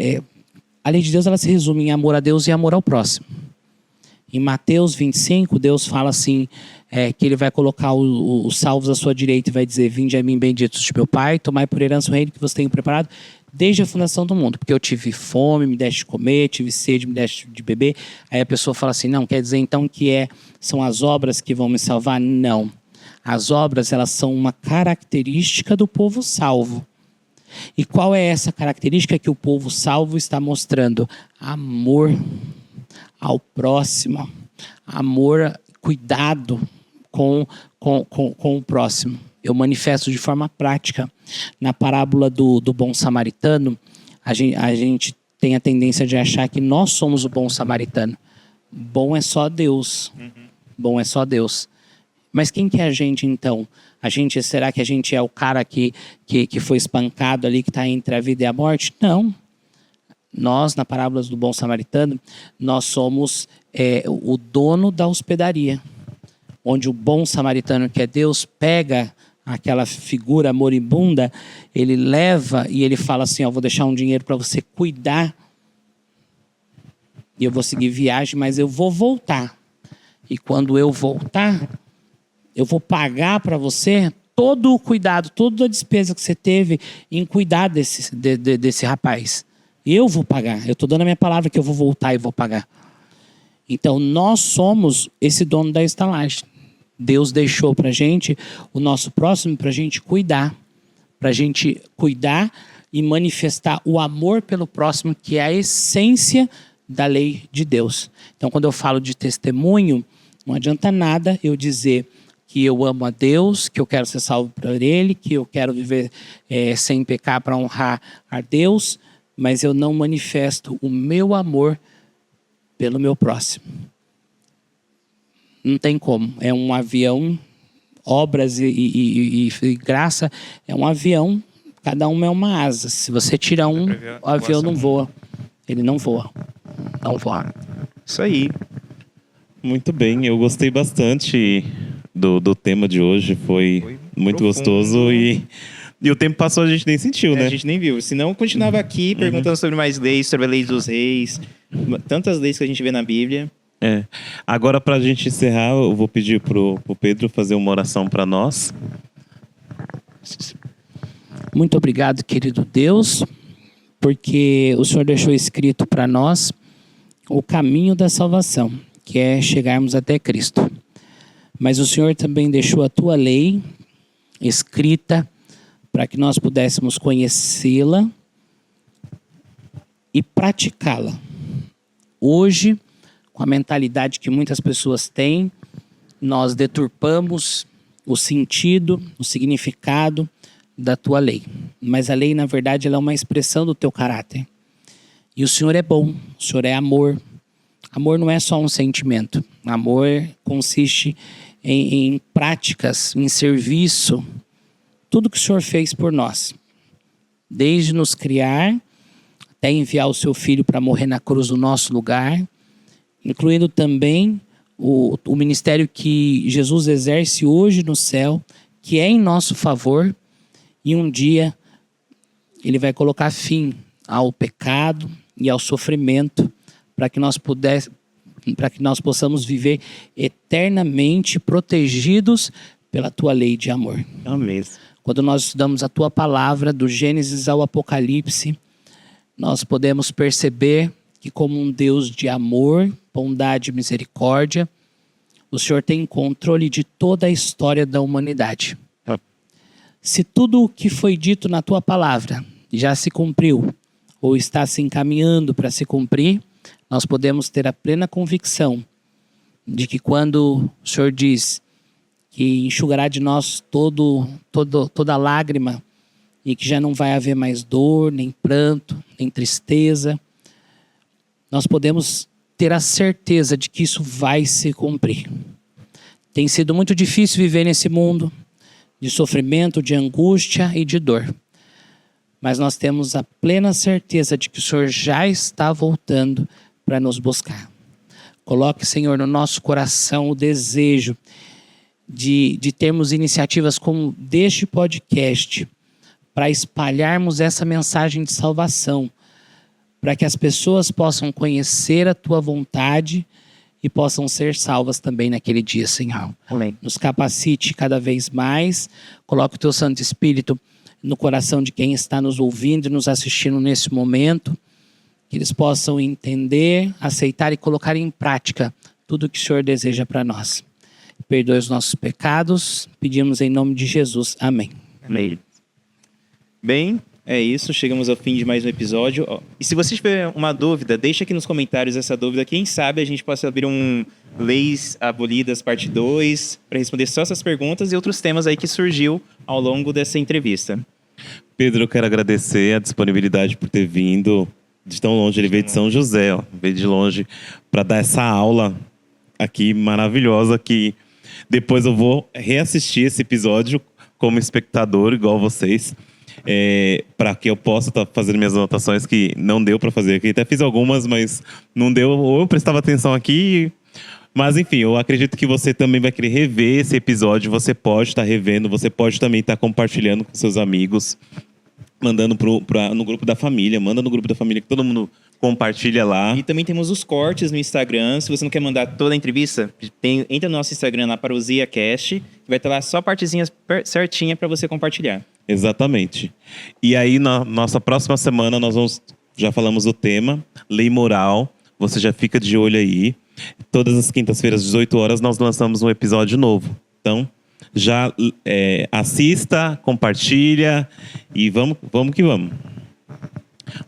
A lei de Deus ela se resume em amor a Deus e amor ao próximo. Em Mateus 25, Deus fala assim, que ele vai colocar os salvos à sua direita e vai dizer: vinde a mim, benditos de meu Pai, tomai por herança o reino que vos tenho preparado desde a fundação do mundo. Porque eu tive fome, me deste de comer, tive sede, me deste de beber. Aí a pessoa fala assim, não, quer dizer então que são as obras que vão me salvar? Não. As obras, elas são uma característica do povo salvo. E qual é essa característica que o povo salvo está mostrando? Amor ao próximo, amor, cuidado com o próximo. Eu manifesto de forma prática. Na parábola do bom samaritano, a gente tem a tendência de achar que nós somos o bom samaritano. Bom é só Deus. Bom é só Deus. Mas quem que é a gente então? Será que a gente é o cara que foi espancado ali, que está entre a vida e a morte? Não. Nós, na parábola do bom samaritano, nós somos o dono da hospedaria. Onde o bom samaritano, que é Deus, pega aquela figura moribunda, ele leva e ele fala assim, ó, vou deixar um dinheiro para você cuidar e eu vou seguir viagem, mas eu vou voltar. E quando eu voltar, eu vou pagar para você todo o cuidado, toda a despesa que você teve em cuidar desse rapaz. Eu vou pagar. Eu estou dando a minha palavra que eu vou voltar e vou pagar. Então, nós somos esse dono da estalagem. Deus deixou para a gente o nosso próximo para a gente cuidar. Para a gente cuidar e manifestar o amor pelo próximo, que é a essência da lei de Deus. Então, quando eu falo de testemunho, não adianta nada eu dizer que eu amo a Deus, que eu quero ser salvo por Ele, que eu quero viver sem pecar para honrar a Deus, mas eu não manifesto o meu amor pelo meu próximo. Não tem como. É um avião, obras e graça, é um avião, cada uma é uma asa. Se você tira um, o avião não voa. Ele não voa. Não voa. Isso aí. Muito bem, eu gostei bastante do tema de hoje. Foi muito profundo. Gostoso e o tempo passou, a gente nem sentiu, né? A gente nem viu. Senão eu continuava aqui perguntando sobre mais leis, sobre a lei dos reis. Tantas leis que a gente vê na Bíblia. Agora, para a gente encerrar, eu vou pedir pro Pedro fazer uma oração para nós. Muito obrigado, querido Deus, porque o Senhor deixou escrito para nós o caminho da salvação, que é chegarmos até Cristo. Mas o Senhor também deixou a tua lei escrita para que nós pudéssemos conhecê-la e praticá-la. Hoje, com a mentalidade que muitas pessoas têm, nós deturpamos o sentido, o significado da tua lei. Mas a lei, na verdade, ela é uma expressão do teu caráter. E o Senhor é bom, o Senhor é amor. Amor não é só um sentimento. Amor consiste em práticas, em serviço. Tudo que o Senhor fez por nós. Desde nos criar, até enviar o seu Filho para morrer na cruz no nosso lugar, incluindo também o ministério que Jesus exerce hoje no céu, que é em nosso favor, e um dia Ele vai colocar fim ao pecado e ao sofrimento, para que nós possamos viver eternamente protegidos pela tua lei de amor. Amém. Quando nós estudamos a tua palavra, do Gênesis ao Apocalipse, nós podemos perceber que, como um Deus de amor, bondade e misericórdia, o Senhor tem controle de toda a história da humanidade. Se tudo o que foi dito na tua palavra já se cumpriu, ou está se encaminhando para se cumprir, nós podemos ter a plena convicção de que quando o Senhor diz que enxugará de nós toda lágrima, e que já não vai haver mais dor, nem pranto, nem tristeza, nós podemos ter a certeza de que isso vai se cumprir. Tem sido muito difícil viver nesse mundo de sofrimento, de angústia e de dor. Mas nós temos a plena certeza de que o Senhor já está voltando para nos buscar. Coloque, Senhor, no nosso coração o desejo de termos iniciativas como deste podcast, para espalharmos essa mensagem de salvação, para que as pessoas possam conhecer a tua vontade e possam ser salvas também naquele dia, Senhor. Amém. Nos capacite cada vez mais, coloque o teu Santo Espírito no coração de quem está nos ouvindo e nos assistindo nesse momento, que eles possam entender, aceitar e colocar em prática tudo o que o Senhor deseja para nós. Perdoe os nossos pecados, pedimos em nome de Jesus. Amém. Amém. Bem, é isso. Chegamos ao fim de mais um episódio. E se você tiver uma dúvida, deixa aqui nos comentários essa dúvida. Quem sabe a gente possa abrir um Leis Abolidas parte 2 para responder só essas perguntas e outros temas aí que surgiu ao longo dessa entrevista. Pedro, eu quero agradecer a disponibilidade por ter vindo de tão longe. Ele veio de São José, veio de longe para dar essa aula aqui maravilhosa, que depois eu vou reassistir esse episódio como espectador, igual vocês, para que eu possa estar fazendo minhas anotações que não deu para fazer aqui. Até fiz algumas, mas não deu. Ou eu prestava atenção aqui, Mas enfim, eu acredito que você também vai querer rever esse episódio. Você pode estar revendo, você pode também estar compartilhando com seus amigos, mandando no grupo da família. Manda no grupo da família que todo mundo compartilha lá. E também temos os cortes no Instagram. Se você não quer mandar toda a entrevista, entra no nosso Instagram lá para o ZiaCast, que vai estar lá só a partezinha certinha para você compartilhar. Exatamente. E aí, na nossa próxima semana, já falamos do tema, lei moral. Você já fica de olho aí. Todas as quintas-feiras, às 18 horas, nós lançamos um episódio novo. Então, já assista, compartilha e vamos que vamos.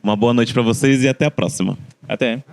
Uma boa noite para vocês e até a próxima. Até.